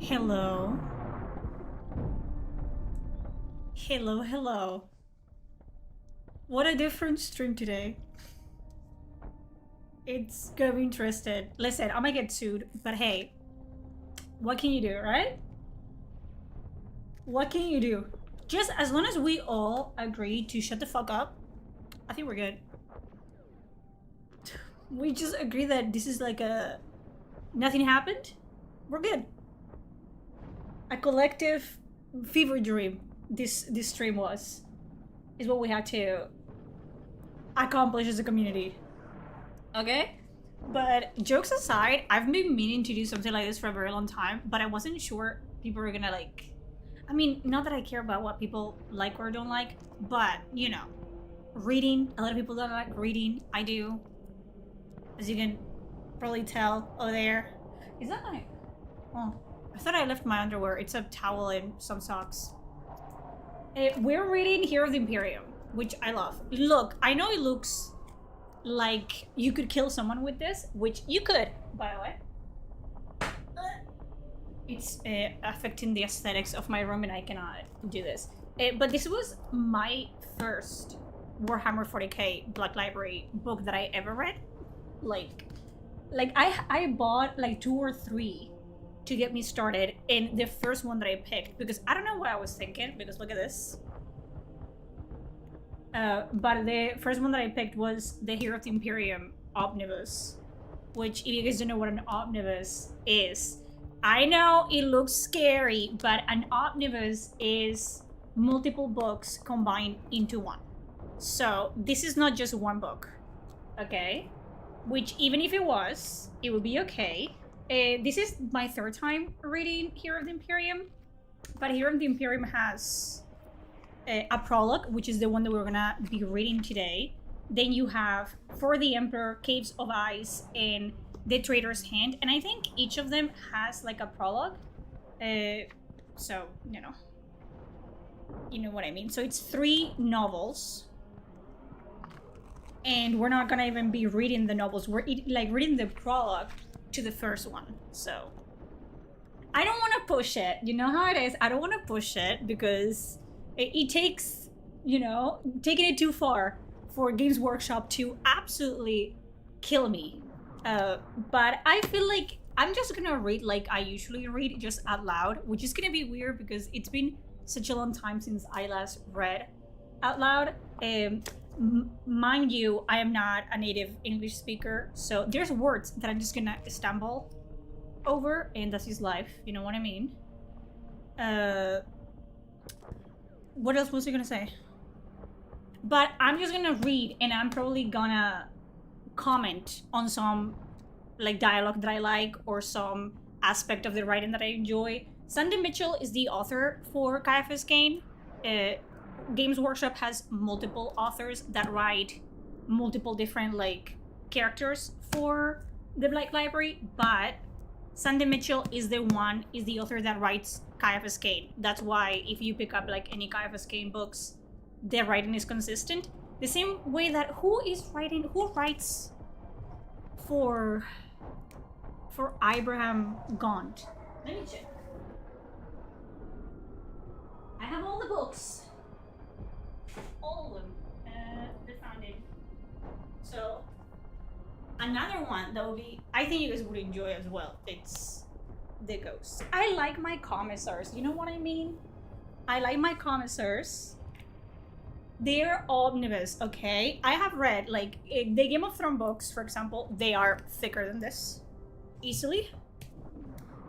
Hello. Hello, hello. What a different stream today. It's gonna be interesting. Listen, I might get sued, but hey, what can you do, right? What can you do? Just as long as we all agree to shut the fuck up, I think we're good. We just agree that this is like a... nothing happened. We're good. A collective fever dream this stream was. Is what we had to accomplish as a community. Okay? But jokes aside, I've been meaning to do something like this for a very long time, but I wasn't sure people were gonna like... I mean, not that I care about what people like or don't like, but, you know, reading. A lot of people don't like reading. I do. As you can probably tell over there. Is that my... Oh, I thought I left my underwear. It's a towel and some socks. We're reading Hero of the Imperium, which I love. Look, I know it looks like you could kill someone with this, which you could, by the way. It's affecting the aesthetics of my room and I cannot do this. But this was my first Warhammer 40k Black Library book that I ever read. Like I bought like 2 or 3 to get me started, and the first one that I picked, because I don't know what I was thinking, because look at this. But the first one that I picked was the Hero of the Imperium Omnibus, which, if you guys don't know what an omnibus is, I know it looks scary, but an omnibus is multiple books combined into one. So this is not just one book, okay? Which, even if it was, it would be okay. This is my 3rd time reading Hero of the Imperium, but Hero of the Imperium has a prologue, which is the one that we're gonna be reading today. Then you have For the Emperor, Caves of Ice, and The Traitor's Hand, and I think each of them has like a prologue. So, you know what I mean. So it's 3 novels, and we're not gonna even be reading the novels. We're reading the prologue to the first one. So I don't want to push it. You know how it is. I don't want to push it because it takes, taking it too far for Games Workshop to absolutely kill me. But I feel like I'm just gonna read like I usually read, just out loud, which is gonna be weird because it's been such a long time since I last read out loud. Mind you, I am not a native English speaker, so there's words that I'm just gonna stumble over, and that's his life. You know what I mean? What else was I gonna say? But I'm just gonna read, and I'm probably gonna comment on some like dialogue that I like or some aspect of the writing that I enjoy. Sandy Mitchell is the author for Caiaphas Cain. Games Workshop has multiple authors that write multiple different like characters for the Black Library, but Sandy Mitchell is the author that writes Caiaphas Cain. That's why if you pick up like any Caiaphas Cain books, their writing is consistent. The same way that who writes for Abraham Gaunt? Let me check. I have all the books. All of them. The Founding. So another one that would be, I think you guys would enjoy as well. It's The Ghost. I like my commissars. You know what I mean? I like my commissars. They're omnibus, okay? I have read, like, the Game of Thrones books, for example, they are thicker than this. Easily.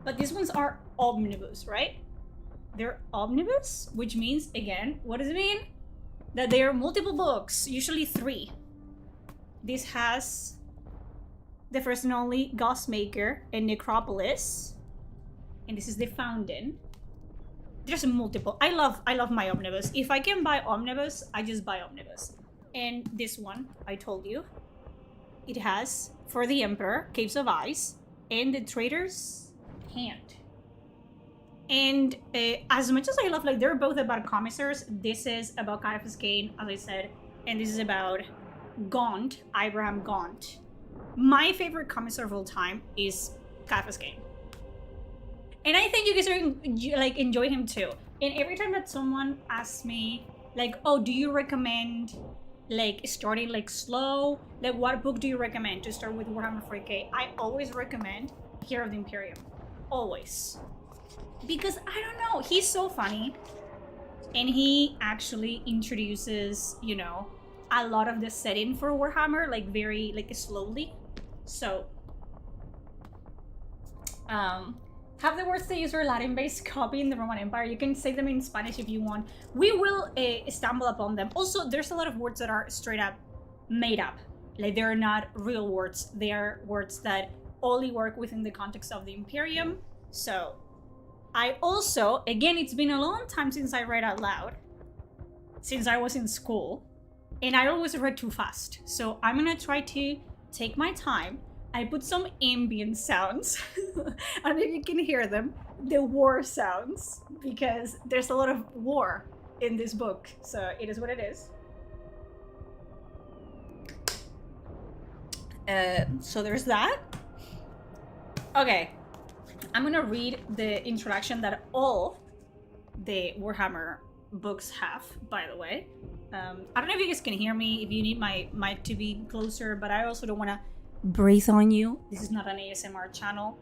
But these ones are omnibus, right? They're omnibus, which means, again, what does it mean? That they are multiple books, usually 3. This has the first and only Ghostmaker and Necropolis. And this is the Founding. There's multiple. I love my omnibus. If I can buy omnibus, I just buy omnibus. And this one, I told you, it has For the Emperor, Caves of Ice, and The Traitor's Hand. And as much as I love, like, they're both about commissars, this is about Caiaphas Cain, as I said, and this is about Gaunt, Abraham Gaunt. My favorite commissar of all time is Caiaphas Cain. And I think you guys are like enjoy him too. And every time that someone asks me, like, oh, do you recommend like starting like slow? Like, what book do you recommend to start with Warhammer 40k? I always recommend Hero of the Imperium. Always. Because I don't know, he's so funny. And he actually introduces, you know, a lot of the setting for Warhammer, like very like slowly. So have the words they use are Latin-based copy in the Roman Empire. You can say them in Spanish if you want. We will stumble upon them. Also, there's a lot of words that are straight up made up. Like, they're not real words. They are words that only work within the context of the Imperium. So, I also, again, it's been a long time since I read out loud. Since I was in school. And I always read too fast. So, I'm gonna try to take my time. I put some ambient sounds, and if you can hear them, the war sounds, because there's a lot of war in this book, so it is what it is. So there's that. Okay, I'm gonna read the introduction that all the Warhammer books have, by the way. I don't know if you guys can hear me, if you need my mic to be closer, but I also don't want to breathe on you. This is not an ASMR channel.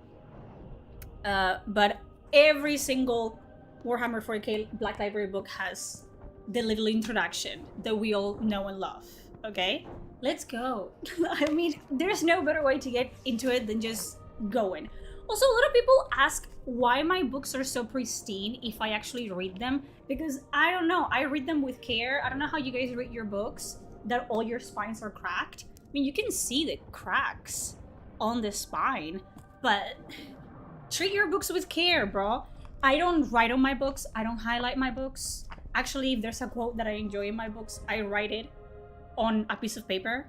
But every single Warhammer 40k Black Library book has the little introduction that we all know and love. Okay? Let's go. I mean, there's no better way to get into it than just going. Also, a lot of people ask why my books are so pristine if I actually read them. Because I don't know, I read them with care. I don't know how you guys read your books, that all your spines are cracked. I mean, you can see the cracks on the spine, but treat your books with care, bro. I don't write on my books. I don't highlight my books. Actually, if there's a quote that I enjoy in my books, I write it on a piece of paper,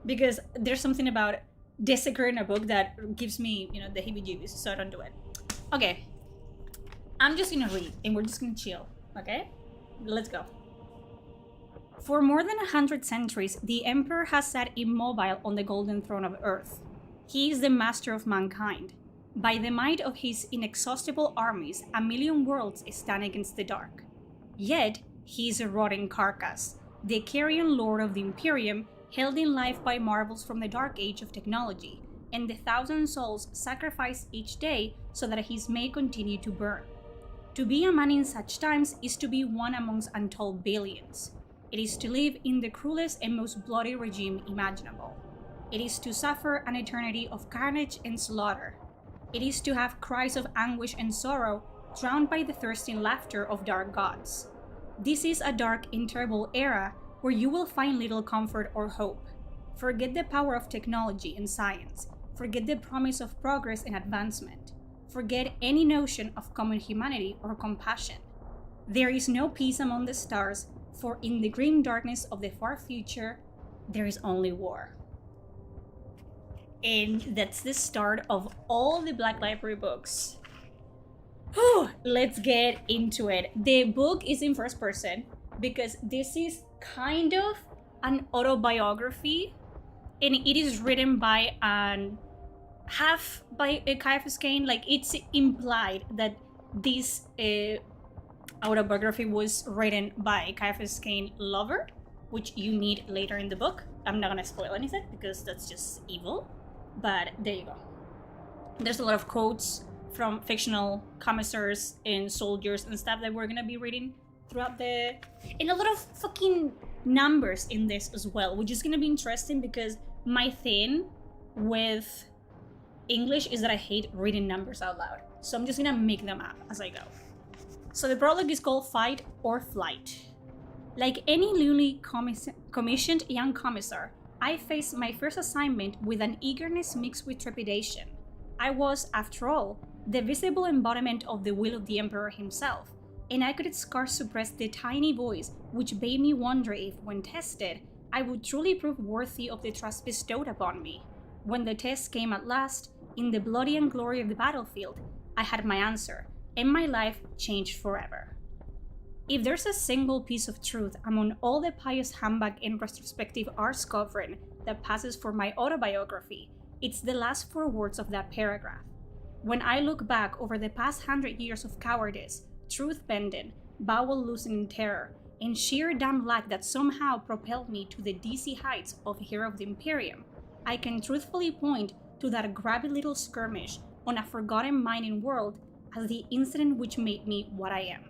because there's something about desecrating a book that gives me, you know, the heebie-jeebies, so I don't do it. Okay, I'm just gonna read, and we're just gonna chill, okay? Let's go. For more than 100 centuries, the Emperor has sat immobile on the golden throne of Earth. He is the master of mankind. By the might of his inexhaustible armies, a million worlds stand against the dark. Yet, he is a rotting carcass, the carrion lord of the Imperium, held in life by marvels from the dark age of technology, and the 1,000 souls sacrificed each day so that his may continue to burn. To be a man in such times is to be one amongst untold billions. It is to live in the cruelest and most bloody regime imaginable. It is to suffer an eternity of carnage and slaughter. It is to have cries of anguish and sorrow drowned by the thirsting laughter of dark gods. This is a dark and terrible era where you will find little comfort or hope. Forget the power of technology and science. Forget the promise of progress and advancement. Forget any notion of common humanity or compassion. There is no peace among the stars, for in the grim darkness of the far future, there is only war. And that's the start of all the Black Library books. Whew, let's get into it. The book is in first person because this is kind of an autobiography, and it is written by half by Caiaphas Cain. Like, it's implied that this autobiography was written by Caiaphas Cain lover, which you meet later in the book. I'm not gonna spoil anything because that's just evil, but there you go. There's a lot of quotes from fictional commissars and soldiers and stuff that we're gonna be reading throughout and a lot of fucking numbers in this as well, which is gonna be interesting because my thing with English is that I hate reading numbers out loud. So I'm just gonna make them up as I go. So the prologue is called Fight or Flight. Like any newly commissioned young commissar, I faced my first assignment with an eagerness mixed with trepidation. I was, after all, the visible embodiment of the will of the Emperor himself, and I could scarce suppress the tiny voice which bade me wonder if, when tested, I would truly prove worthy of the trust bestowed upon me. When the test came at last, in the bloody and glory of the battlefield, I had my answer, and my life changed forever. If there's a single piece of truth among all the pious humbug and retrospective art scoffing that passes for my autobiography, it's the last 4 words of that paragraph. When I look back over the past 100 years of cowardice, truth-bending, bowel-loosening terror, and sheer damn luck that somehow propelled me to the dizzy heights of Hero of the Imperium, I can truthfully point to that grabby little skirmish on a forgotten mining world as the incident which made me what I am.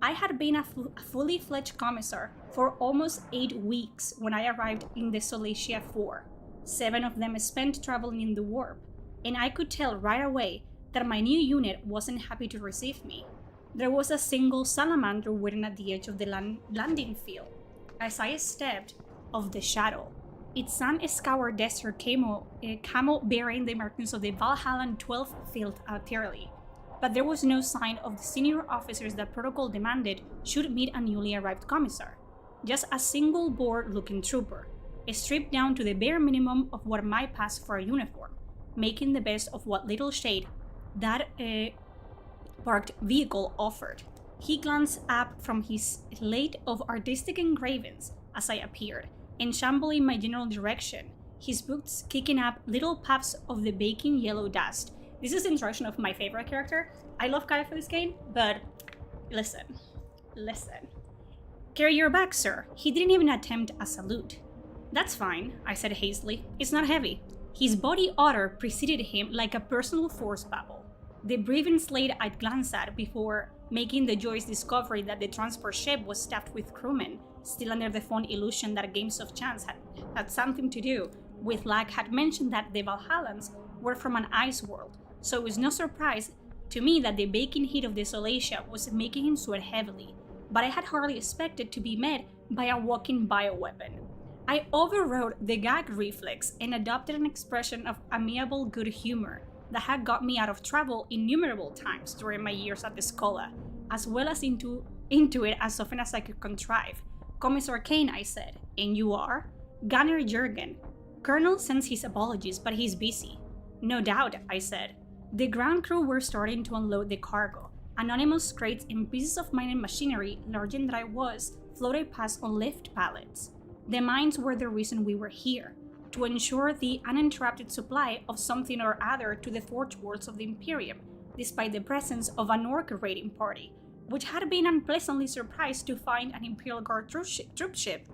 I had been a fully fledged commissar for almost 8 weeks when I arrived in the Solacia 4, 7 of them spent traveling in the warp, and I could tell right away that my new unit wasn't happy to receive me. There was a single salamander waiting at the edge of the landing field. As I stepped off the shuttle, its sun-scoured desert camel bearing the markings of the Valhallan 12th Field artillery. But there was no sign of the senior officers that protocol demanded should meet a newly arrived commissar. Just a single bored-looking trooper, stripped down to the bare minimum of what might pass for a uniform, making the best of what little shade that parked vehicle offered. He glanced up from his slate of artistic engravings as I appeared, and shambled in my general direction, his boots kicking up little puffs of the baking yellow dust. This is the introduction of my favorite character. I love Kaya for this game, but listen. Carry your bag, sir. He didn't even attempt a salute. That's fine, I said hastily. It's not heavy. His body odor preceded him like a personal force bubble. The breathing slate I'd glanced at before making the joyous discovery that the transport ship was staffed with crewmen, still under the fond illusion that games of chance had something to do with luck, had mentioned that the Valhallans were from an ice world, so it was no surprise to me that the baking heat of the Solacia was making him sweat heavily, but I had hardly expected to be met by a walking bioweapon. I overrode the gag reflex and adopted an expression of amiable good humor that had got me out of trouble innumerable times during my years at the Schola, as well as into it as often as I could contrive. Commissar Kane, I said. And you are? Gunner Jurgen. Colonel sends his apologies, but he's busy. No doubt, I said. The ground crew were starting to unload the cargo. Anonymous crates and pieces of mining machinery, large and dry was, floated past on lift pallets. The mines were the reason we were here, to ensure the uninterrupted supply of something or other to the forge worlds of the Imperium, despite the presence of an orc raiding party, which had been unpleasantly surprised to find an Imperial Guard troop ship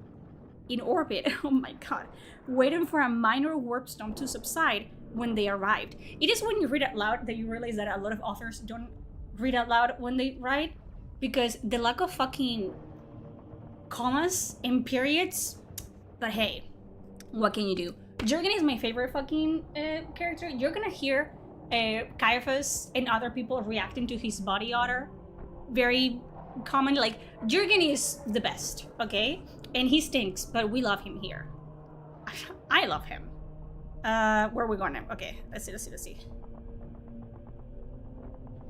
in orbit, oh my god, waiting for a minor warp storm to subside when they arrived. It is when you read out loud that you realize that a lot of authors don't read out loud when they write, because the lack of fucking commas and periods. But hey, what can you do? Jurgen is my favorite fucking character. You're gonna hear Caiaphas and other people reacting to his body odor very common. Like, Jurgen is the best, okay? And he stinks, but we love him here. I love him. Where are we going now? Okay, let's see.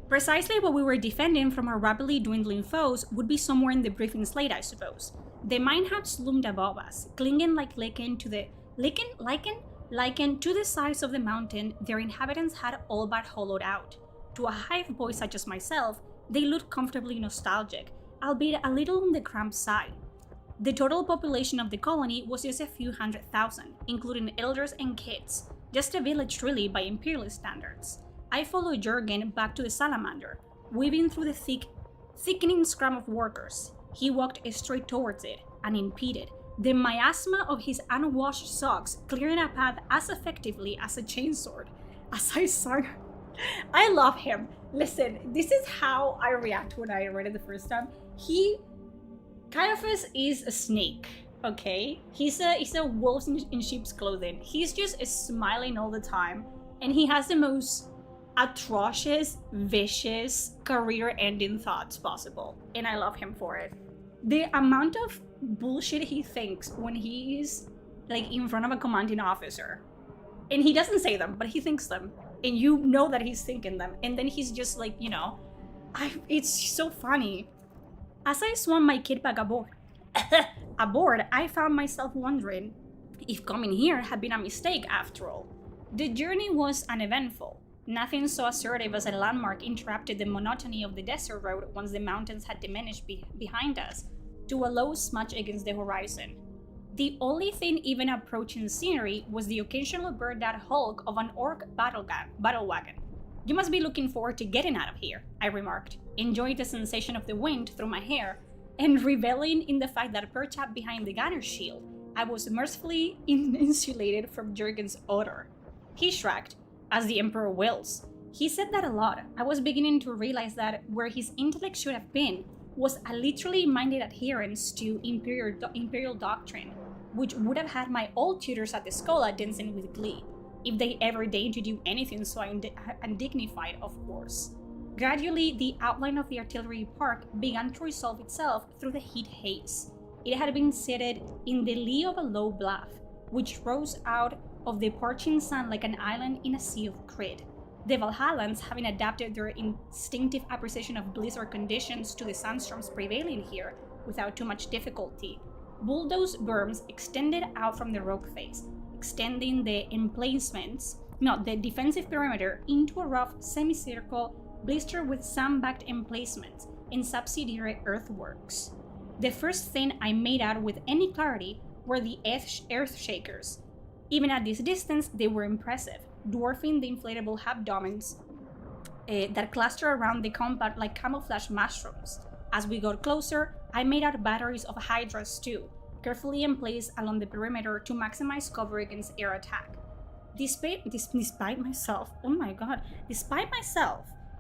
Precisely what we were defending from our rapidly dwindling foes would be somewhere in the briefing slate, I suppose. The mine hatch loomed above us, clinging like lichen to the sides of the mountain their inhabitants had all but hollowed out. To a hive boy such as myself, they looked comfortably nostalgic, albeit a little on the cramped side. The total population of the colony was just a few 100,000, including elders and kids, just a village really by Imperial standards. I followed Jurgen back to the Salamander, weaving through the thickening scrum of workers. He walked straight towards it, unimpeded, the miasma of his unwashed socks clearing a path as effectively as a chainsword. As I sung, I love him. Listen, this is how I react when I read it the first time. Caiaphas is a snake, okay? He's a wolf in sheep's clothing. He's just smiling all the time, and he has the most atrocious, vicious, career-ending thoughts possible, and I love him for it. The amount of bullshit he thinks when he's like in front of a commanding officer, and he doesn't say them, but he thinks them, and you know that he's thinking them, and then he's just like, you know, it's so funny. As I swam my kit bag aboard, I found myself wondering if coming here had been a mistake after all. The journey was uneventful. Nothing so assertive as a landmark interrupted the monotony of the desert road once the mountains had diminished behind us to a low smudge against the horizon. The only thing even approaching scenery was the occasional bird-out hulk of an orc battle wagon. You must be looking forward to getting out of here, I remarked, enjoying the sensation of the wind through my hair, and reveling in the fact that perched up behind the gunner's shield, I was mercifully insulated from Jurgen's odor. He shrugged, as the Emperor wills. He said that a lot. I was beginning to realize that where his intellect should have been was a literally minded adherence to imperial doctrine, which would have had my old tutors at the Schola dancing with glee, if they ever deigned to do anything so undignified, of course. Gradually, the outline of the artillery park began to resolve itself through the heat haze. It had been seated in the lee of a low bluff, which rose out of the parching sun like an island in a sea of grit. The Valhallans, having adapted their instinctive appreciation of blizzard conditions to the sandstorms prevailing here without too much difficulty, bulldozed berms extended out from the rock face, extending the defensive perimeter into a rough semicircle blistered with sandbagged emplacements and subsidiary earthworks. The first thing I made out with any clarity were the earth shakers. Even at this distance, they were impressive, dwarfing the inflatable abdomens that cluster around the compound like camouflage mushrooms. As we got closer, I made out batteries of hydras too, carefully in place along the perimeter to maximize cover against air attack. Despite myself,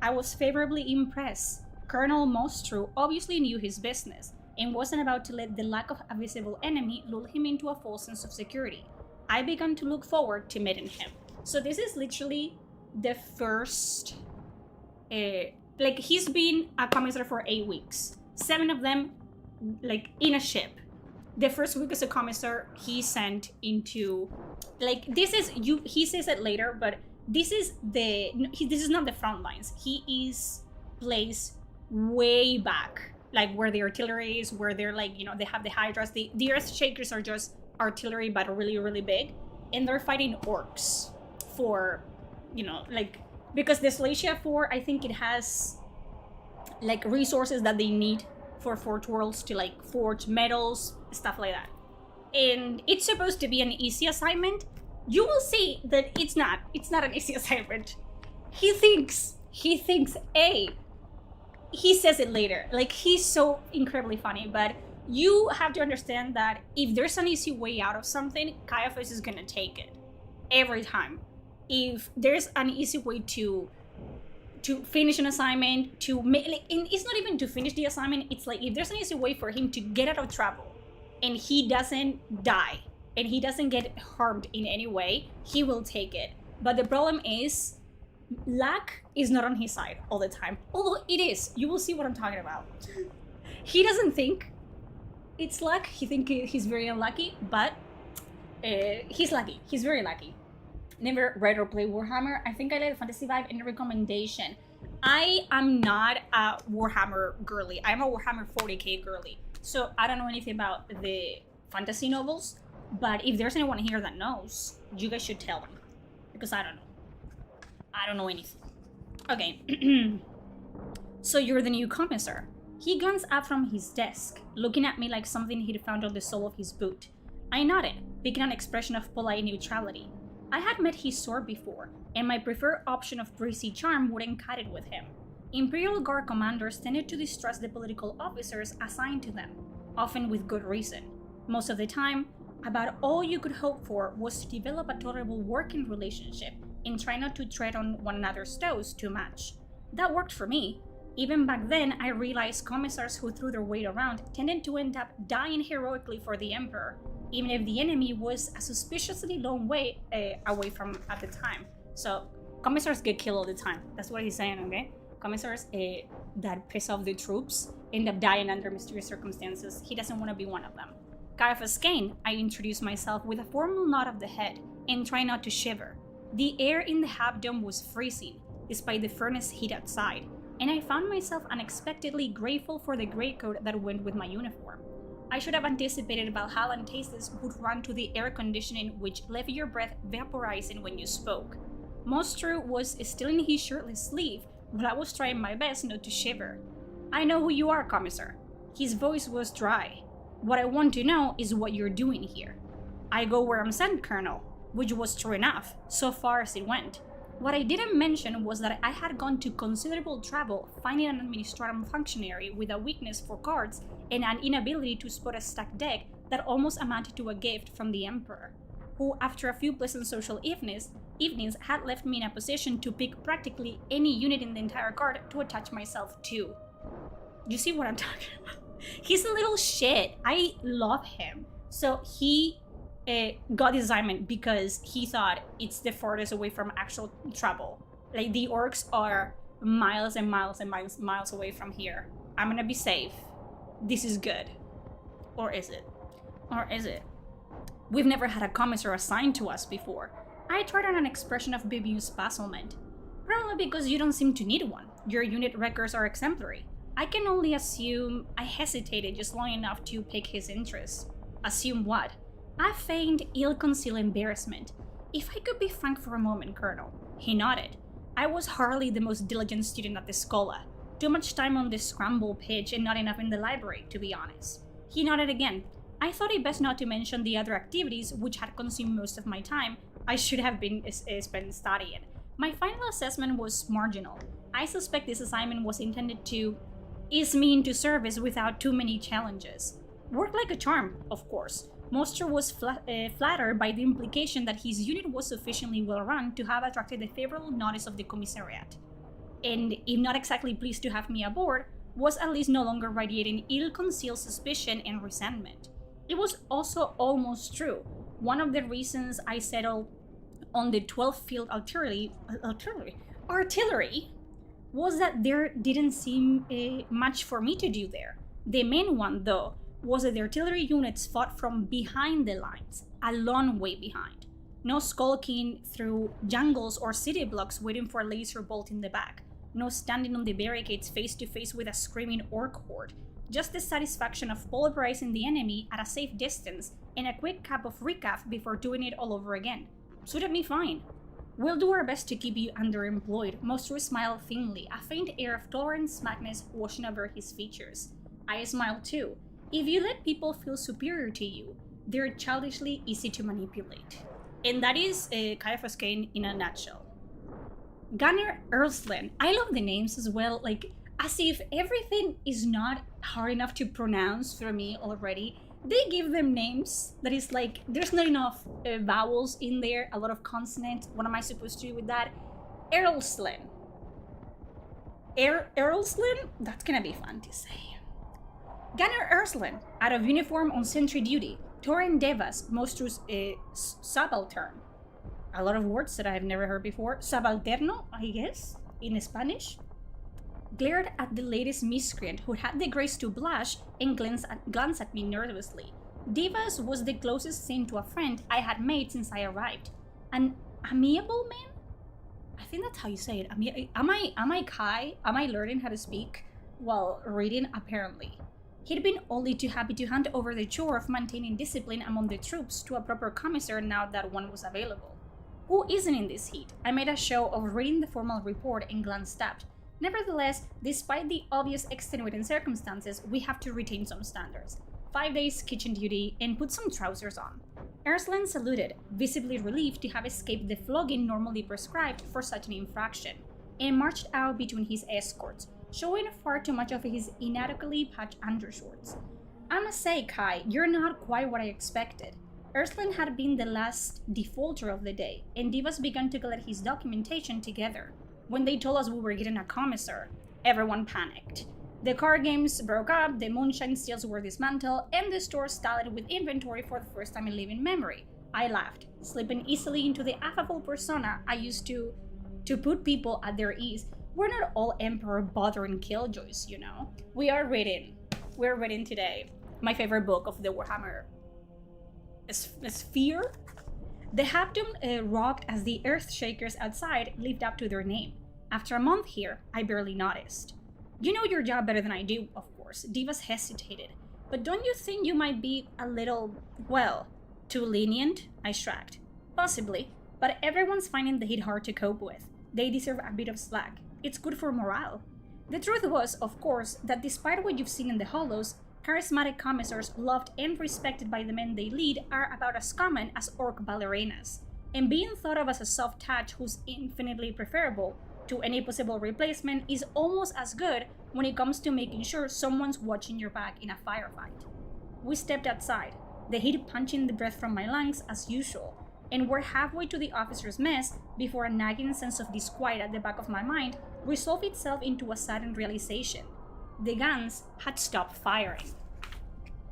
I was favorably impressed. Colonel Mostru obviously knew his business and wasn't about to let the lack of a visible enemy lull him into a false sense of security. I began to look forward to meeting him. So this is literally the first, he's been a commissar for 8 weeks. 7 of them, in a ship. The first week as a commissar, he sent into, he says it later, but this is not the front lines. He is placed way back, where the artillery is, where they're they have the hydras. The earth shakers are just artillery, but really, really big. And they're fighting orcs for, because the Slatia 4, I think it has, resources that they need for Forge Worlds to, forge metals, stuff like that. And it's supposed to be an easy assignment. You will see that it's not an easy assignment. He thinks, he says it later. He's so incredibly funny, but you have to understand that if there's an easy way out of something, Caiaphas is gonna take it. Every time. If there's an easy way to finish an assignment, it's not even to finish the assignment, it's if there's an easy way for him to get out of trouble, and he doesn't die, and he doesn't get harmed in any way, he will take it. But the problem is, luck is not on his side all the time. Although it is. You will see what I'm talking about. He doesn't think it's luck. He thinks he's very unlucky, but he's lucky. He's very lucky. Never read or played Warhammer. I think I let Fantasy Vibe in a recommendation. I am not a Warhammer girly. I'm a Warhammer 40k girly. So I don't know anything about the fantasy novels, but if there's anyone here that knows, you guys should tell them. Because I don't know. I don't know anything. Okay. So you're the new commissar. He glanced up from his desk, looking at me like something he'd found on the sole of his boot. I nodded, picking an expression of polite neutrality. I had met his sword before, and my preferred option of breezy charm wouldn't cut it with him. Imperial Guard commanders tended to distrust the political officers assigned to them, often with good reason. Most of the time, about all you could hope for was to develop a tolerable working relationship and try not to tread on one another's toes too much. That worked for me. Even back then, I realized commissars who threw their weight around tended to end up dying heroically for the Emperor, even if the enemy was a suspiciously long way away from at the time. So, commissars get killed all the time. That's what he's saying, okay? Commissars that piss off the troops end up dying under mysterious circumstances. He doesn't want to be one of them. Caiaphas Kane, I introduced myself with a formal nod of the head and try not to shiver. The air in the Hab Dome was freezing, despite the furnace heat outside, and I found myself unexpectedly grateful for the greatcoat that went with my uniform. I should have anticipated Valhallan tastes would run to the air conditioning which left your breath vaporizing when you spoke. Mostru was still in his shirtless sleeve, but I was trying my best not to shiver. I know who you are, Commissar. His voice was dry. What I want to know is what you're doing here. I go where I'm sent, Colonel, which was true enough, so far as it went. What I didn't mention was that I had gone to considerable trouble finding an administratum functionary with a weakness for cards and an inability to spot a stacked deck that almost amounted to a gift from the Emperor, who, after a few pleasant social evenings, had left me in a position to pick practically any unit in the entire card to attach myself to. You see what I'm talking about? He's a little shit. I love him. So he got this assignment because he thought it's the farthest away from actual trouble. Like, the orcs are miles and miles and miles away from here. I'm gonna be safe. This is good. Or is it? Or is it? We've never had a commissar assigned to us before. I tried on an expression of bemused puzzlement. Probably because you don't seem to need one. Your unit records are exemplary. I can only assume I hesitated just long enough to pique his interest. Assume what? I feigned ill-concealed embarrassment. If I could be frank for a moment, Colonel. He nodded. I was hardly the most diligent student at the Schola. Too much time on the scramble pitch and not enough in the library, to be honest. He nodded again. I thought it best not to mention the other activities which had consumed most of my time. I should have been spent studying. My final assessment was marginal. I suspect this assignment was intended to ease me into service without too many challenges. Worked like a charm, of course. Moster was flattered by the implication that his unit was sufficiently well run to have attracted the favorable notice of the commissariat. And if not exactly pleased to have me aboard, was at least no longer radiating ill-concealed suspicion and resentment. It was also almost true. One of the reasons I settled on the 12th Field Artillery was that there didn't seem much for me to do there. The main one, though, was that the artillery units fought from behind the lines, a long way behind. No skulking through jungles or city blocks waiting for a laser bolt in the back. No standing on the barricades face to face with a screaming orc horde. Just the satisfaction of pulverizing the enemy at a safe distance and a quick cup of recaf before doing it all over again. Suited me fine. We'll do our best to keep you underemployed. Moster smiled thinly, a faint air of tolerant smagness washing over his features. I smiled too. If you let people feel superior to you, they're childishly easy to manipulate. And that is Caiaphas Cain in a nutshell. Gunnar Ersland. I love the names as well, like as if everything is not hard enough to pronounce for me already. They give them names that is like, there's not enough vowels in there, a lot of consonants. What am I supposed to do with that? Ersland. Ersland? That's gonna be fun to say. Gunnar Ersland, out of uniform on sentry duty. Torren Devas, Mostru's subaltern. A lot of words that I have never heard before. Subalterno, I guess, in Spanish. Glared at the latest miscreant, who had the grace to blush and glance at me nervously. Devas was the closest thing to a friend I had made since I arrived. An amiable man? I think that's how you say it. Am I Kai? Am I learning how to speak while reading? Apparently. He'd been only too happy to hand over the chore of maintaining discipline among the troops to a proper commissar now that one was available. Who isn't in this heat? I made a show of reading the formal report and glanced up. Nevertheless, despite the obvious extenuating circumstances, we have to retain some standards. 5 days kitchen duty and put some trousers on. Ersland saluted, visibly relieved to have escaped the flogging normally prescribed for such an infraction, and marched out between his escorts, showing far too much of his inadequately patched undershorts. I must say, Kai, you're not quite what I expected. Ersland had been the last defaulter of the day, and Devas began to collect his documentation together. When they told us we were getting a commissar, everyone panicked. The card games broke up, the moonshine sales were dismantled, and the store stalled with inventory for the first time in living memory. I laughed, slipping easily into the affable persona I used to put people at their ease. We're not all Emperor bothering killjoys, you know. We're reading today my favorite book of the Warhammer Sphere. The Habdom rocked as the Earthshakers outside lived up to their name. After a month here, I barely noticed. You know your job better than I do, of course. Devas hesitated. But don't you think you might be a little, well, too lenient? I shrugged. Possibly, but everyone's finding the heat hard to cope with. They deserve a bit of slack. It's good for morale. The truth was, of course, that despite what you've seen in the Hollows, charismatic commissars loved and respected by the men they lead are about as common as orc ballerinas. and being thought of as a soft touch who's infinitely preferable to any possible replacement is almost as good when it comes to making sure someone's watching your back in a firefight. We stepped outside, the heat punching the breath from my lungs as usual, and we're halfway to the officer's mess before a nagging sense of disquiet at the back of my mind resolved itself into a sudden realization. The guns had stopped firing.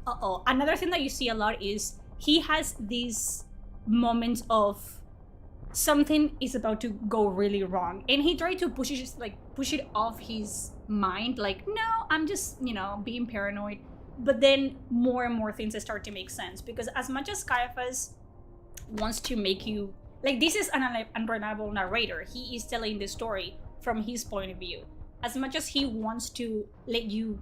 Another thing that you see a lot is he has these moments of something is about to go really wrong, and he tried to push it off his mind, like, no, I'm just, being paranoid. But then more and more things start to make sense, because as much as Caiaphas wants to make you like, this is an unreliable narrator, he is telling the story from his point of view. As much as he wants to let you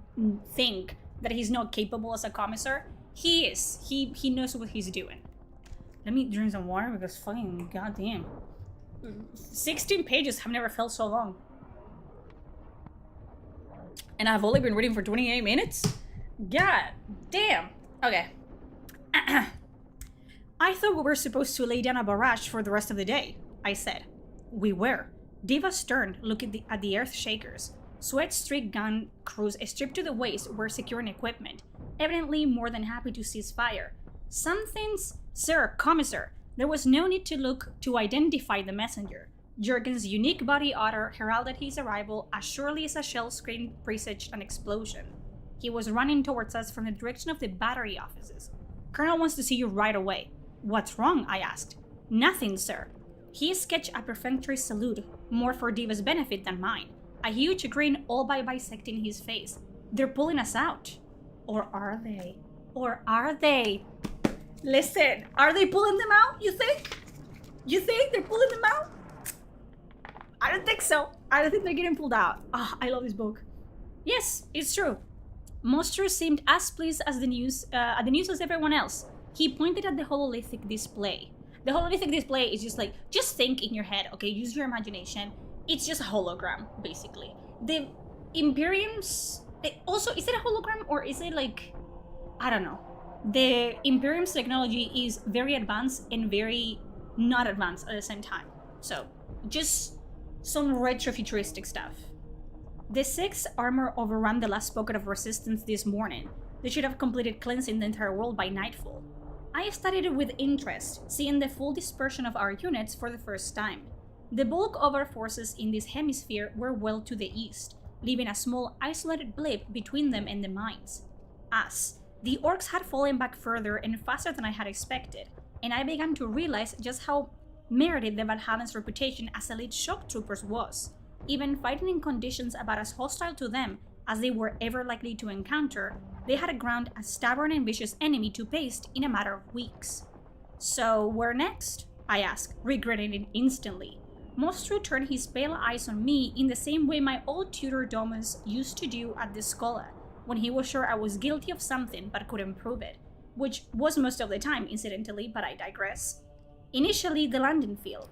think that he's not capable as a commissar, he is. He knows what he's doing. Let me drink some water because fucking goddamn. 16 pages have never felt so long. And I've only been reading for 28 minutes? God damn. Okay. I thought we were supposed to lay down a barrage for the rest of the day, I said. We were. Diva Stern looked at the earth shakers. Sweat-streaked gun crews stripped to the waist were securing equipment, evidently more than happy to cease fire. Some things, sir, commissar, there was no need to look to identify the messenger. Jurgen's unique body odor heralded his arrival as surely as a shell screen presaged an explosion. He was running towards us from the direction of the battery offices. Colonel wants to see you right away. What's wrong? I asked. Nothing, sir. He sketched a perfunctory salute, more for Diva's benefit than mine. A huge grin all by bisecting his face. They're pulling us out. Or are they? Or are they? Listen, are they pulling them out, you think? You think they're pulling them out? I don't think so. I don't think they're getting pulled out. I love this book. Yes, it's true. Monstro seemed as pleased as the news as everyone else. He pointed at the hololithic display. The hololithic display is just think in your head, okay? Use your imagination. It's just a hologram, basically. The Imperium's... Also, is it a hologram or is it I don't know. The Imperium's technology is very advanced and very not advanced at the same time. So, just some retrofuturistic stuff. The 6th armor overran the last pocket of resistance this morning. They should have completed cleansing the entire world by nightfall. I studied it with interest, seeing the full dispersion of our units for the first time. The bulk of our forces in this hemisphere were well to the east, leaving a small isolated blip between them and the mines. The orcs had fallen back further and faster than I had expected, and I began to realize just how merited the Valhallans' reputation as elite shock troopers was, even fighting in conditions about as hostile to them as they were ever likely to encounter. They had ground a stubborn and vicious enemy to paste in a matter of weeks. So, where next? I asked, regretting it instantly. Monstro turned his pale eyes on me in the same way my old tutor Domus used to do at the Schola, when he was sure I was guilty of something but couldn't prove it, which was most of the time, incidentally, but I digress. Initially, the landing field.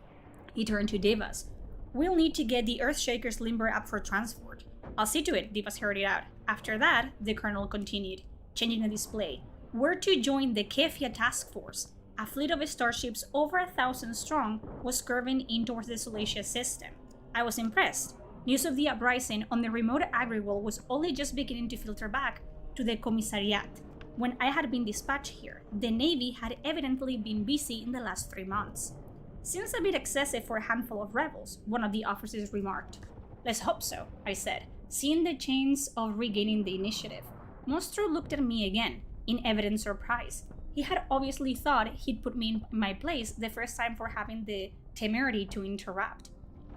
He turned to Divas. We'll need to get the Earthshakers limber up for transport. I'll see to it, Divas heard it out. After that, the colonel continued, changing the display. We're to join the Kefia task force. A fleet of starships over 1,000 strong was curving in towards the Solacia system. I was impressed. News of the uprising on the remote Agriwell was only just beginning to filter back to the commissariat. When I had been dispatched here, the Navy had evidently been busy in the last 3 months. Seems a bit excessive for a handful of rebels, one of the officers remarked. Let's hope so, I said, seeing the chance of regaining the initiative. Monstro looked at me again, in evident surprise. He had obviously thought he'd put me in my place the first time for having the temerity to interrupt.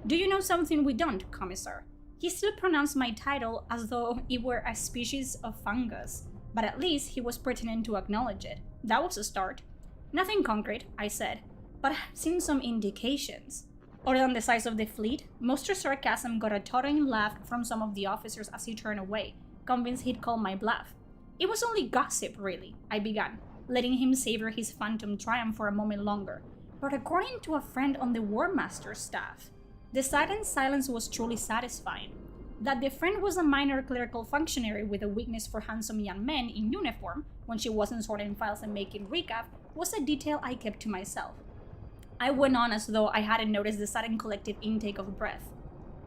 Do you know something we don't, Commissar? He still pronounced my title as though it were a species of fungus, but at least he was pretending to acknowledge it. That was a start. Nothing concrete, I said, but I've seen some indications. Other than the size of the fleet, Monster's sarcasm got a tottering laugh from some of the officers as he turned away, convinced he'd called my bluff. It was only gossip, really, I began, letting him savor his phantom triumph for a moment longer. But according to a friend on the War Master's staff, the sudden silence was truly satisfying. That the friend was a minor clerical functionary with a weakness for handsome young men in uniform when she wasn't sorting files and making recap was a detail I kept to myself. I went on as though I hadn't noticed the sudden collective intake of breath.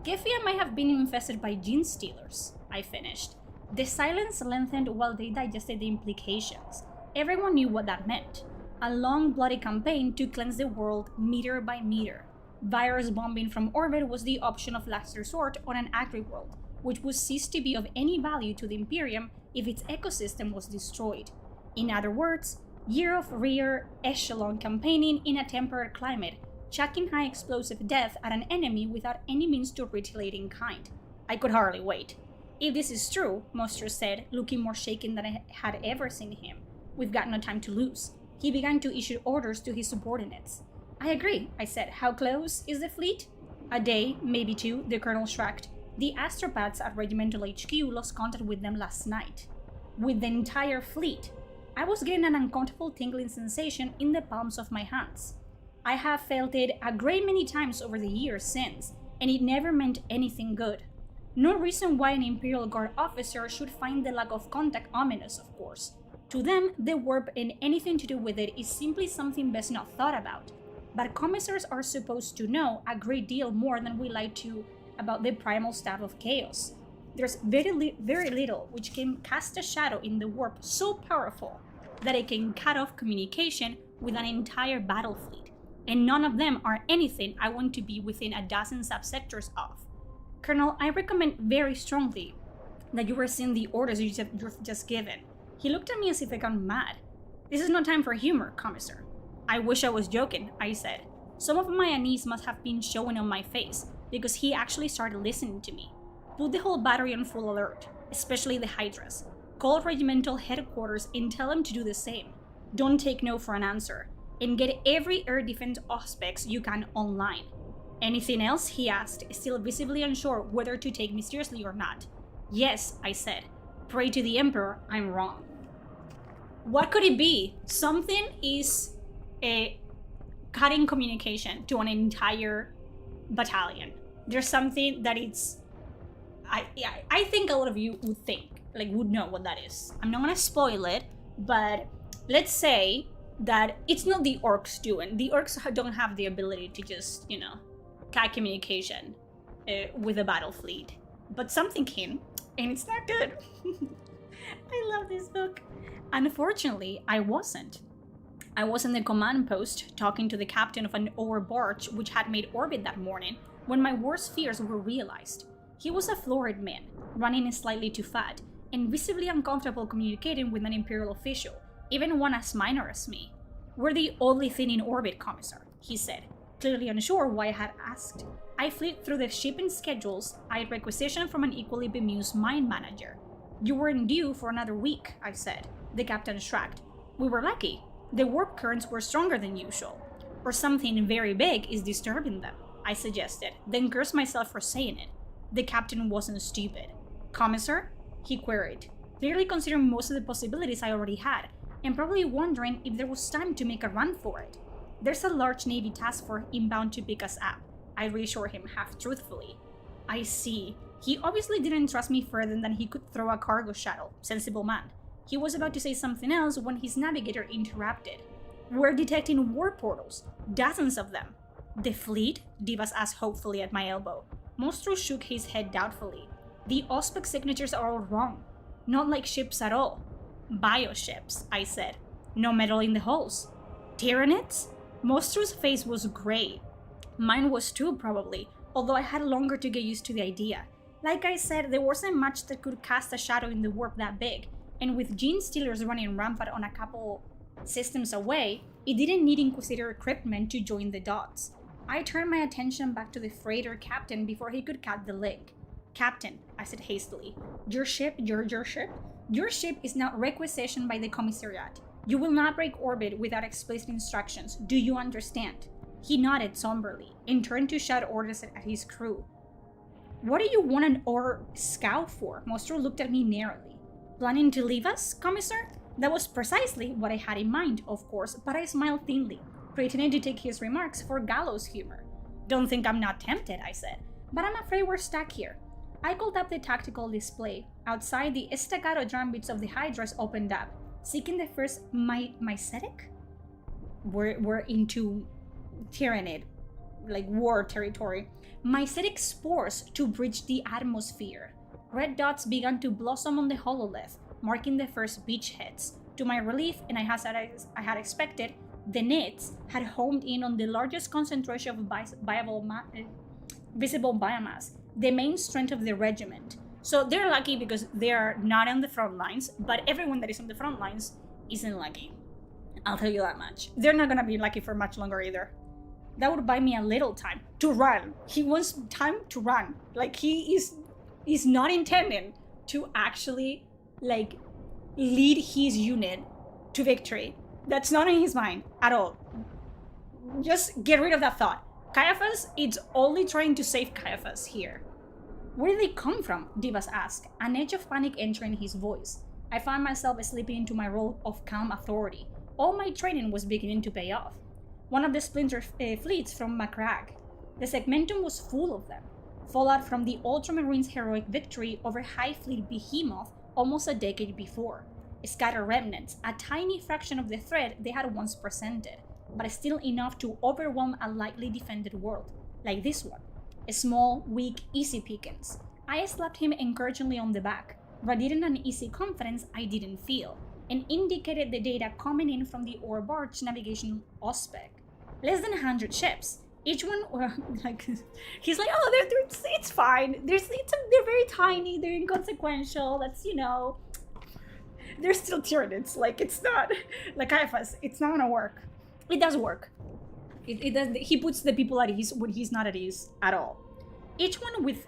Kefia might have been infested by gene stealers, I finished. The silence lengthened while they digested the implications. Everyone knew what that meant. A long, bloody campaign to cleanse the world meter by meter. Virus bombing from orbit was the option of last resort on an agri-world, which would cease to be of any value to the Imperium if its ecosystem was destroyed. In other words, year of rear echelon campaigning in a temperate climate, chucking high explosive death at an enemy without any means to retaliate in kind. I could hardly wait. If this is true, Mostro said, looking more shaken than I had ever seen him. We've got no time to lose. He began to issue orders to his subordinates. I agree, I said. How close is the fleet? A day, maybe two, the colonel shrugged. The astropaths at Regimental HQ lost contact with them last night. With the entire fleet. I was getting an uncomfortable tingling sensation in the palms of my hands. I have felt it a great many times over the years since, and it never meant anything good. No reason why an Imperial Guard officer should find the lack of contact ominous, of course. To them, the warp and anything to do with it is simply something best not thought about. But commissars are supposed to know a great deal more than we like to about the primal staff of chaos. There's very little which can cast a shadow in the warp so powerful that it can cut off communication with an entire battle fleet, and none of them are anything I want to be within a dozen subsectors of. Colonel, I recommend very strongly that you rescind the orders you've just given. He looked at me as if I gone mad. This is no time for humor, Commissar. I wish I was joking, I said. Some of my unease must have been showing on my face, because he actually started listening to me. Put the whole battery on full alert, especially the Hydras. Call regimental headquarters and tell them to do the same. Don't take no for an answer. And get every air defense auspex you can online. Anything else? He asked, still visibly unsure whether to take me seriously or not. Yes, I said. Pray to the Emperor, I'm wrong. What could it be? Something is cutting communication to an entire battalion. There's something that it's... I think a lot of you would know what that is. I'm not gonna spoil it, but let's say that it's not the orcs doing. The orcs don't have the ability to just, cut communication with a battle fleet. But something can, and it's not good. I love this book. Unfortunately, I wasn't. I was in the command post talking to the captain of an ore barge which had made orbit that morning when my worst fears were realized. He was a florid man, running slightly too fat, and visibly uncomfortable communicating with an Imperial official, even one as minor as me. We're the only thing in orbit, Commissar, he said, clearly unsure why I had asked. I flipped through the shipping schedules I'd requisitioned from an equally bemused mine manager. You weren't due for another week, I said. The captain shrugged. We were lucky. The warp currents were stronger than usual. Or something very big is disturbing them, I suggested, then cursed myself for saying it. The captain wasn't stupid. Commissar? He queried, clearly considering most of the possibilities I already had, and probably wondering if there was time to make a run for it. There's a large Navy task force inbound to pick us up, I reassured him half-truthfully. I see. He obviously didn't trust me further than he could throw a cargo shuttle. Sensible man. He was about to say something else when his navigator interrupted. We're detecting warp portals. Dozens of them. The fleet? Divas asked hopefully at my elbow. Mostro shook his head doubtfully. The Auspex signatures are all wrong. Not like ships at all. Bioships, I said. No metal in the hulls. Tyranids? Mostro's face was gray. Mine was too, probably, although I had longer to get used to the idea. Like I said, there wasn't much that could cast a shadow in the warp that big, and with gene stealers running rampant on a couple systems away, it didn't need Inquisitor Cryptmen to join the dots. I turned my attention back to the freighter captain before he could cut the link. Captain, I said hastily, your ship is now requisitioned by the Commissariat. You will not break orbit without explicit instructions. Do you understand? He nodded somberly and turned to shout orders at his crew. What do you want an ore scout for? Mostro looked at me narrowly. Planning to leave us, Commissar? That was precisely what I had in mind, of course, but I smiled thinly, pretending to take his remarks for gallows humor. Don't think I'm not tempted, I said, but I'm afraid we're stuck here. I called up the tactical display. Outside, the staccato drumbeats of the Hydras opened up, seeking the first Mycetic? We're into Tyranid, like war territory, mycetic spores to breach the atmosphere. Red dots began to blossom on the hololith, marking the first beachheads. To my relief, and as I had expected, the nits had homed in on the largest concentration of visible biomass, the main strength of the regiment. So they're lucky because they are not on the front lines, but everyone that is on the front lines isn't lucky. I'll tell you that much. They're not gonna be lucky for much longer either. That would buy me a little time to run. He wants time to run. Like he's not intending to actually like lead his unit to victory. That's not in his mind at all. Just get rid of that thought. Caiaphas, it's only trying to save Caiaphas here. Where did they come from? Divas asked, an edge of panic entering his voice. I found myself slipping into my role of calm authority. All my training was beginning to pay off. One of the splinter fleets from Macragge. The segmentum was full of them. Fallout from the Ultramarines' heroic victory over High Fleet Behemoth almost a decade before. Scattered remnants, a tiny fraction of the threat they had once presented, but still enough to overwhelm a lightly defended world, like this one. A small, weak, easy pickings. I slapped him encouragingly on the back, radiating an easy confidence I didn't feel, and indicated the data coming in from the Ore Barge navigation OSPEC. Less than 100 ships. Each one, like, he's like, oh, it's fine. They're very tiny. They're inconsequential. That's, they're still Tyranids. Like, it's not, like Caiaphas, it's not gonna work. It does work. It does. He puts the people at ease when he's not at ease at all. Each one with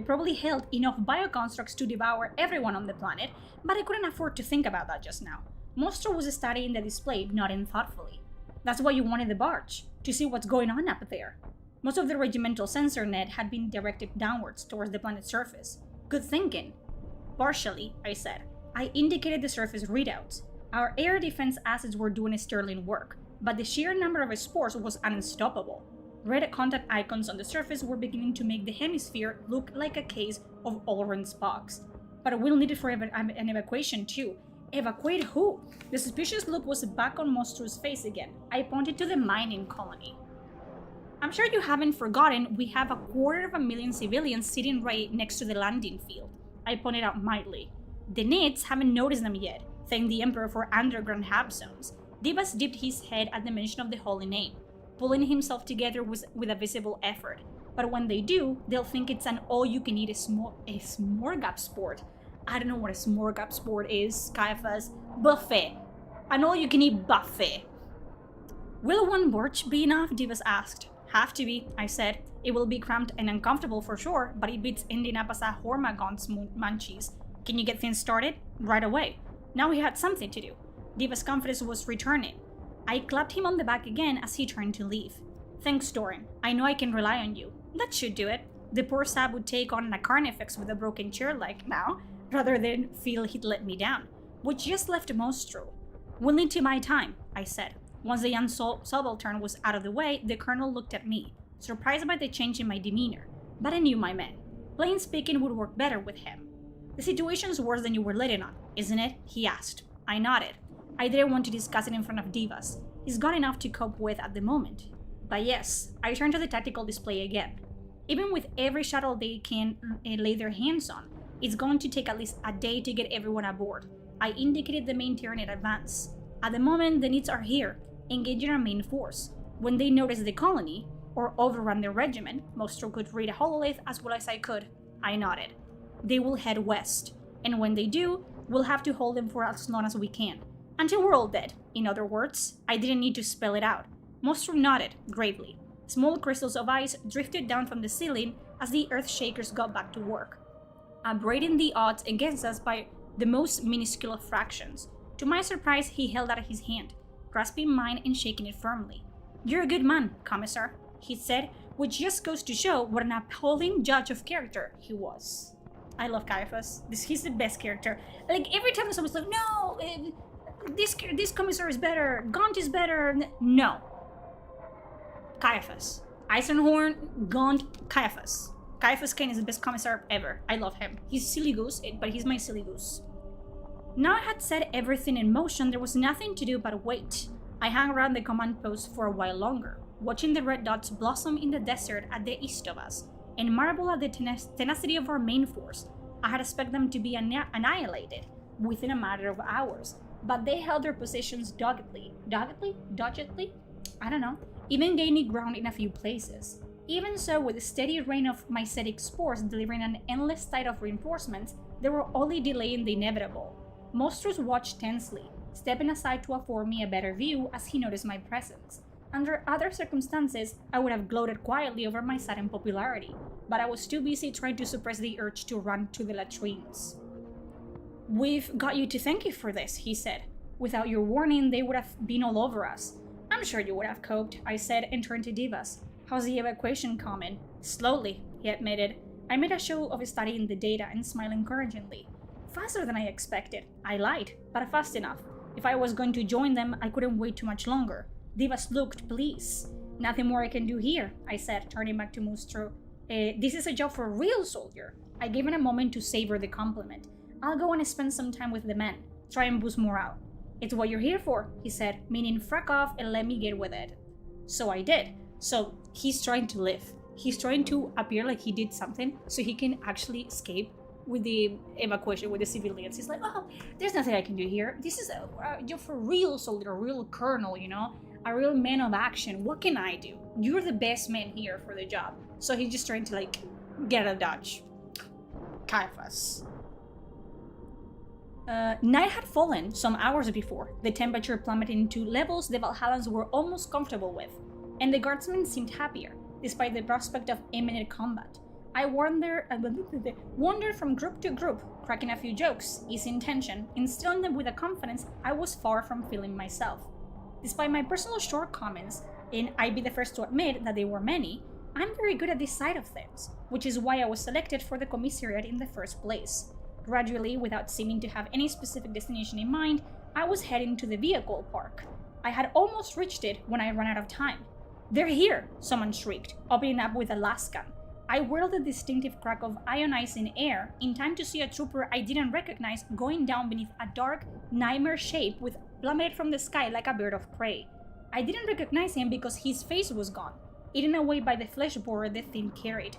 probably held enough bioconstructs to devour everyone on the planet, but I couldn't afford to think about that just now. Mostro was studying the display, nodding thoughtfully. That's why you wanted the barge, to see what's going on up there. Most of the regimental sensor net had been directed downwards towards the planet's surface. Good thinking. Partially, I said. I indicated the surface readouts. Our air defense assets were doing sterling work, but the sheer number of spores was unstoppable. Red contact icons on the surface were beginning to make the hemisphere look like a case of Ulrun's box. But we'll need it for an evacuation too. Evacuate who? The suspicious look was back on Mostro's face again. I pointed to the mining colony. I'm sure you haven't forgotten we have 250,000 civilians sitting right next to the landing field. I pointed out mildly. The Nits haven't noticed them yet, thank the Emperor for underground hub zones. Divas dipped his head at the mention of the holy name, pulling himself together with a visible effort. But when they do, they'll think it's an all-you-can-eat smorgasbord. I don't know what a smorgasbord is, Caiaphas. Buffet. An all-you-can-eat buffet. Will one barge be enough? Divas asked. Have to be, I said. It will be cramped and uncomfortable for sure, but it beats ending up as a Hormagaun's munchies. Can you get things started? Right away. Now he had something to do. Divas' confidence was returning. I clapped him on the back again as he turned to leave. Thanks, Doran. I know I can rely on you. That should do it. The poor sap would take on a carnifex with a broken chair like now, rather than feel he'd let me down. We just left Mostro. We'll need to buy time, I said. Once the young subaltern was out of the way, the colonel looked at me, surprised by the change in my demeanor. But I knew my man. Plain speaking would work better with him. The situation's worse than you were letting on, isn't it? He asked. I nodded. I didn't want to discuss it in front of Divas. He's got enough to cope with at the moment. But yes, I turned to the tactical display again. Even with every shuttle they can lay their hands on, it's going to take at least a day to get everyone aboard. I indicated the main Tyranid advance. At the moment, the Nits are here, engaging our main force. When they notice the colony, or overrun their regiment, Mostro could read a hololith as well as I could. I nodded. They will head west, and when they do, we'll have to hold them for as long as we can. Until we're all dead. In other words, I didn't need to spell it out. Mostro nodded, gravely. Small crystals of ice drifted down from the ceiling as the Earthshakers got back to work, upbraiding the odds against us by the most minuscule fractions. To my surprise, he held out his hand, grasping mine and shaking it firmly. You're a good man, Commissar, he said, which just goes to show what an appalling judge of character he was. I love Caiaphas. He's the best character. Like, every time someone's like, no, this Commissar is better, Gaunt is better. No. Caiaphas. Eisenhorn, Gaunt, Caiaphas. Caiaphas Kane is the best Commissar ever. I love him. He's silly goose, but he's my silly goose. Now I had set everything in motion, there was nothing to do but wait. I hung around the command post for a while longer. watching the red dots blossom in the desert at the east of us, and marvel at the tenacity of our main force. I had expected them to be annihilated within a matter of hours, but they held their positions doggedly, I don't know, even gaining ground in a few places. Even so, with the steady rain of mycetic spores delivering an endless tide of reinforcements, they were only delaying the inevitable. Monstrous watched tensely, stepping aside to afford me a better view as he noticed my presence. Under other circumstances, I would have gloated quietly over my sudden popularity, but I was too busy trying to suppress the urge to run to the latrines. "We've got you to thank you for this," he said. "Without your warning, they would have been all over us." "I'm sure you would have coped," I said, and turned to Divas. "How's the evacuation coming?" "Slowly," he admitted. I made a show of studying the data and smiled encouragingly. "Faster than I expected." I lied, but fast enough. If I was going to join them, I couldn't wait too much longer. Divas looked pleased. "Nothing more I can do here," I said, turning back to Mustro. This is a job for a real soldier." I gave him a moment to savor the compliment. "I'll go and spend some time with the men, try and boost morale." "It's what you're here for," he said, meaning frack off and let me get with it. So I did. So he's trying to live. He's trying to appear like he did something so he can actually escape with the evacuation, with the civilians. He's like, "Oh, there's nothing I can do here. This is a job for a real soldier, a real colonel, a real man of action. What can I do? You're the best man here for the job." So he's just trying to get out of Dodge. Caiaphas. Night had fallen some hours before, the temperature plummeting to levels the Valhallans were almost comfortable with, and the guardsmen seemed happier, despite the prospect of imminent combat. I wandered from group to group, cracking a few jokes, easing tension, instilling them with a confidence I was far from feeling myself. Despite my personal shortcomings, and I'd be the first to admit that they were many, I'm very good at this side of things, which is why I was selected for the commissariat in the first place. Gradually, without seeming to have any specific destination in mind, I was heading to the vehicle park. I had almost reached it when I ran out of time. "They're here!" someone shrieked, opening up with a lasgun. I whirled the distinctive crack of ionizing air in time to see a trooper I didn't recognize going down beneath a dark, nightmare shape with plummeted from the sky like a bird of prey. I didn't recognize him because his face was gone, eaten away by the flesh borer the thing carried.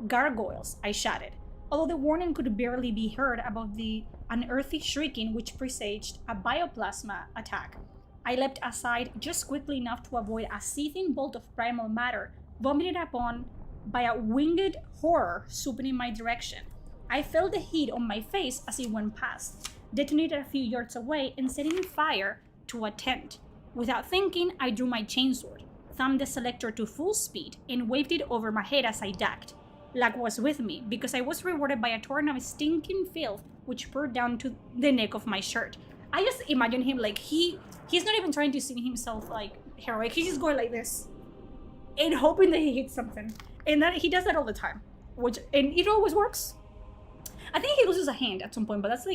"Gargoyles," I shouted, although the warning could barely be heard above the unearthly shrieking which presaged a bioplasma attack. I leapt aside just quickly enough to avoid a seething bolt of primal matter vomited upon by a winged horror swooping in my direction. I felt the heat on my face as it went past, detonated a few yards away and setting fire to a tent. Without thinking, I drew my chainsword, thumbed the selector to full speed, and waved it over my head as I ducked. Luck was with me, because I was rewarded by a torrent of stinking filth which poured down to the neck of my shirt. I just imagine him he's not even trying to see himself heroic, he's just going like this and hoping that he hits something. And that he does that all the time, and it always works. I think he loses a hand at some point, but that's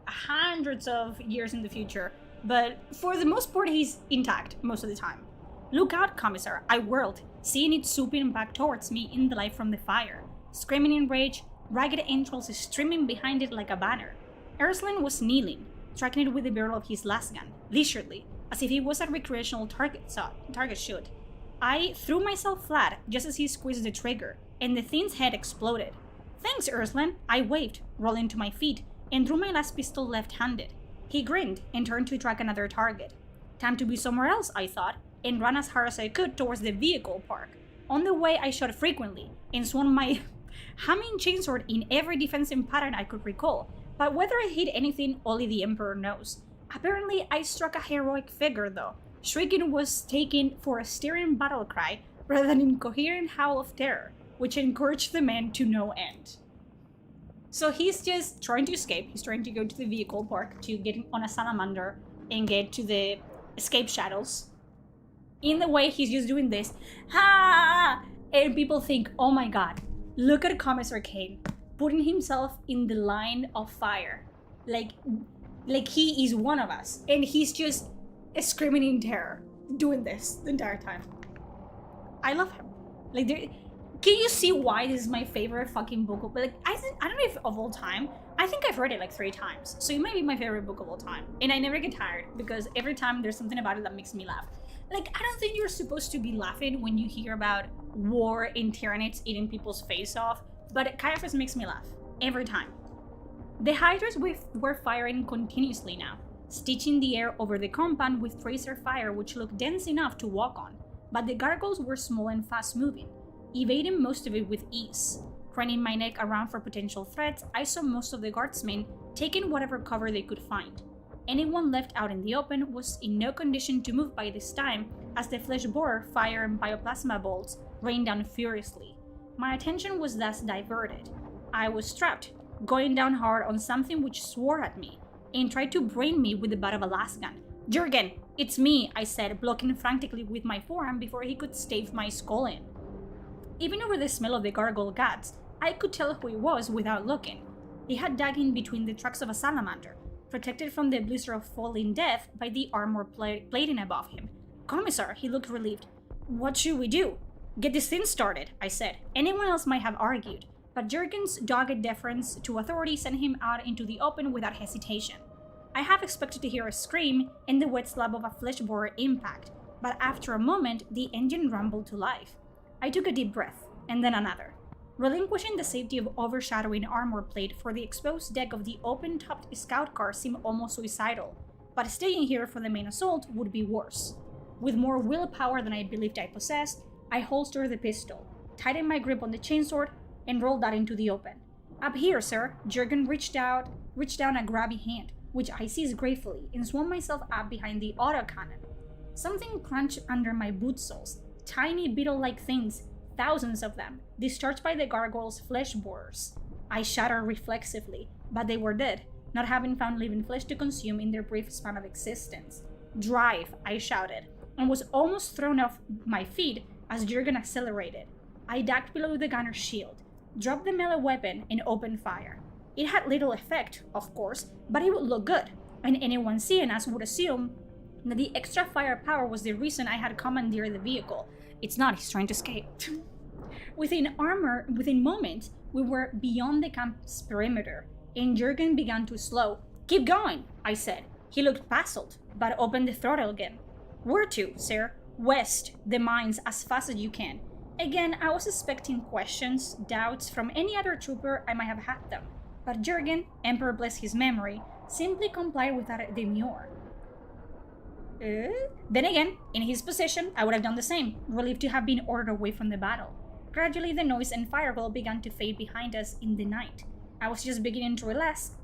hundreds of years in the future. But for the most part, he's intact most of the time. "Look out, Commissar," I whirled, seeing it swooping back towards me in the light from the fire. Screaming in rage, ragged entrails streaming behind it like a banner. Erslan was kneeling, tracking it with the barrel of his lasgun, leisurely, as if he was a recreational target shoot. I threw myself flat just as he squeezed the trigger, and the thing's head exploded. "Thanks, Erslan," I waved, rolling to my feet, and drew my last pistol left-handed. He grinned and turned to track another target. Time to be somewhere else, I thought, and ran as hard as I could towards the vehicle park. On the way, I shot frequently, and swung my humming chainsword in every defensive pattern I could recall, but whether I hit anything, only the Emperor knows. Apparently, I struck a heroic figure, though. Shrieking was taken for a stirring battle cry rather than an incoherent howl of terror, which encouraged the men to no end. So he's just trying to escape. He's trying to go to the vehicle park to get on a salamander and get to the escape shadows. In the way, he's just doing this. Ha! And people think, "Oh my god, look at Commissar Kane putting himself in the line of fire. Like he is one of us. And he's just screaming in terror, doing this the entire time." I love him. Can you see why this is my favorite fucking book of, I don't know if of all time. I think I've read it 3 times, so it might be my favorite book of all time. And I never get tired, because every time there's something about it that makes me laugh. Like, I don't think you're supposed to be laughing when you hear about war in Tyranids eating people's face off, but Caiaphas makes me laugh. Every time. The Hydras were firing continuously now, stitching the air over the compound with tracer fire which looked dense enough to walk on, but the gargoyles were small and fast-moving, evading most of it with ease. Craning my neck around for potential threats, I saw most of the guardsmen taking whatever cover they could find. Anyone left out in the open was in no condition to move by this time, as the flesh borer fire and bioplasma bolts rained down furiously. My attention was thus diverted. I was trapped, going down hard on something which swore at me, and tried to brain me with the butt of a lasgun. "Jurgen, it's me," I said, blocking frantically with my forearm before he could stave my skull in. Even over the smell of the gargoyle guts, I could tell who he was without looking. He had dug in between the tracks of a salamander, protected from the blizzard of falling death by the armor plating above him. "Commissar," he looked relieved. "What should we do?" "Get this thing started," I said. Anyone else might have argued, but Jurgen's dogged deference to authority sent him out into the open without hesitation. I half expected to hear a scream and the wet slab of a flesh borer impact, but after a moment, the engine rumbled to life. I took a deep breath, and then another. Relinquishing the safety of overshadowing armor plate for the exposed deck of the open-topped scout car seemed almost suicidal, but staying here for the main assault would be worse. With more willpower than I believed I possessed, I holstered the pistol, tightened my grip on the chainsword, and rolled that into the open. "Up here, sir." Jurgen reached down a grabby hand, which I seized gratefully, and swung myself up behind the autocannon. Something crunched under my boot soles, tiny beetle-like things, thousands of them, discharged by the gargoyles' flesh borers. I shuddered reflexively, but they were dead, not having found living flesh to consume in their brief span of existence. "Drive," I shouted, and was almost thrown off my feet as Jurgen accelerated. I ducked below the gunner's shield, dropped the melee weapon, and opened fire. It had little effect, of course, but it would look good, and anyone seeing us would assume that the extra firepower was the reason I had commandeered the vehicle. It's not, he's trying to escape. Within moments, we were beyond the camp's perimeter, and Jurgen began to slow. "Keep going," I said. He looked puzzled, but opened the throttle again. "Where to, sir?" "West, the mines, as fast as you can." Again, I was expecting questions, doubts from any other trooper I might have had them, but Jurgen, Emperor bless his memory, simply complied without a demur. Then again, in his position, I would have done the same, relieved to have been ordered away from the battle. Gradually, the noise and fireball began to fade behind us in the night. I was just beginning to relax,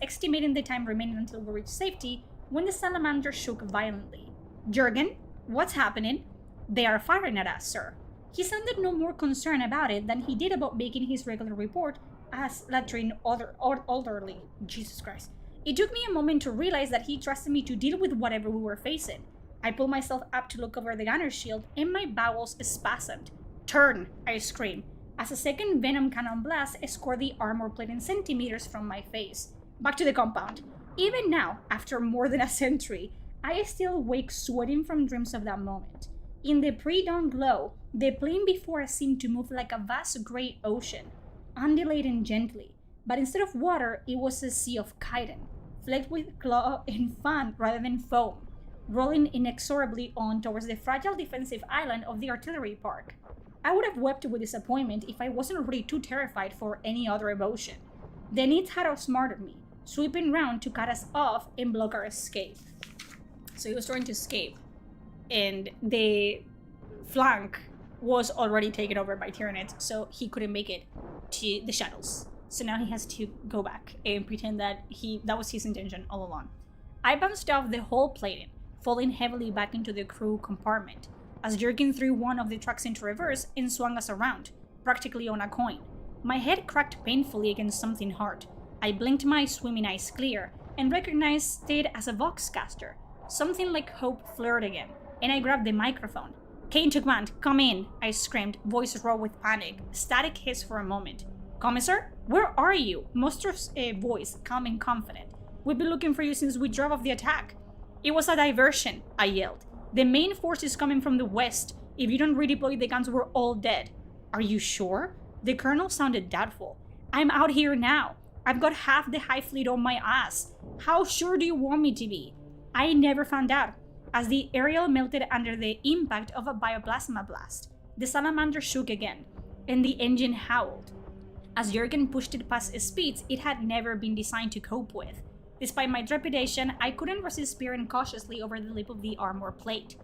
estimating the time remaining until we reached safety, when the salamander shook violently. "Jurgen, what's happening?" "They are firing at us, sir." He sounded no more concerned about it than he did about making his regular report as latrine orderly. Jesus Christ. It took me a moment to realize that he trusted me to deal with whatever we were facing. I pulled myself up to look over the gunner's shield, and my bowels spasmed. "Turn!" I screamed, as a second venom cannon blast scored the armor plate in centimeters from my face. Back to the compound. Even now, after more than a century, I still wake sweating from dreams of that moment. In the pre-dawn glow, the plain before us seemed to move like a vast gray ocean, undulating gently, but instead of water, it was a sea of chitin, flecked with claw and fan rather than foam, rolling inexorably on towards the fragile defensive island of the artillery park. I would have wept with disappointment if I wasn't already too terrified for any other emotion. The Nids had outsmarted me, sweeping round to cut us off and block our escape. So he was trying to escape, and the flank was already taken over by Tyranids, so he couldn't make it to the shuttles. So now he has to go back and pretend that that was his intention all along. I bounced off the whole plating, falling heavily back into the crew compartment, as Jurgen threw one of the trucks into reverse and swung us around, practically on a coin. My head cracked painfully against something hard. I blinked my swimming eyes clear and recognized it as a Voxcaster. Something like hope flared again, and I grabbed the microphone. "Kane to command, come in," I screamed, voice raw with panic, static hiss for a moment. "Commissar, where are you?" Monster's voice, calm and confident. "We've been looking for you since we drove off the attack." "It was a diversion," I yelled. "The main force is coming from the west. If you don't redeploy the guns, we're all dead." "Are you sure?" The colonel sounded doubtful. "I'm out here now. I've got half the High Fleet on my ass. How sure do you want me to be?" "I never found out. As the aerial melted under the impact of a bioplasma blast, the salamander shook again, and the engine howled. As Jurgen pushed it past speeds it had never been designed to cope with. Despite my trepidation, I couldn't resist peering cautiously over the lip of the armor plate.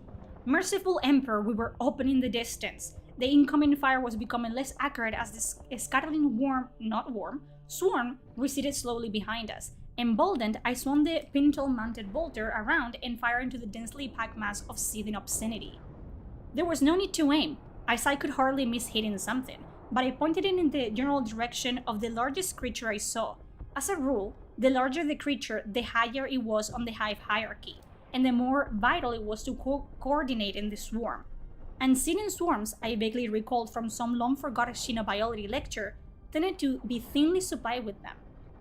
Merciful Emperor, we were opening the distance. The incoming fire was becoming less accurate as the scuttling swarm receded slowly behind us. Emboldened, I swung the pintle-mounted bolter around and fired into the densely packed mass of seething obscenity. There was no need to aim, as I could hardly miss hitting something, but I pointed it in the general direction of the largest creature I saw. As a rule, the larger the creature, the higher it was on the hive hierarchy, and the more vital it was to coordinate in the swarm. Unseen in swarms, I vaguely recalled from some long-forgotten xenobiology lecture, tended to be thinly supplied with them.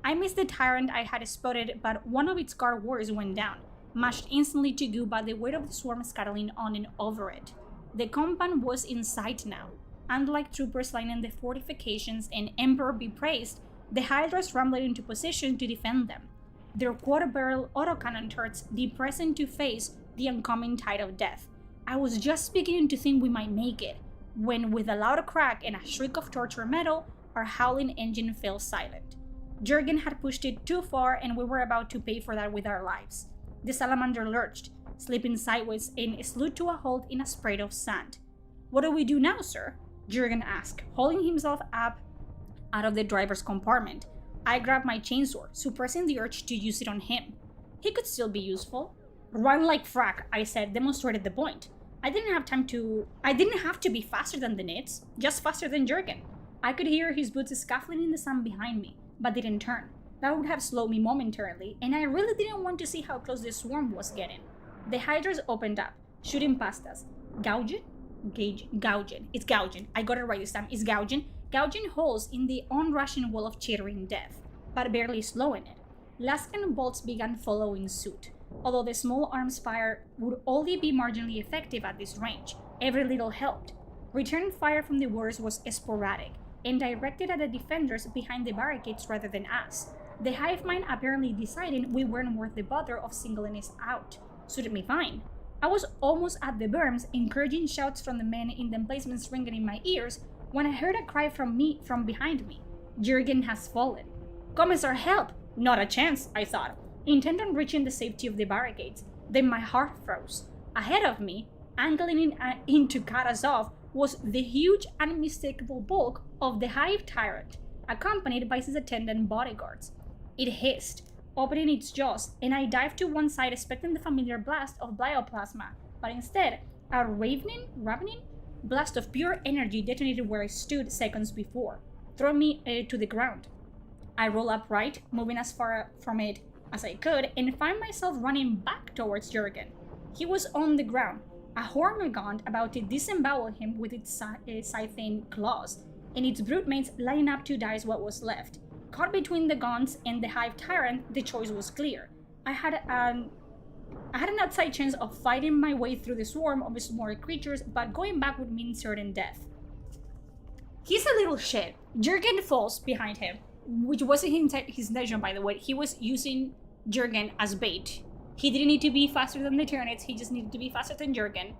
I missed the tyrant I had spotted, but one of its guard warriors went down, mashed instantly to goo by the weight of the swarm scuttling on and over it. The compound was in sight now. Unlike troopers lining the fortifications and Emperor be praised, the Hydras rumbled into position to defend them, their quarter-barrel autocannon turrets depressing to face the oncoming tide of death. I was just beginning to think we might make it, when with a loud crack and a shriek of torture metal, our howling engine fell silent. Jurgen had pushed it too far and we were about to pay for that with our lives. The salamander lurched, slipping sideways and slewed to a halt in a spray of sand. "What do we do now, sir?" Jurgen asked, hauling himself up out of the driver's compartment. I grabbed my chainsaw, suppressing the urge to use it on him. He could still be useful. "Run like frack," I said, demonstrated the point. I didn't have to be faster than the Nits, just faster than Jurgen. I could hear his boots scuffling in the sand behind me, but didn't turn. That would have slowed me momentarily, and I really didn't want to see how close the swarm was getting. The Hydras opened up, shooting past us. Gouging? It's gouging. I got it right this time. It's gouging. Gouging holes in the onrushing wall of chittering death, but barely slowing it. Lascan bolts began following suit. Although the small arms fire would only be marginally effective at this range, every little helped. Return fire from the warriors was sporadic, and directed at the defenders behind the barricades rather than us. The hive mind apparently deciding we weren't worth the bother of singling us out. Suited me fine. I was almost at the berms, encouraging shouts from the men in the emplacements ringing in my ears, when I heard a cry from behind me. Jurgen has fallen. "Commissar, help!" Not a chance, I thought, intent on reaching the safety of the barricades. Then my heart froze. Ahead of me, angling in to cut us off, was the huge, unmistakable bulk of the hive tyrant, accompanied by his attendant bodyguards. It hissed, opening its jaws, and I dived to one side expecting the familiar blast of bioplasma, but instead, a ravening blast of pure energy detonated where I stood seconds before, throwing me to the ground. I rolled upright, moving as far from it as I could, and found myself running back towards Jurgen. He was on the ground, a Hormigaunt about to disembowel him with its scything claws, and its brute mates lining up to dice what was left. Caught between the Gaunts and the hive tyrant, the choice was clear. I had an outside chance of fighting my way through the swarm of smaller creatures, but going back would mean certain death. He's a little shit. Jurgen falls behind him, which wasn't his intention, by the way. He was using Jurgen as bait. He didn't need to be faster than the Tyranids, he just needed to be faster than Jurgen.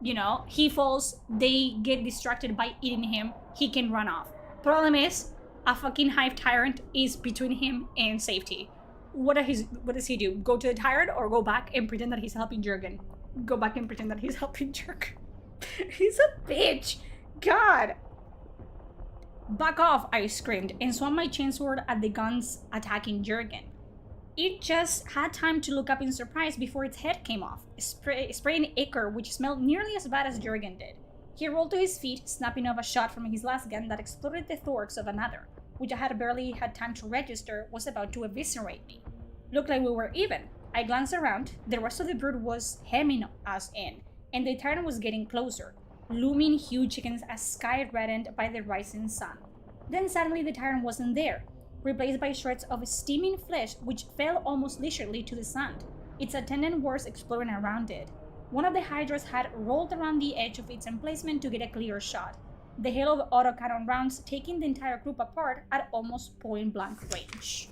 You know, he falls, they get distracted by eating him, he can run off. Problem is, a fucking hive tyrant is between him and safety. What does he do? Go to the tyrant or go back and pretend that he's helping Jurgen? Go back and pretend that he's helping Jurgen. He's a bitch. God. Back off, I screamed, and swung my chainsword at the guns attacking Jurgen. It just had time to look up in surprise before its head came off, spraying ichor which smelled nearly as bad as Jurgen did. He rolled to his feet, snapping off a shot from his last gun that exploded the thorax of another, which I had barely had time to register was about to eviscerate me. Looked like we were even. I glanced around, the rest of the brood was hemming us in, and the tyrant was getting closer, looming huge against a sky reddened by the rising sun. Then suddenly the tyrant wasn't there, replaced by shreds of steaming flesh which fell almost leisurely to the sand, its attendant warriors exploring around it. One of the Hydras had rolled around the edge of its emplacement to get a clear shot, the hail of autocannon rounds taking the entire group apart at almost point-blank range.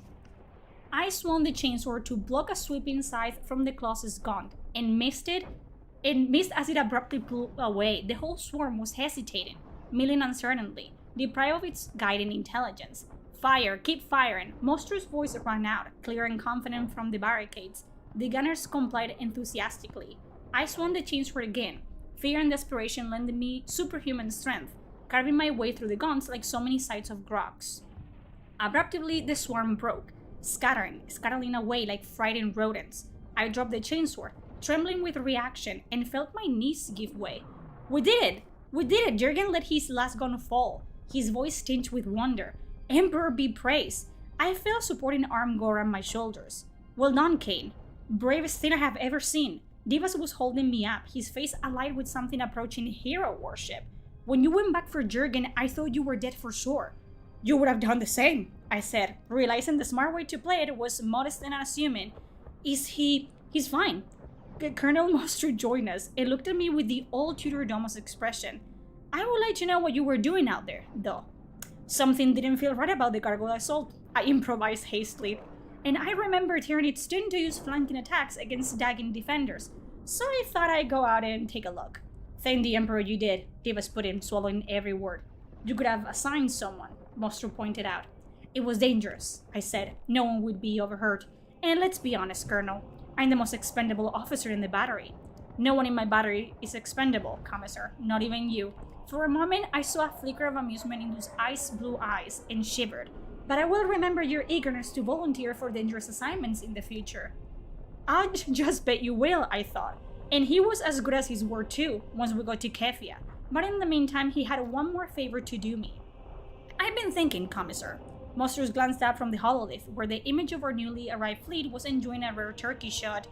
I swung the chainsword to block a sweeping scythe from the Colossus' gaunt, and missed as it abruptly blew away. The whole swarm was hesitating, milling uncertainly, deprived of its guiding intelligence. Fire, keep firing. Mostru's voice rang out, clear and confident from the barricades. The gunners complied enthusiastically. I swung the chainsword again, fear and desperation lending me superhuman strength, carving my way through the guns like so many sides of grogs. Abruptly, the swarm broke, scattering away like frightened rodents. I dropped the chainsword, trembling with reaction, and felt my knees give way. We did it! We did it! Jurgen let his last gun fall, his voice tinged with wonder. Emperor be praised! I felt a supporting arm go around my shoulders. Well done, Kane. Bravest thing I have ever seen. Divas was holding me up, his face alight with something approaching hero worship. When you went back for Jurgen, I thought you were dead for sure. You would have done the same, I said, realizing the smart way to play it was modest and unassuming. He's fine. Colonel Mostru joined us and looked at me with the old Tudor Domus expression. I would like to know what you were doing out there, though. Something didn't feel right about the Gargoyle assault, I improvised hastily, and I remembered hearing it's done to use flanking attacks against dagging defenders, so I thought I'd go out and take a look. Thank the Emperor you did, Divas put in, swallowing every word. You could have assigned someone, Mostru pointed out. It was dangerous, I said. No one would be overheard. And let's be honest, Colonel. I'm the most expendable officer in the battery. No one in my battery is expendable, Commissar, not even you. For a moment, I saw a flicker of amusement in those ice-blue eyes and shivered. But I will remember your eagerness to volunteer for dangerous assignments in the future. I'd just bet you will, I thought. And he was as good as his word too, once we got to Kefia. But in the meantime, he had one more favor to do me. I've been thinking, Commissar. Mostru glanced up from the hololive, where the image of our newly arrived fleet was enjoying a rare turkey shot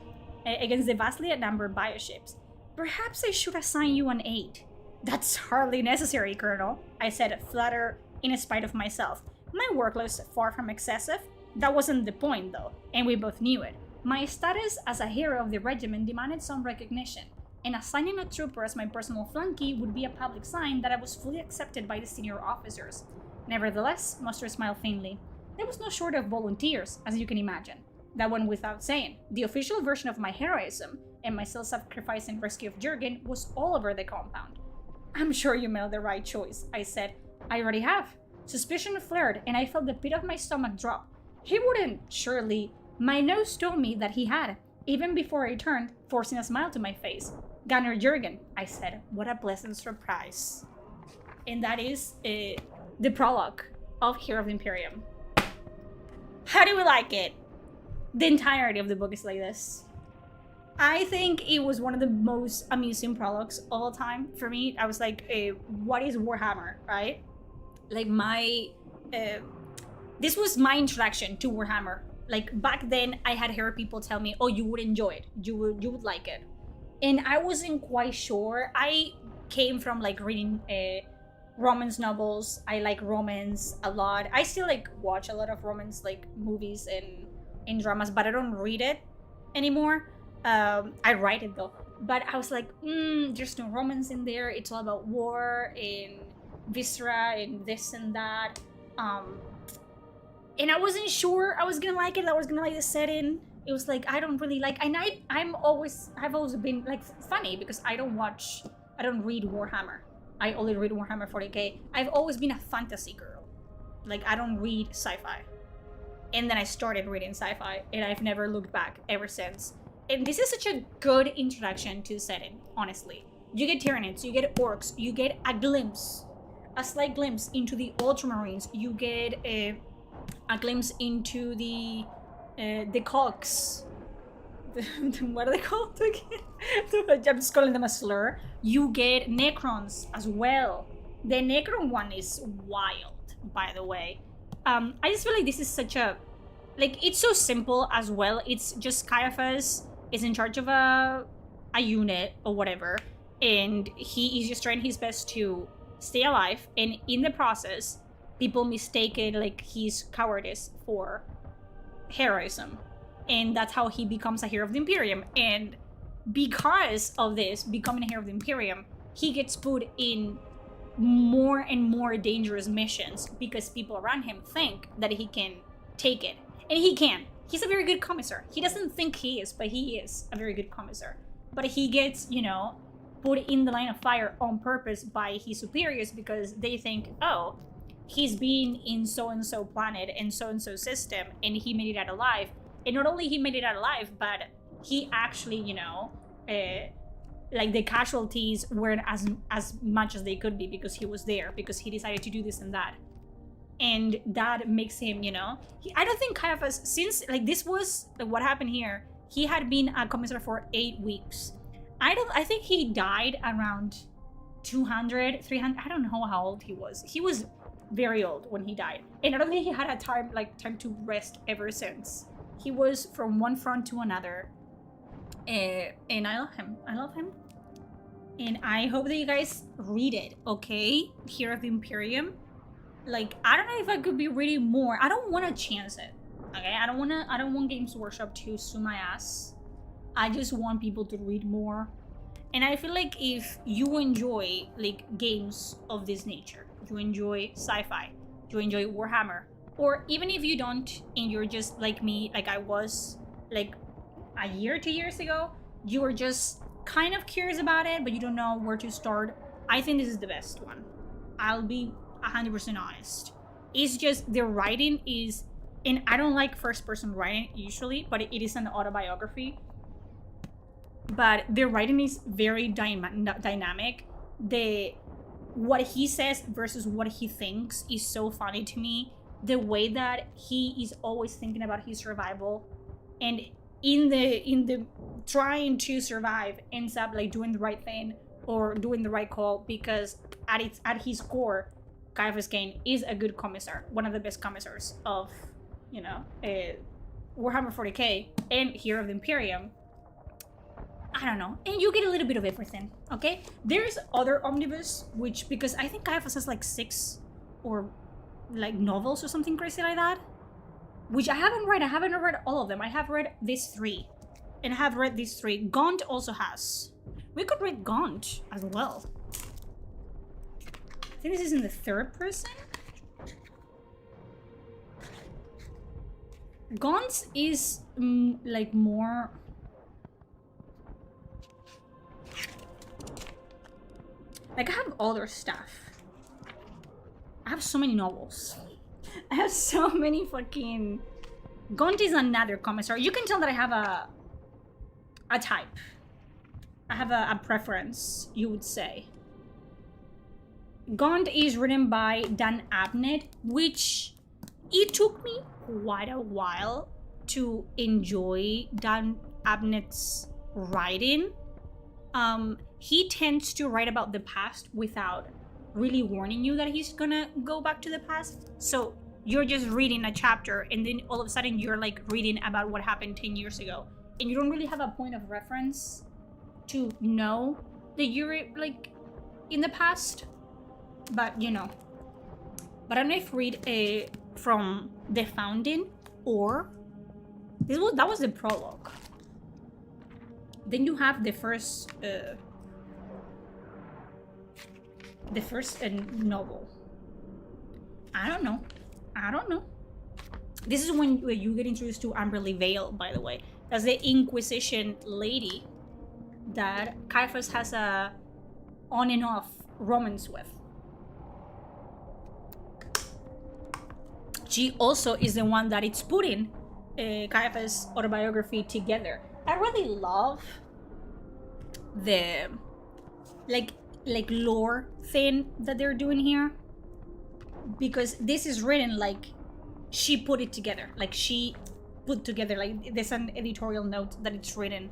against the vastly outnumbered bioships. Perhaps I should assign you an aide. That's hardly necessary, Colonel, I said, flattered in spite of myself. My workload is far from excessive. That wasn't the point, though, and we both knew it. My status as a hero of the regiment demanded some recognition, and assigning a trooper as my personal flunkey would be a public sign that I was fully accepted by the senior officers. Nevertheless, Mostru smiled faintly. There was no shortage of volunteers, as you can imagine. That went without saying. The official version of my heroism and my self-sacrifice and rescue of Jurgen was all over the compound. I'm sure you made the right choice, I said. I already have. Suspicion flared, and I felt the pit of my stomach drop. He wouldn't, surely. My nose told me that he had, even before I turned, forcing a smile to my face. Gunner Jurgen, I said. What a pleasant surprise. And that is the prologue of Hero of the Imperium. How do we like it? The entirety of the book is like this. I think it was one of the most amusing prologues of all time. For me, I was like, what is Warhammer, right? Like this was my introduction to Warhammer. Like back then, I had heard people tell me, oh, you would enjoy it. You would like it. And I wasn't quite sure. I came from like reading romance novels. I like romance a lot. I still like watch a lot of romance like movies and dramas, but I don't read it anymore. I write it though. But I was like, there's no romance in there. It's all about war and viscera and this and that. And I wasn't sure I was gonna like it. I was gonna like the setting. It was like I don't really like. And I've always been like funny because I don't read Warhammer. I only read Warhammer 40k. I've always been a fantasy girl. Like I don't read sci-fi. And then I started reading sci-fi, and I've never looked back ever since. And this is such a good introduction to the setting, honestly. You get Tyranids, you get orcs, you get a slight glimpse into the Ultramarines. You get a glimpse into the cogs. What are they called again? I'm just calling them a slur. You get Necrons as well. The Necron one is wild, by the way. I just feel like this is such a... Like, it's so simple as well. It's just Caiaphas is in charge of a unit or whatever. And he is just trying his best to stay alive. And in the process, people mistake it like his cowardice for heroism. And that's how he becomes a hero of the Imperium. And because of this, becoming a hero of the Imperium, he gets put in more and more dangerous missions because people around him think that he can take it. And he can. He's a very good commissar. He doesn't think he is, but he is a very good commissar. but he gets, you know, put in the line of fire on purpose by his superiors because they think, oh, he's been in so-and-so planet and so-and-so system and he made it out alive. And not only he made it out alive, but he actually, you know, like the casualties weren't as much as they could be because he was there, because he decided to do this and that. And that makes him, you know, I don't think Caiaphas, since like this was what happened here, he had been a commissar for 8 weeks. I think he died around 200, 300, I don't know how old he was. He was very old when he died. And I don't think he had a time to rest ever since. He was from one front to another. And I love him. I love him. And I hope that you guys read it, okay? Hero of the Imperium. Like, I don't know if I could be reading more. I don't want to chance it, okay? I don't want Games Workshop to sue my ass. I just want people to read more. And I feel like if you enjoy, like, games of this nature, you enjoy sci-fi, you enjoy Warhammer, or even if you don't, and you're just like me, like I was, like, a year, 2 years ago, you were just kind of curious about it, but you don't know where to start, I think this is the best one. I'll be 100% honest. It's just the writing is, and I don't like first-person writing usually, but it is an autobiography. But the writing is very dynamic. What he says versus what he thinks is so funny to me. The way that he is always thinking about his survival, and in the trying to survive ends up like doing the right thing or doing the right call, because at his core, Caiaphas Cain is a good commissar, one of the best commissars of, you know, Warhammer 40k and Hero of the Imperium. I don't know, and you get a little bit of everything, okay? There's other omnibus, which, because I think Caiaphas has like 6 or like novels or something crazy like that, which I haven't read. I haven't read all of them. I have read these 3, and I have read these 3. Gaunt also has. We could read Gaunt as well. I think this is in the 3rd person. Gaunt is like more. Like, I have other stuff. I have so many novels. I have so many fucking... Gaunt is another commissar. You can tell that I have a type. I have a preference, you would say. Gaunt is written by Dan Abnett, which it took me quite a while to enjoy Dan Abnett's writing. He tends to write about the past without really warning you that he's gonna go back to the past. So you're just reading a chapter and then all of a sudden you're like reading about what happened 10 years ago. And you don't really have a point of reference to know that you're like in the past. But you know. But I don't know if read from the founding or that was the prologue. Then you have the first novel. I don't know. This is when you get introduced to Amberly Vale, by the way. That's the Inquisition lady that Caiaphas has a on and off romance with. She also is the one that it's putting Caiaphas' autobiography together. I really love the like lore thing that they're doing here, because this is written like she put it together, like she put together, like there's an editorial note that it's written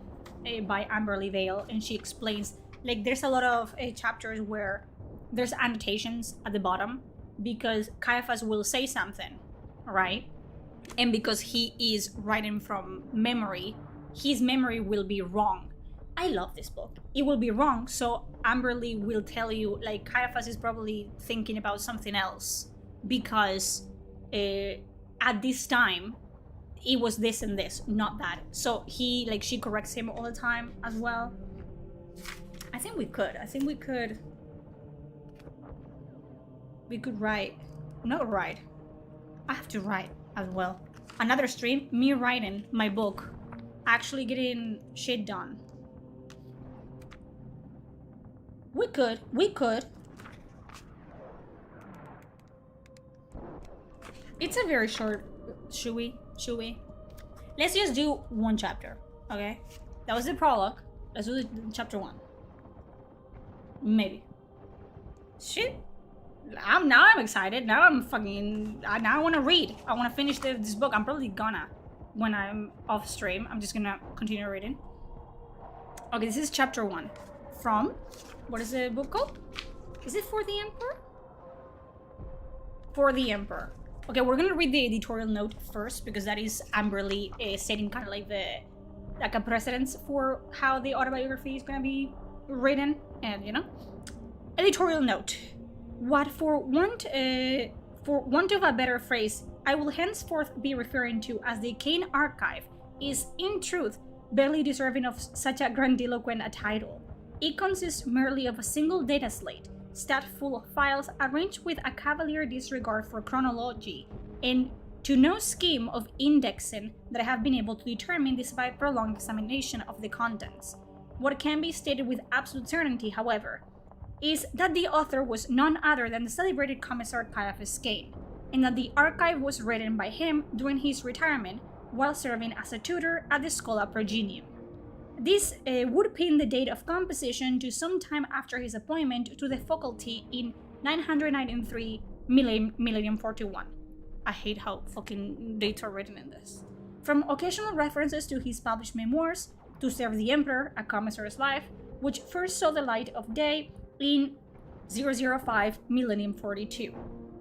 by Amberly Vale, and she explains, like there's a lot of chapters where there's annotations at the bottom because Caiaphas will say something, right? And because he is writing from memory, his memory will be wrong. I love this book. It will be wrong, so Amberly will tell you, like, Caiaphas is probably thinking about something else because at this time, it was this and this, not that. So she corrects him all the time as well. I think we could write. Not write. I have to write as well. Another stream, me writing my book. Actually getting shit done. We could. It's a very short. Should we? Let's just do one chapter, okay? That was the prologue. Let's do chapter 1. Maybe. Shit. I'm excited. Now I'm fucking. Now I want to read. I want to finish this book. I'm probably gonna when I'm off stream. I'm just gonna continue reading. Okay, this is chapter 1. From. What is the book called? Is it For the Emperor? For the Emperor. Okay, we're gonna read the editorial note first because that is Amberly setting kind of like a precedence for how the autobiography is gonna be written, and you know. Editorial note. What for want of a better phrase, I will henceforth be referring to as the Kane Archive is, in truth, barely deserving of such a grandiloquent a title. It consists merely of a single data slate, stuffed full of files arranged with a cavalier disregard for chronology, and to no scheme of indexing that I have been able to determine despite prolonged examination of the contents. What can be stated with absolute certainty, however, is that the author was none other than the celebrated Commissar Caiaphas Kane, and that the archive was written by him during his retirement while serving as a tutor at the Schola Progenium. This would pin the date of composition to some time after his appointment to the faculty in 993 Millennium 41. I hate how fucking dates are written in this. From occasional references to his published memoirs, To Serve the Emperor, A Commissar's Life, which first saw the light of day in 005 Millennium 42.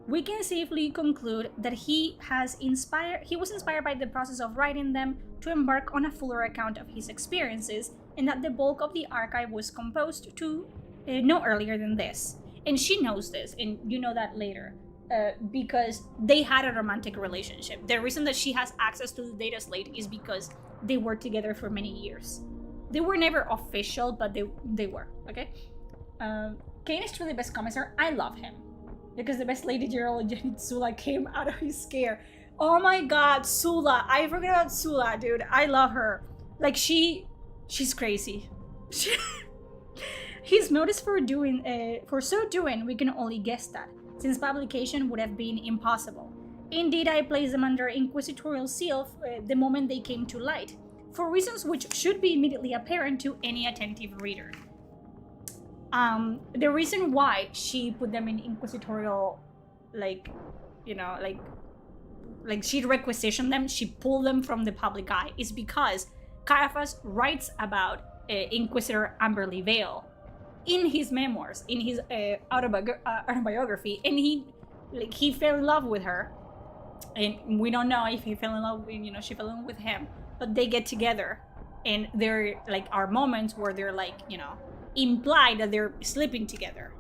We can safely conclude that he was inspired by the process of writing them to embark on a fuller account of his experiences, and that the bulk of the archive was composed to no earlier than this. And she knows this, and you know that later, because they had a romantic relationship. The reason that she has access to the data slate is because they were together for many years. They were never official, but they were, okay? Kane is truly the best commissar. I love him. Because the best Lady General Jenny Sula came out of his scare. Oh my god, Sula. I forgot about Sula, dude. I love her. Like, she's crazy. His motives for so doing, we can only guess that, since publication would have been impossible. Indeed, I placed them under inquisitorial seal the moment they came to light, for reasons which should be immediately apparent to any attentive reader. The reason why she put them in inquisitorial, like she requisitioned them, she pulled them from the public eye, is because Caiaphas writes about Inquisitor Amberly Vale in his memoirs, in his autobiography, and he fell in love with her, and we don't know if he fell in love with, she fell in love with him, but they get together, and there are moments where they're implied that they're sleeping together,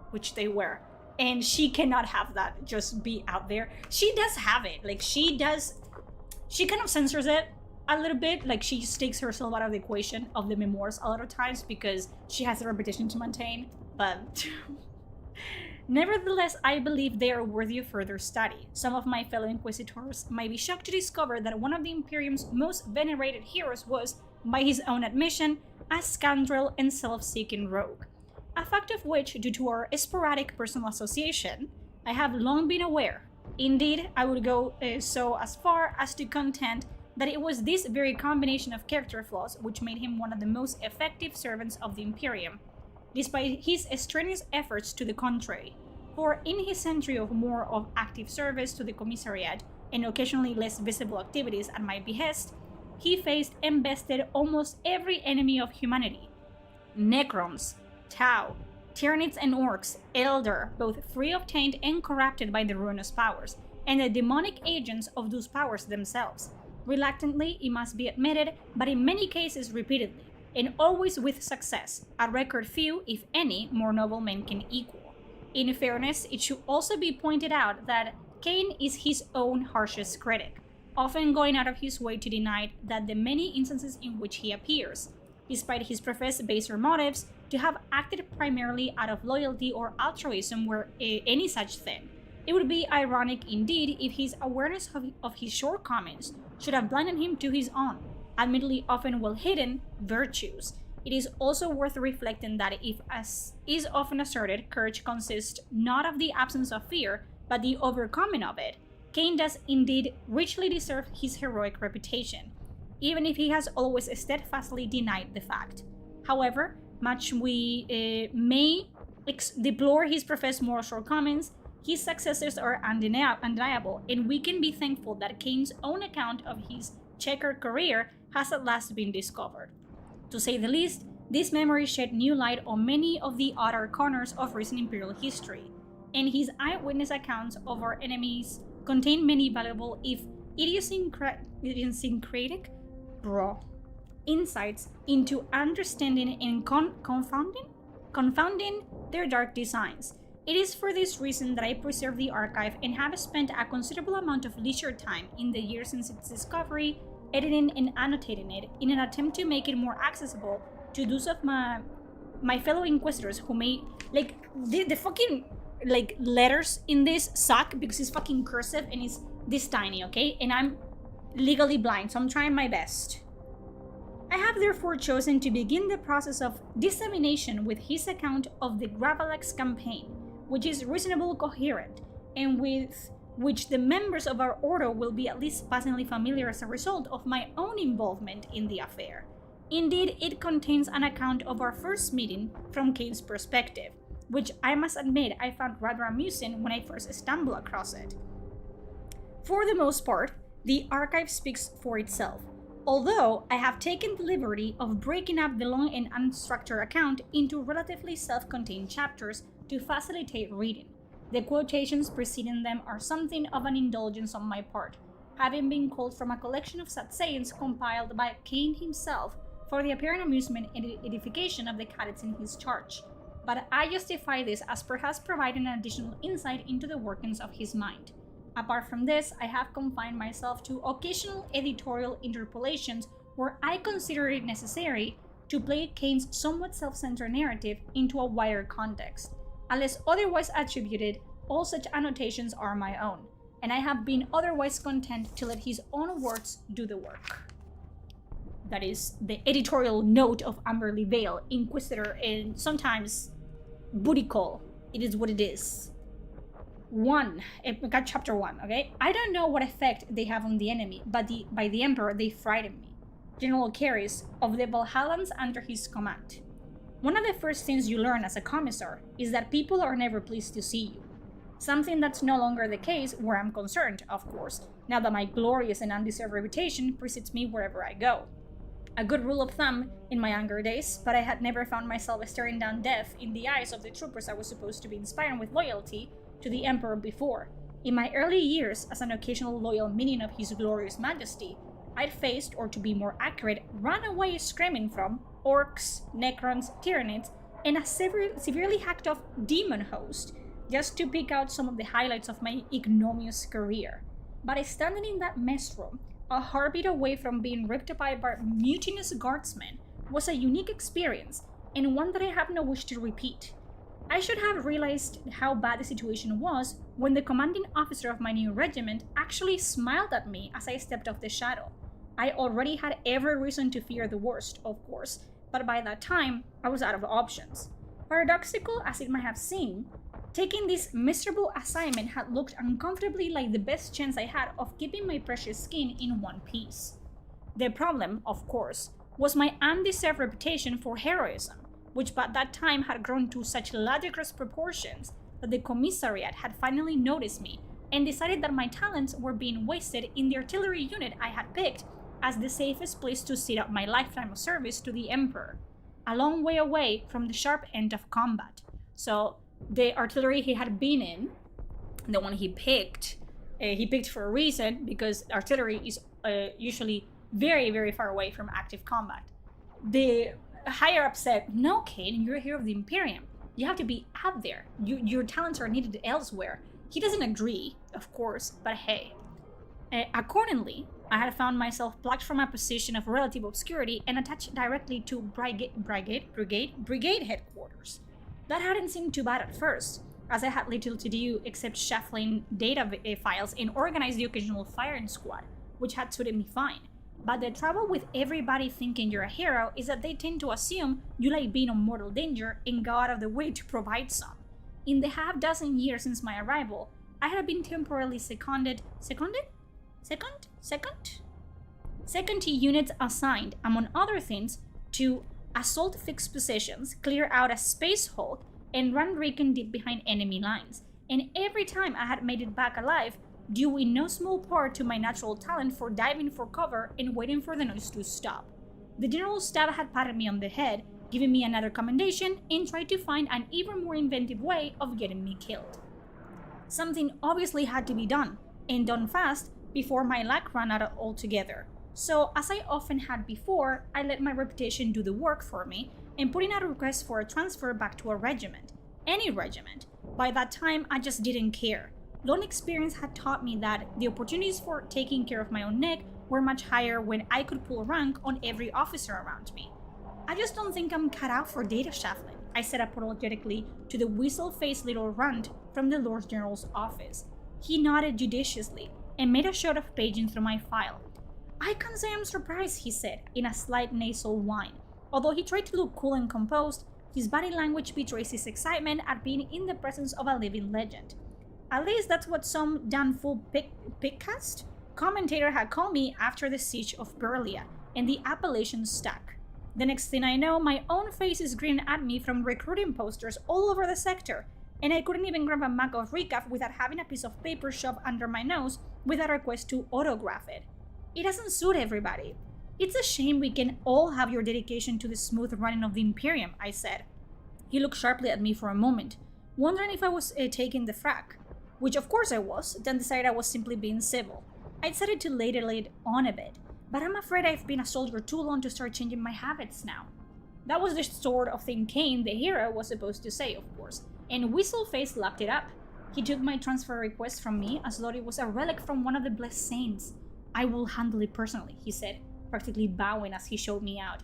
which they were, and she cannot have that just be out there. She does have it, she kind of censors it a little bit, she just takes herself out of the equation of the memoirs a lot of times because she has a reputation to maintain, but nevertheless, I believe they are worthy of further study. Some of my fellow inquisitors might be shocked to discover that one of the Imperium's most venerated heroes was, by his own admission, a scoundrel and self-seeking rogue, a fact of which, due to our sporadic personal association, I have long been aware. Indeed, I would go so as far as to contend that it was this very combination of character flaws which made him one of the most effective servants of the Imperium, despite his strenuous efforts to the contrary. For in his century of more of active service to the Commissariat and occasionally less visible activities at my behest, he faced and bested almost every enemy of humanity. Necrons, Tau, Tyranids and Orcs, Elder, both free of taint and corrupted by the ruinous powers, and the demonic agents of those powers themselves. Reluctantly, it must be admitted, but in many cases repeatedly, and always with success, a record few, if any, more noble men can equal. In fairness, it should also be pointed out that Kane is his own harshest critic, often going out of his way to deny that the many instances in which he appears, despite his professed baser motives, to have acted primarily out of loyalty or altruism were any such thing. It would be ironic indeed if his awareness of his shortcomings should have blinded him to his own, admittedly often well-hidden, virtues. It is also worth reflecting that if, as is often asserted, courage consists not of the absence of fear, but the overcoming of it, Cain does indeed richly deserve his heroic reputation, even if he has always steadfastly denied the fact. However, much we may deplore his professed moral shortcomings, his successes are undeniable, and we can be thankful that Cain's own account of his checkered career has at last been discovered. To say the least, this memory shed new light on many of the outer corners of recent imperial history, and his eyewitness accounts of our enemies contain many valuable, if idiosyncratic, insights into understanding and confounding their dark designs. It is for this reason that I preserve the archive and have spent a considerable amount of leisure time in the years since its discovery, editing and annotating it in an attempt to make it more accessible to those of my fellow inquisitors who may the fucking letters in this suck because it's fucking cursive and it's this tiny, okay? And I'm legally blind, so I'm trying my best. I have therefore chosen to begin the process of dissemination with his account of the Gravalax campaign, which is reasonably coherent, and with which the members of our order will be at least passingly familiar as a result of my own involvement in the affair. Indeed, it contains an account of our first meeting from Cain's perspective, which I must admit I found rather amusing when I first stumbled across it. For the most part, the archive speaks for itself, although I have taken the liberty of breaking up the long and unstructured account into relatively self-contained chapters to facilitate reading. The quotations preceding them are something of an indulgence on my part, having been culled from a collection of sad sayings compiled by Cain himself for the apparent amusement and edification of the cadets in his charge. But I justify this as perhaps providing an additional insight into the workings of his mind. Apart from this, I have confined myself to occasional editorial interpolations where I consider it necessary to play Cain's somewhat self-centered narrative into a wider context. Unless otherwise attributed, all such annotations are my own, and I have been otherwise content to let his own words do the work. That is the editorial note of Amberly Vale, Inquisitor, and sometimes booty call. It is what it is. Chapter 1, okay? I don't know what effect they have on the enemy, but by the Emperor they frighten me. General Caris of the Valhallans under his command. One of the first things you learn as a commissar is that people are never pleased to see you. Something that's no longer the case where I'm concerned, of course, now that my glorious and undeserved reputation precedes me wherever I go. A good rule of thumb in my younger days, but I had never found myself staring down death in the eyes of the troopers I was supposed to be inspiring with loyalty to the Emperor before. In my early years, as an occasional loyal minion of His Glorious Majesty, I'd faced, or to be more accurate, run away screaming from orcs, necrons, tyranids, and a severely hacked off demon host, just to pick out some of the highlights of my ignominious career. But standing in that mess room, a heartbeat away from being ripped apart by mutinous guardsmen, was a unique experience, and one that I have no wish to repeat. I should have realized how bad the situation was when the commanding officer of my new regiment actually smiled at me as I stepped off the shadow. I already had every reason to fear the worst, of course, but by that time, I was out of options. Paradoxical as it might have seemed, taking this miserable assignment had looked uncomfortably like the best chance I had of keeping my precious skin in one piece. The problem, of course, was my undeserved reputation for heroism, which by that time had grown to such ludicrous proportions that the commissariat had finally noticed me and decided that my talents were being wasted in the artillery unit I had picked as the safest place to sit out my lifetime of service to the Emperor, a long way away from the sharp end of combat. So the artillery he had been in, the one he picked for a reason, because artillery is usually very, very far away from active combat. The higher up said, "No, Cain, you're a hero of the Imperium. You have to be out there. Your talents are needed elsewhere." He doesn't agree, of course, but hey. Accordingly, I had found myself plucked from a position of relative obscurity and attached directly to brigade headquarters. That hadn't seemed too bad at first, as I had little to do except shuffling data files and organize the occasional firing squad, which had suited me fine. But the trouble with everybody thinking you're a hero is that they tend to assume you like being in mortal danger and go out of the way to provide some. In the half dozen years since my arrival, I had been temporarily seconded to units assigned, among other things, to assault fixed positions, clear out a space hulk, and run recon deep behind enemy lines. And every time I had made it back alive, due in no small part to my natural talent for diving for cover and waiting for the noise to stop. The General Staff had patted me on the head, given me another commendation, and tried to find an even more inventive way of getting me killed. Something obviously had to be done, and done fast, before my luck ran out altogether. So, as I often had before, I let my reputation do the work for me and put in a request for a transfer back to a regiment. Any regiment. By that time, I just didn't care. Long experience had taught me that the opportunities for taking care of my own neck were much higher when I could pull rank on every officer around me. I just don't think I'm cut out for data shuffling, I said apologetically to the weasel-faced little runt from the Lord General's office. He nodded judiciously and made a show of paging through my file. I can't say I'm surprised, he said, in a slight nasal whine. Although he tried to look cool and composed, his body language betrays his excitement at being in the presence of a living legend. At least that's what some damn fool pickcast commentator had called me after the siege of Berlia, and the appellation stuck. The next thing I know, my own face is grinning at me from recruiting posters all over the sector, and I couldn't even grab a mug of recap without having a piece of paper shoved under my nose with a request to autograph it. It doesn't suit everybody. It's a shame we can all have your dedication to the smooth running of the Imperium, I said. He looked sharply at me for a moment, wondering if I was taking the frack. Which of course I was, then decided I was simply being civil. I decided to later it on a bit, but I'm afraid I've been a soldier too long to start changing my habits now. That was the sort of thing Kane, the hero, was supposed to say, of course, and Whistleface lapped it up. He took my transfer request from me as though it was a relic from one of the blessed saints. I will handle it personally, he said, practically bowing as he showed me out.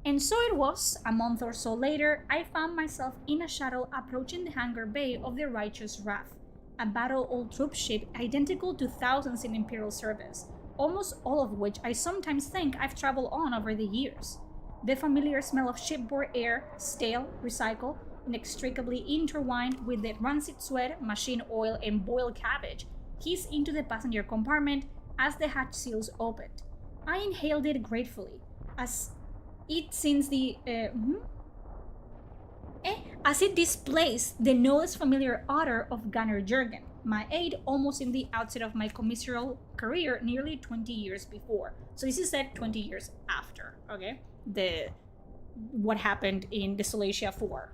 And so it was. A month or so later, I found myself in a shuttle approaching the hangar bay of the Righteous Wrath, a battle-old troop ship identical to thousands in Imperial service, almost all of which I sometimes think I've traveled on over the years. The familiar smell of shipboard air, stale, recycled, inextricably intertwined with the rancid sweat, machine oil, and boiled cabbage, hissed into the passenger compartment as the hatch seals opened. I inhaled it gratefully, as it displaced the no less familiar odor of Gunner Jurgen, my aide almost in the outset of my commissarial career nearly 20 years before. So this is said 20 years after, okay? What happened in the Silesia 4.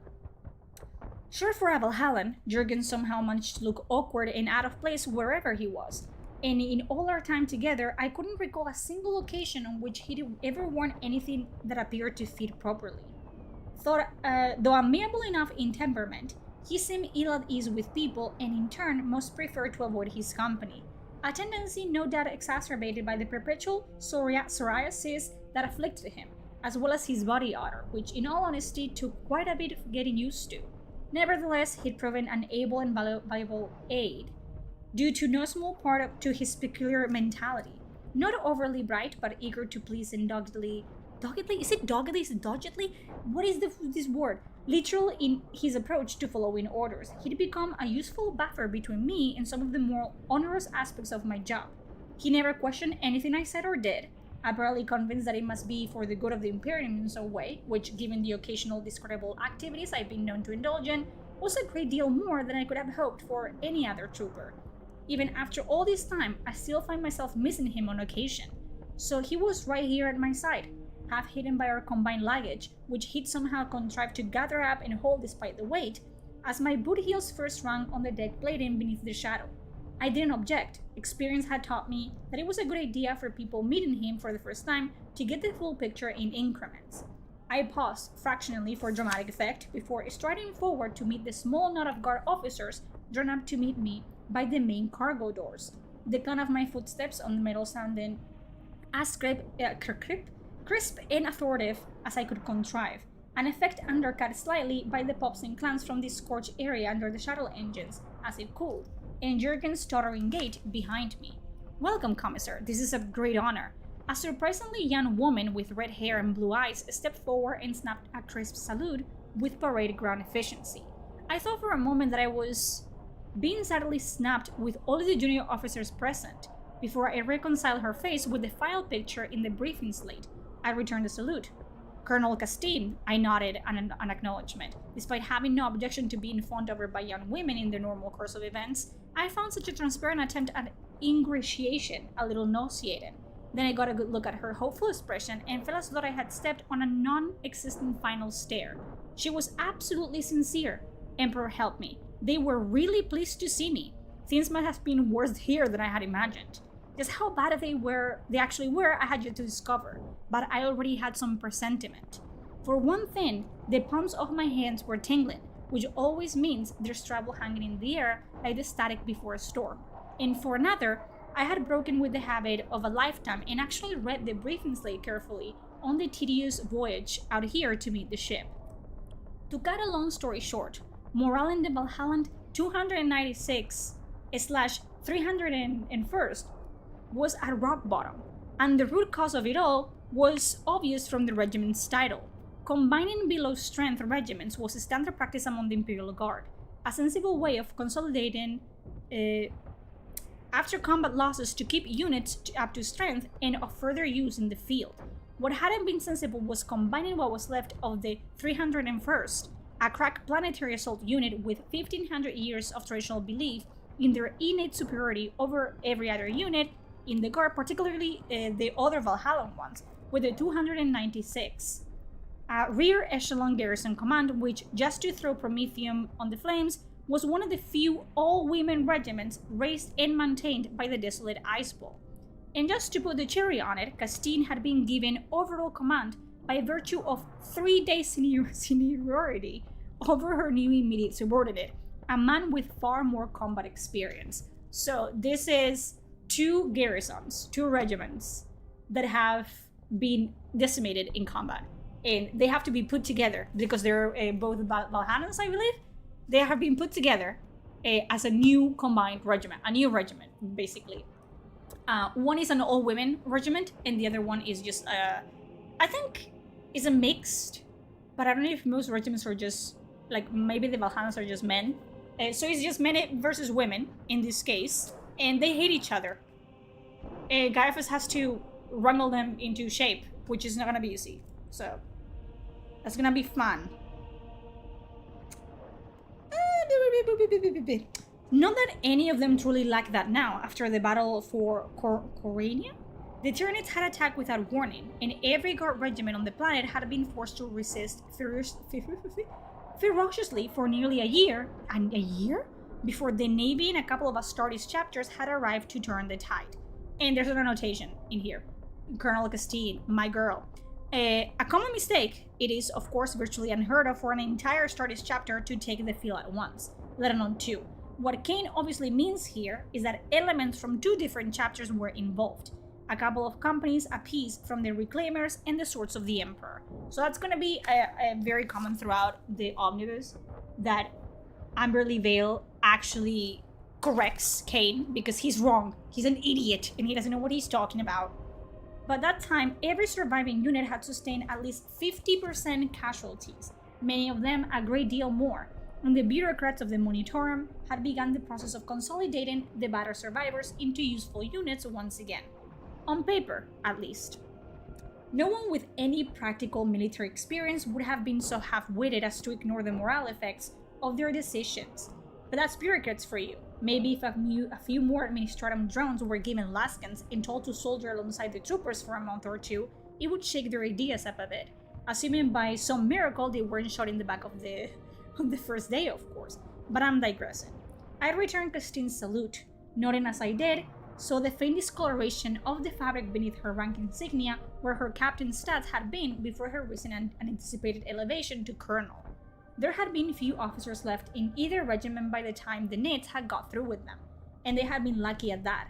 Sure for Valhallan, Jurgen somehow managed to look awkward and out of place wherever he was. And in all our time together, I couldn't recall a single occasion on which he'd ever worn anything that appeared to fit properly. Though amiable enough in temperament, he seemed ill at ease with people and in turn most preferred to avoid his company, a tendency no doubt exacerbated by the perpetual psoriasis that afflicted him, as well as his body odor, which in all honesty took quite a bit of getting used to. Nevertheless, he'd proven an able and valuable aid, due to no small part to his peculiar mentality. Not overly bright, but eager to please and doggedly? Is it doggedly? What is this word? Literal in his approach to following orders. He'd become a useful buffer between me and some of the more onerous aspects of my job. He never questioned anything I said or did, apparently convinced that it must be for the good of the Imperium in some way, which, given the occasional discreditable activities I've been known to indulge in, was a great deal more than I could have hoped for any other trooper. Even after all this time, I still find myself missing him on occasion. So he was right here at my side, half hidden by our combined luggage, which he'd somehow contrived to gather up and hold despite the weight, as my boot heels first rung on the deck plating beneath the shadow. I didn't object. Experience had taught me that it was a good idea for people meeting him for the first time to get the full picture in increments. I paused fractionally for dramatic effect before striding forward to meet the small knot of guard officers drawn up to meet me by the main cargo doors. The clang of my footsteps on the metal sounded as crisp and authoritative as I could contrive, an effect undercut slightly by the pops and clangs from the scorched area under the shuttle engines as it cooled, and Jurgen's tottering gait behind me. Welcome, Commissar. This is a great honor. A surprisingly young woman with red hair and blue eyes stepped forward and snapped a crisp salute with parade ground efficiency. I thought for a moment that I was being sadly snapped with all the junior officers present. Before I reconciled her face with the file picture in the briefing slate, I returned the salute. Colonel Castine, I nodded an acknowledgement. Despite having no objection to being fawned over by young women in the normal course of events, I found such a transparent attempt at ingratiation a little nauseating. Then I got a good look at her hopeful expression and felt as though I had stepped on a non-existent final stair. She was absolutely sincere. Emperor helped me. They were really pleased to see me. Things might have been worse here than I had imagined. Just how bad they actually were, I had yet to discover, but I already had some presentiment. For one thing, the palms of my hands were tingling, which always means there's trouble hanging in the air like the static before a storm. And for another, I had broken with the habit of a lifetime and actually read the briefing slate carefully on the tedious voyage out here to meet the ship. To cut a long story short, morale in the Valhalland 296/301st was at rock bottom, and the root cause of it all was obvious from the regiment's title. Combining below strength regiments was a standard practice among the Imperial Guard, a sensible way of consolidating after combat losses to keep units up to strength and of further use in the field. What hadn't been sensible was combining what was left of the 301st, a crack planetary assault unit with 1500 years of traditional belief in their innate superiority over every other unit in the Guard, particularly the other Valhallan ones, with the 296. Rear Echelon Garrison Command, which, just to throw Prometheum on the flames, was one of the few all-women regiments raised and maintained by the desolate Ice Bowl. And just to put the cherry on it, Castine had been given overall command by virtue of 3 days seniority over her new immediate subordinate, a man with far more combat experience. So this is 2 garrisons, 2 regiments that have been decimated in combat. And they have to be put together because they're both Valhallans, I believe. They have been put together as a new combined regiment, a new regiment, basically. One is an all-women regiment, and the other one is just, I think, is a mixed, but I don't know if most regiments are just, like, maybe the Valhallans are just men. So it's just men versus women, in this case, and they hate each other. Gaiaphas has to wrangle them into shape, which is not gonna be easy. So, that's gonna be fun. Not that any of them truly lack that now, after the battle for Corania. The Tyranids had attacked without warning, and every guard regiment on the planet had been forced to resist ferociously for nearly a year, before the Navy and a couple of Astartes chapters had arrived to turn the tide. And there's an annotation in here. Colonel Castine, my girl. A common mistake. It is, of course, virtually unheard of for an entire Astartes chapter to take the field at once, let alone 2. What Kane obviously means here is that elements from 2 different chapters were involved. A couple of companies apiece from the Reclaimers and the Swords of the Emperor. So that's going to be a very common throughout the omnibus, that Amberley Vale actually corrects Kane because he's wrong. He's an idiot and he doesn't know what he's talking about. By that time, every surviving unit had sustained at least 50% casualties, many of them a great deal more, and the bureaucrats of the Monitorum had begun the process of consolidating the battered survivors into useful units once again. On paper, at least. No one with any practical military experience would have been so half-witted as to ignore the morale effects of their decisions. But that's bureaucrats for you. Maybe if a few more administratum drones were given Laskans and told to soldier alongside the troopers for a month or 2, it would shake their ideas up a bit. Assuming by some miracle they weren't shot in the back on the first day, of course. But I'm digressing. I returned Castine's salute, nodding as I did, saw the faint discoloration of the fabric beneath her rank insignia where her captain's stats had been before her recent and unanticipated elevation to colonel. There had been few officers left in either regiment by the time the Nits had got through with them, and they had been lucky at that.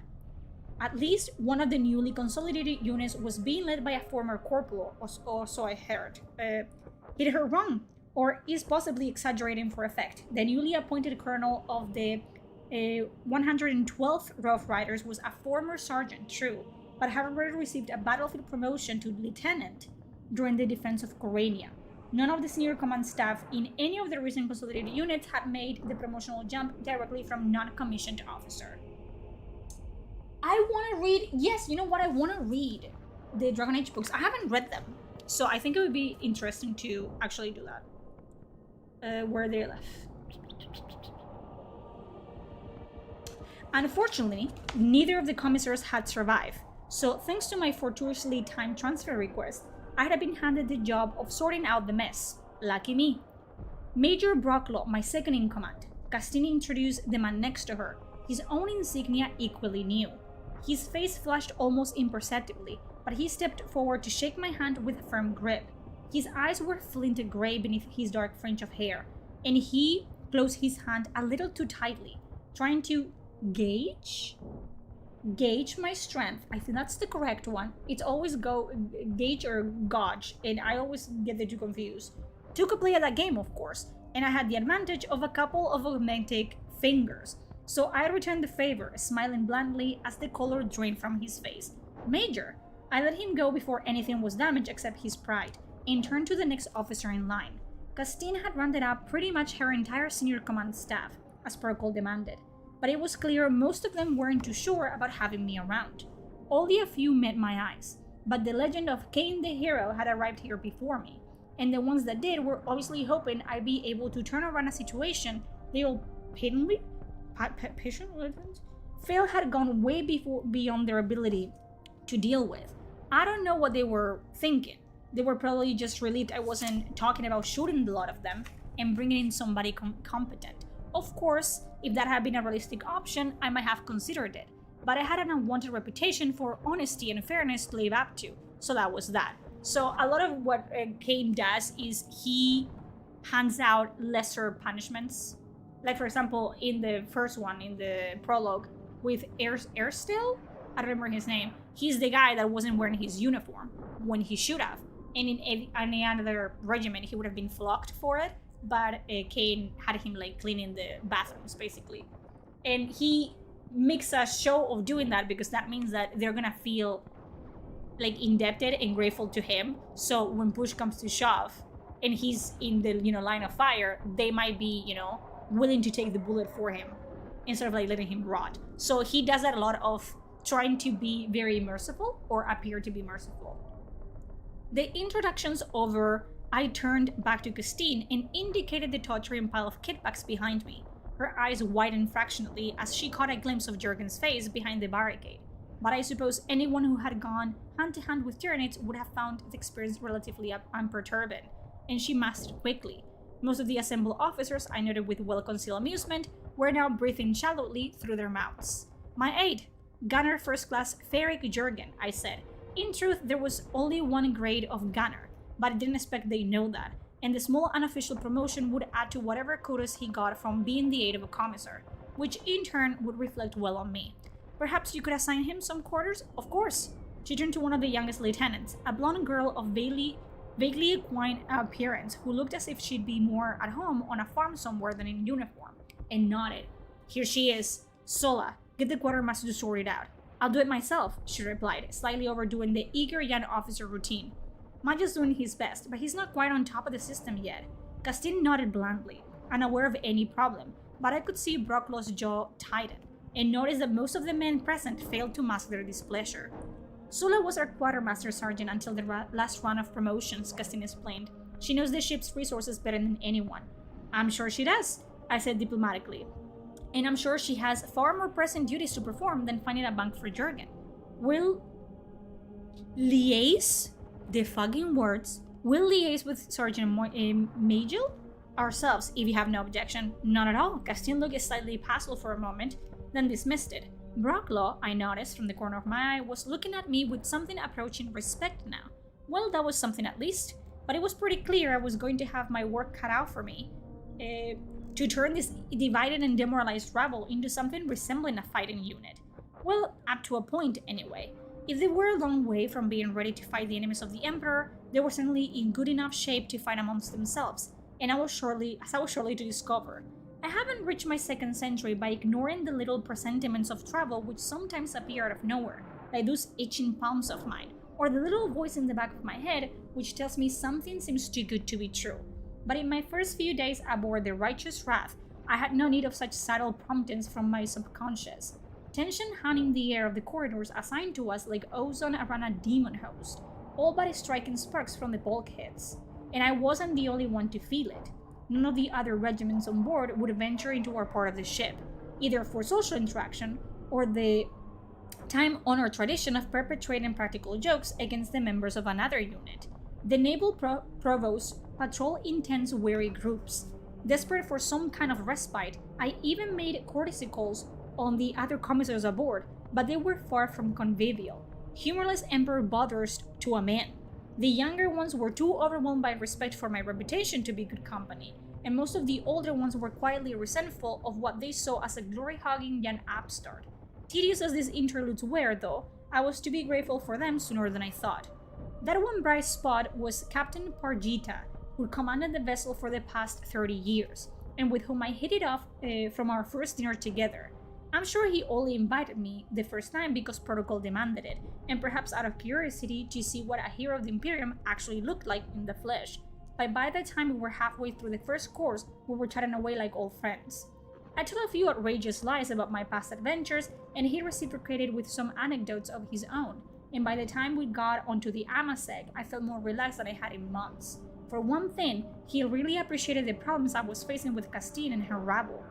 At least one of the newly consolidated units was being led by a former corporal, or so I heard. Hit her wrong, or is possibly exaggerating for effect. The newly appointed colonel of the 112th Rough Riders was a former sergeant, true, but had already received a battlefield promotion to lieutenant during the defense of Corania. None of the senior command staff in any of the recent consolidated units had made the promotional jump directly from non-commissioned officer. I want to read, yes, you know what, I want to read the Dragon Age books. I haven't read them, so I think it would be interesting to actually do that. Where they left. Unfortunately, neither of the commissars had survived, so thanks to my fortuitously timed transfer request, I had been handed the job of sorting out the mess. Lucky me. Major Brocklaw, my second in command. Castine introduced the man next to her, his own insignia equally new. His face flushed almost imperceptibly, but he stepped forward to shake my hand with a firm grip. His eyes were flint gray beneath his dark fringe of hair, and he closed his hand a little too tightly, trying to gauge my strength. I think that's the correct one. It's always gauge or gauge, and I always get the two confused. Took a play at that game, of course, and I had the advantage of a couple of augmentic fingers, so I returned the favor, smiling blandly as the color drained from his face. Major, I let him go before anything was damaged except his pride, and turned to the next officer in line. Castine had rounded up pretty much her entire senior command staff, as protocol demanded, but it was clear most of them weren't too sure about having me around. Only a few met my eyes, but the legend of Cain the hero had arrived here before me, and the ones that did were obviously hoping I'd be able to turn around a situation they all patiently Phil had gone way beyond their ability to deal with. I don't know what they were thinking. They were probably just relieved I wasn't talking about shooting a lot of them and bringing in somebody competent. Of course, if that had been a realistic option, I might have considered it, but I had an unwanted reputation for honesty and fairness to live up to, so that was that. So a lot of what Cain does is he hands out lesser punishments. Like, for example, in the first one, in the prologue, with Erstell, I don't remember his name, he's the guy that wasn't wearing his uniform when he should have. And in any other regiment, he would have been flogged for it, but Cain had him, like, cleaning the bathrooms, basically. And he makes a show of doing that because that means that they're gonna feel, like, indebted and grateful to him. So when push comes to shove, and he's in the, line of fire, they might be, willing to take the bullet for him instead of, like, letting him rot. So he does that a lot of trying to be very merciful or appear to be merciful. The introductions over, I turned back to Castine and indicated the tottering pile of kitbacks behind me. Her eyes widened fractionally as she caught a glimpse of Jurgen's face behind the barricade. But I suppose anyone who had gone hand-to-hand with Tyranids would have found the experience relatively unperturbing, and she masked quickly. Most of the assembled officers, I noted with well-concealed amusement, were now breathing shallowly through their mouths. My aide, Gunner First Class Ferric Jurgen, I said. In truth, there was only one grade of Gunner, but I didn't expect they'd know that, and the small unofficial promotion would add to whatever kudos he got from being the aide of a commissar, which in turn would reflect well on me. Perhaps you could assign him some quarters? Of course. She turned to one of the youngest lieutenants, a blonde girl of vaguely equine appearance who looked as if she'd be more at home on a farm somewhere than in uniform, and nodded. Here she is. Sola, get the quartermaster to sort it out. I'll do it myself, she replied, slightly overdoing the eager young officer routine. Majo's doing his best, but he's not quite on top of the system yet. Castine nodded blandly, unaware of any problem, but I could see Brocklaw's jaw tighten, and noticed that most of the men present failed to mask their displeasure. Sula was our quartermaster sergeant until the last round of promotions, Castine explained. She knows the ship's resources better than anyone. I'm sure she does, I said diplomatically. And I'm sure she has far more pressing duties to perform than finding a bunk for Jurgen. We'll liaise? The fucking words. We'll liaise with Sergeant Majel? Ourselves, if you have no objection. Not at all. Castine looked slightly puzzled for a moment, then dismissed it. Brocklaw, I noticed from the corner of my eye, was looking at me with something approaching respect now. Well, that was something at least, but it was pretty clear I was going to have my work cut out for me. To turn this divided and demoralized rabble into something resembling a fighting unit. Well, up to a point anyway. If they were a long way from being ready to fight the enemies of the Emperor, they were certainly in good enough shape to fight amongst themselves, and I was shortly to discover. I haven't reached my second century by ignoring the little presentiments of trouble which sometimes appear out of nowhere, like those itching palms of mine, or the little voice in the back of my head which tells me something seems too good to be true. But in my first few days aboard the Righteous Wrath, I had no need of such subtle promptings from my subconscious. Tension hung in the air of the corridors assigned to us like ozone around a demon host, all but striking sparks from the bulkheads. And I wasn't the only one to feel it. None of the other regiments on board would venture into our part of the ship, either for social interaction or the time-honored tradition of perpetrating practical jokes against the members of another unit. The naval provosts patrol intense, weary groups. Desperate for some kind of respite, I even made courtesy calls on the other commissars aboard, but they were far from convivial. Humorless emperor bothers to a man. The younger ones were too overwhelmed by respect for my reputation to be good company, and most of the older ones were quietly resentful of what they saw as a glory-hogging young upstart. Tedious as these interludes were, though, I was to be grateful for them sooner than I thought. That one bright spot was Captain Parjita, who commanded the vessel for the past 30 years, and with whom I hit it off from our first dinner together. I'm sure he only invited me the first time because protocol demanded it, and perhaps out of curiosity to see what a hero of the Imperium actually looked like in the flesh. But by the time we were halfway through the first course, we were chatting away like old friends. I told a few outrageous lies about my past adventures, and he reciprocated with some anecdotes of his own, and by the time we got onto the Amaseg, I felt more relaxed than I had in months. For one thing, he really appreciated the problems I was facing with Castine and her rabble.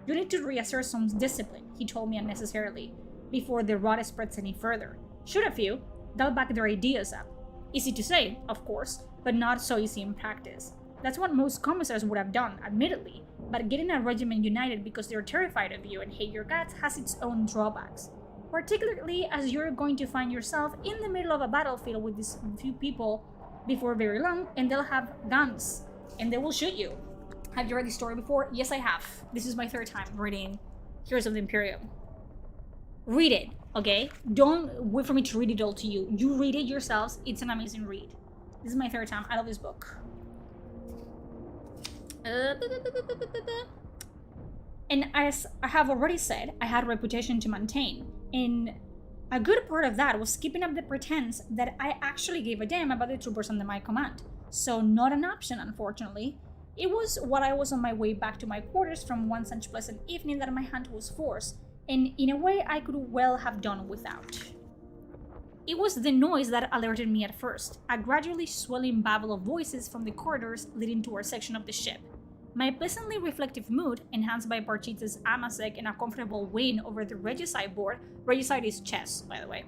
You need to reassert some discipline, he told me unnecessarily, before the rot spreads any further. Shoot a few, they'll back their ideas up. Easy to say, of course, but not so easy in practice. That's what most commissars would have done, admittedly, but getting a regiment united because they're terrified of you and hate your guts has its own drawbacks. Particularly as you're going to find yourself in the middle of a battlefield with these few people before very long, and they'll have guns, and they will shoot you. Have you read this story before? Yes, I have. This is my third time reading Heroes of the Imperium. Read it, okay? Don't wait for me to read it all to you. You read it yourselves. It's an amazing read. This is my third time. I love this book. And as I have already said, I had a reputation to maintain. And a good part of that was keeping up the pretense that I actually gave a damn about the troopers under my command. So not an option, unfortunately. It was while I was on my way back to my quarters from one such pleasant evening that my hand was forced, and in a way I could well have done without. It was the noise that alerted me at first, a gradually swelling babble of voices from the corridors leading to our section of the ship. My pleasantly reflective mood, enhanced by Parchita's Amaseg and a comfortable win over the Regicide board — Regicide is chess, by the way,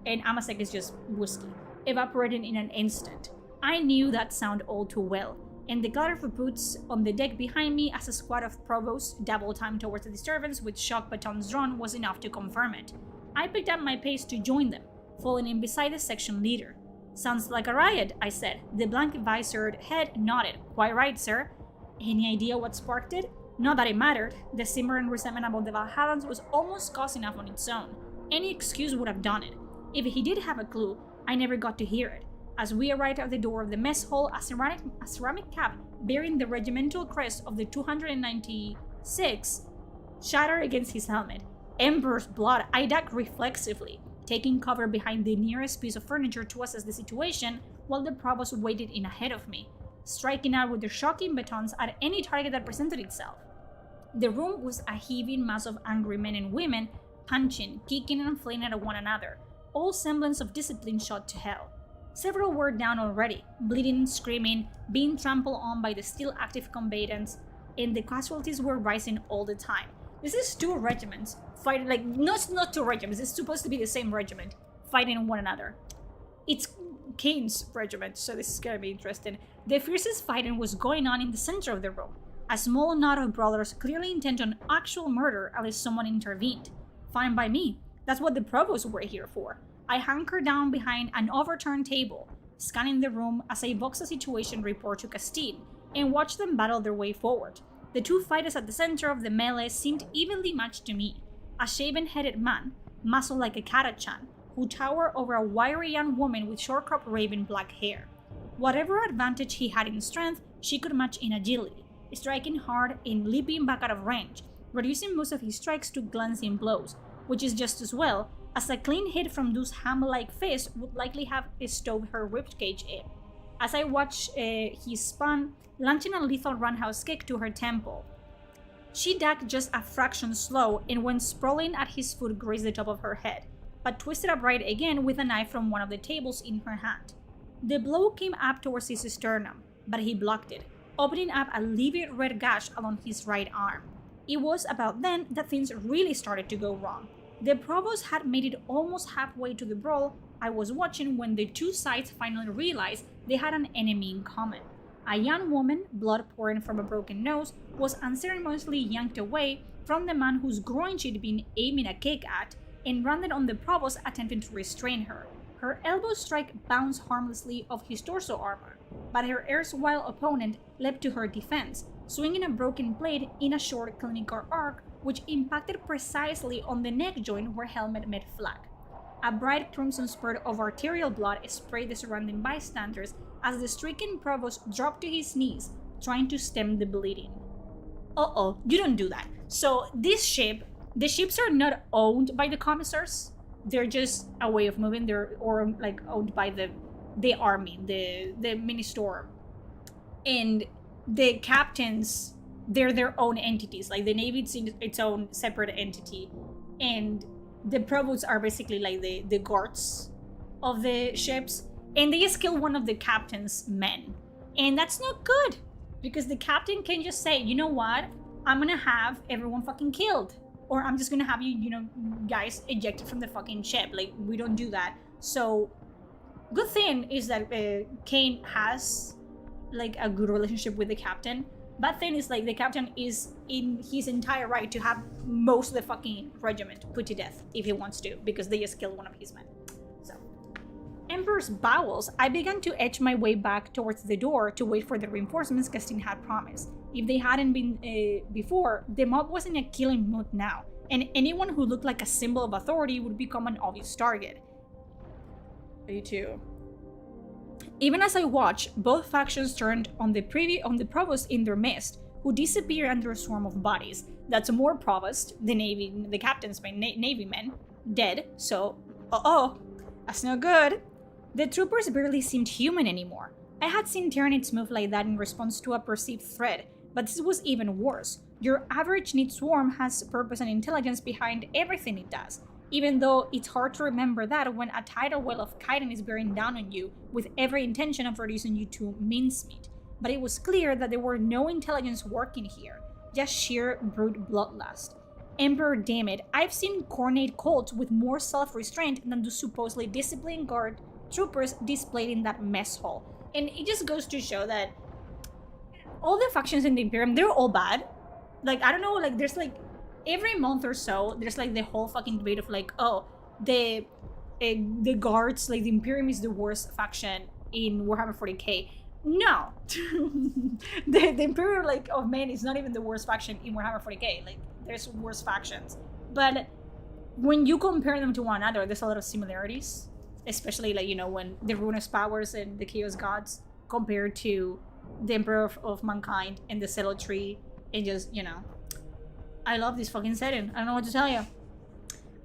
and Amaseg is just whiskey — evaporated in an instant. I knew that sound all too well, and the clatter of boots on the deck behind me as a squad of provosts double-timed towards the disturbance with shock batons drawn was enough to confirm it. I picked up my pace to join them, falling in beside the section leader. "Sounds like a riot," I said. The blank-visored head nodded. "Quite right, sir." Any idea what sparked it? Not that it mattered. The simmering resentment about the Valhallans was almost cause enough on its own. Any excuse would have done it. If he did have a clue, I never got to hear it. As we arrived at the door of the mess hall, a ceramic cap bearing the regimental crest of the 296 shattered against his helmet. Emperor's blood! I ducked reflexively, taking cover behind the nearest piece of furniture to assess the situation while the provost waited in ahead of me, striking out with their shocking batons at any target that presented itself. The room was a heaving mass of angry men and women, punching, kicking, and flailing at one another, all semblance of discipline shot to hell. Several were down already, bleeding, screaming, being trampled on by the still active combatants, and the casualties were rising all the time. This is two regiments fighting, like, not two regiments, it's supposed to be the same regiment, fighting one another. It's Kane's regiment, so this is gonna be interesting. The fiercest fighting was going on in the center of the room, a small knot of brawlers clearly intent on actual murder unless someone intervened. Fine by me, that's what the provosts were here for. I hunkered down behind an overturned table, scanning the room as I boxed the situation report to Castine, and watched them battle their way forward. The two fighters at the center of the melee seemed evenly matched to me. A shaven-headed man, muscled like a Katachan, who towered over a wiry young woman with short-cropped raven black hair. Whatever advantage he had in strength, she could match in agility, striking hard and leaping back out of range, reducing most of his strikes to glancing blows, which is just as well, as a clean hit from those hammer-like fists would likely have stove her ribcage in. As I watched, he spun, launching a lethal roundhouse kick to her temple. She ducked just a fraction slow and went sprawling at his foot, grazed the top of her head, but twisted upright again with a knife from one of the tables in her hand. The blow came up towards his sternum, but he blocked it, opening up a livid red gash along his right arm. It was about then that things really started to go wrong. The Provost had made it almost halfway to the brawl I was watching when the two sides finally realized they had an enemy in common. A young woman, blood pouring from a broken nose, was unceremoniously yanked away from the man whose groin she'd been aiming a kick at and landed on the Provost, attempting to restrain her. Her elbow strike bounced harmlessly off his torso armor, but her erstwhile opponent leapt to her defense, swinging a broken blade in a short clinical arc which impacted precisely on the neck joint where helmet met flak. A bright crimson spurt of arterial blood sprayed the surrounding bystanders as the stricken Provost dropped to his knees, trying to stem the bleeding. Uh-oh, you don't do that. So the ships are not owned by the commissars. They're just a way of moving. They're owned by the army, the Ministorum. And the captains, they're their own entities. Like the Navy, it's its own separate entity. And the provosts are basically like the guards of the ships. And they just kill one of the captain's men. And that's not good. Because the captain can just say, you know what? I'm gonna have everyone fucking killed. Or I'm just gonna have you guys ejected from the fucking ship. Like, we don't do that. So, good thing is that Kane has like a good relationship with the captain. Bad thing is like the captain is in his entire right to have most of the fucking regiment put to death if he wants to, because they just killed one of his men. So, Emperor's bowels. I began to edge my way back towards the door to wait for the reinforcements Castine had promised. If they hadn't been before, the mob was in a killing mood now, and anyone who looked like a symbol of authority would become an obvious target. Me too. Even as I watched, both factions turned on the provost in their midst, who disappeared under a swarm of bodies. That's more provost, the captain's navy men, dead. So, that's no good. The troopers barely seemed human anymore. I had seen Tyranids move like that in response to a perceived threat, but this was even worse. Your average neat swarm has purpose and intelligence behind everything it does, even though it's hard to remember that when a tidal wave of chitin is bearing down on you with every intention of reducing you to mincemeat. But it was clear that there were no intelligence working here, just sheer brute bloodlust. Emperor damn it, I've seen cornate cults with more self-restraint than the supposedly disciplined guard troopers displayed in that mess hall. And it just goes to show that all the factions in the Imperium, they're all bad. Like, I don't know, like, there's like, every month or so, there's like the whole fucking debate of like, oh, the guards, like the Imperium is the worst faction in Warhammer 40k. No, the Imperium like of men is not even the worst faction in Warhammer 40k. Like, there's worse factions, but when you compare them to one another, there's a lot of similarities. Especially like, when the Ruinous Powers and the Chaos Gods compared to the Emperor of Mankind and the Settled Tree, and just, I love this fucking setting. I don't know what to tell you.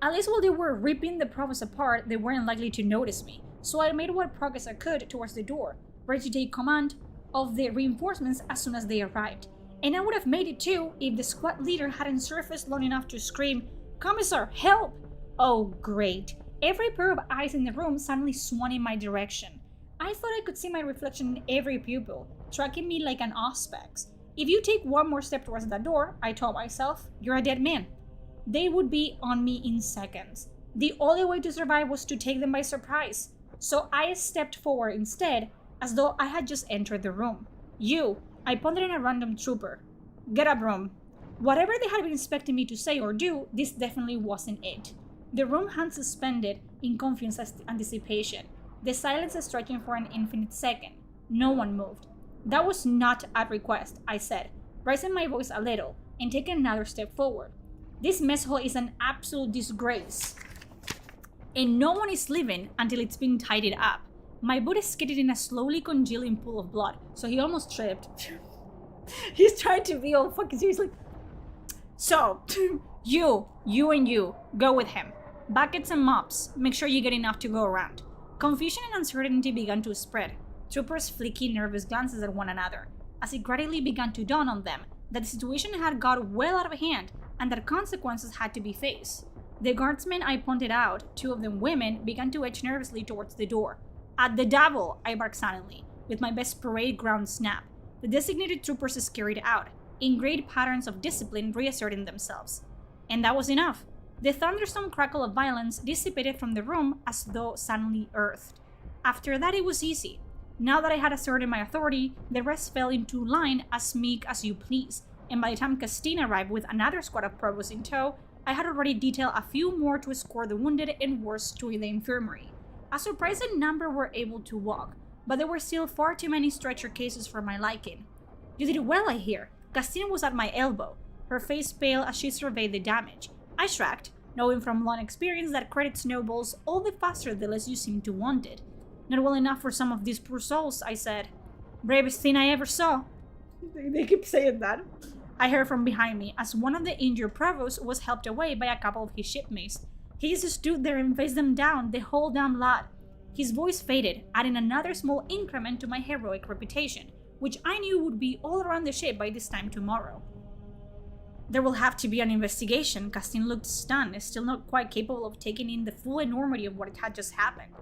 At least while they were ripping the province apart, they weren't likely to notice me. So I made what progress I could towards the door, ready to take command of the reinforcements as soon as they arrived. And I would have made it too if the squad leader hadn't surfaced long enough to scream, "Commissar, help!" Oh, great. Every pair of eyes in the room suddenly swung in my direction. I thought I could see my reflection in every pupil, tracking me like an auspex. If you take one more step towards that door, I told myself, you're a dead man. They would be on me in seconds. The only way to survive was to take them by surprise. So I stepped forward instead, as though I had just entered the room. I pointed at a random trooper. Get up, room. Whatever they had been expecting me to say or do, this definitely wasn't it. The room hung suspended in confused anticipation, the silence stretching for an infinite second. No one moved. That was not a request, I said, raising my voice a little and taking another step forward. This mess hall is an absolute disgrace, and no one is leaving until it's been tidied up. My boot skidded in a slowly congealing pool of blood, so he almost tripped. He's trying to be all fucking serious, like, so, you, go with him. Buckets and mops. Make sure you get enough to go around. Confusion and uncertainty began to spread. Troopers flicking nervous glances at one another, as it gradually began to dawn on them that the situation had got well out of hand and that consequences had to be faced. The guardsmen I pointed out, 2 of them women, began to edge nervously towards the door. At the devil! I barked silently, with my best parade ground snap. The designated troopers scurried out, ingrained patterns of discipline reasserting themselves. And that was enough. The thunderstorm crackle of violence dissipated from the room as though suddenly earthed. After that it was easy. Now that I had asserted my authority, the rest fell into line as meek as you please, and by the time Castine arrived with another squad of provosts in tow, I had already detailed a few more to escort the wounded and worse to the infirmary. A surprising number were able to walk, but there were still far too many stretcher cases for my liking. You did well, I hear. Castine was at my elbow, her face pale as she surveyed the damage. I shrugged, knowing from long experience that credit snowballs all the faster the less you seem to want it. Not well enough for some of these poor souls, I said. Bravest thing I ever saw. They keep saying that. I heard from behind me as one of the injured provosts was helped away by a couple of his shipmates. He just stood there and faced them down, the whole damn lot. His voice faded, adding another small increment to my heroic reputation, which I knew would be all around the ship by this time tomorrow. There will have to be an investigation. Castine looked stunned, still not quite capable of taking in the full enormity of what had just happened.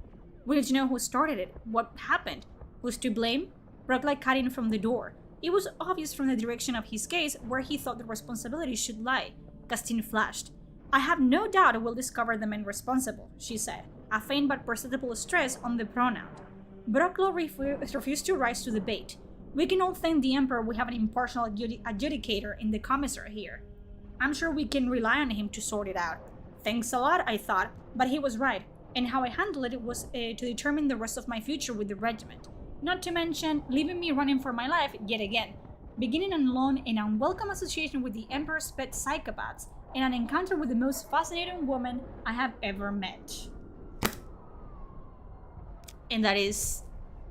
We need to know who started it, what happened, who's to blame. Rocklight cut in from the door. It was obvious from the direction of his gaze where he thought the responsibility should lie. Castine flashed. I have no doubt we'll discover the men responsible, she said, a faint but perceptible stress on the pronoun. Brocklow refused to rise to the bait. We can all thank the Emperor we have an impartial adjudicator in the commissary here. I'm sure we can rely on him to sort it out. Thanks a lot, I thought, but he was right, and how I handled it was to determine the rest of my future with the regiment. Not to mention, leaving me running for my life yet again, beginning a long and unwelcome association with the Emperor's pet psychopaths, and an encounter with the most fascinating woman I have ever met. And that is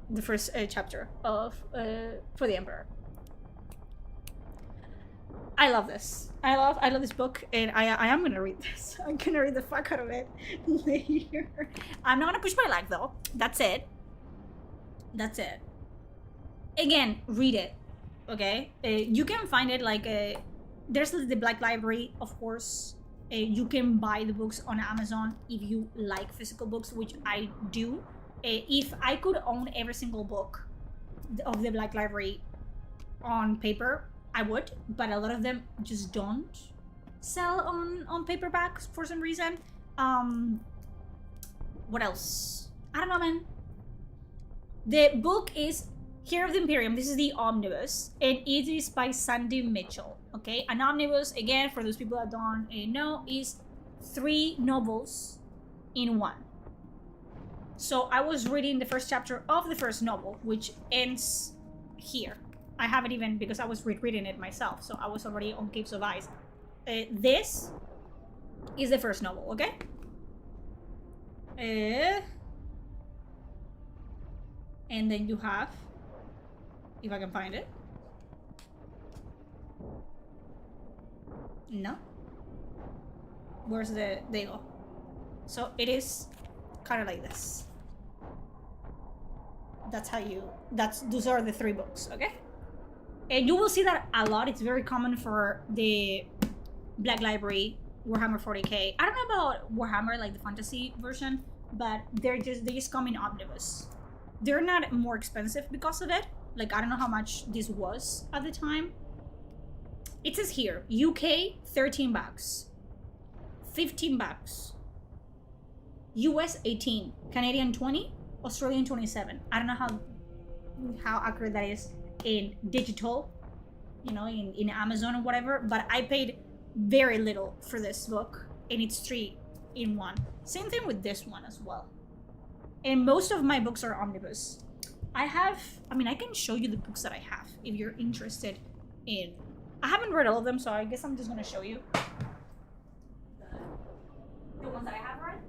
the first chapter of For the Emperor. I love this. I love this book, and I am gonna read this. I'm gonna read the fuck out of it later. I'm not gonna push my luck though. That's it. That's it. Again, read it. Okay, you can find it like there's the Black Library, of course. You can buy the books on Amazon if you like physical books, which I do. If I could own every single book of the Black Library on paper, I would, but a lot of them just don't sell on paperbacks for some reason. What else? I don't know, man. The book is Heir of the Imperium. This is the omnibus, and it is by Sandy Mitchell. Okay, an omnibus, again, for those people that don't know, is 3 novels in one. So I was reading the first chapter of the first novel, which ends here. I haven't even, because I was rereading it myself, so I was already on Caves of Ice. This is the first novel, okay? And then you have, if I can find it. No. Where's the, there you go. So it is kind of like this. That's how you, those are the 3 books, okay? And you will see that a lot. It's very common for the Black Library, Warhammer 40k. I don't know about Warhammer, like the fantasy version, but they just come in omnibus. They're not more expensive because of it. Like, I don't know how much this was at the time. It says here, UK, 13 bucks. 15 bucks. US, 18. Canadian, 20. Australian, 27. I don't know how accurate that is in digital, you know, in Amazon or whatever, but I paid very little for this book, and it's 3 in 1. Same thing with this one as well. And most of my books are omnibus. I can show you the books that I have if you're interested in. I haven't read all of them, so I guess I'm just gonna show you the ones that I have read.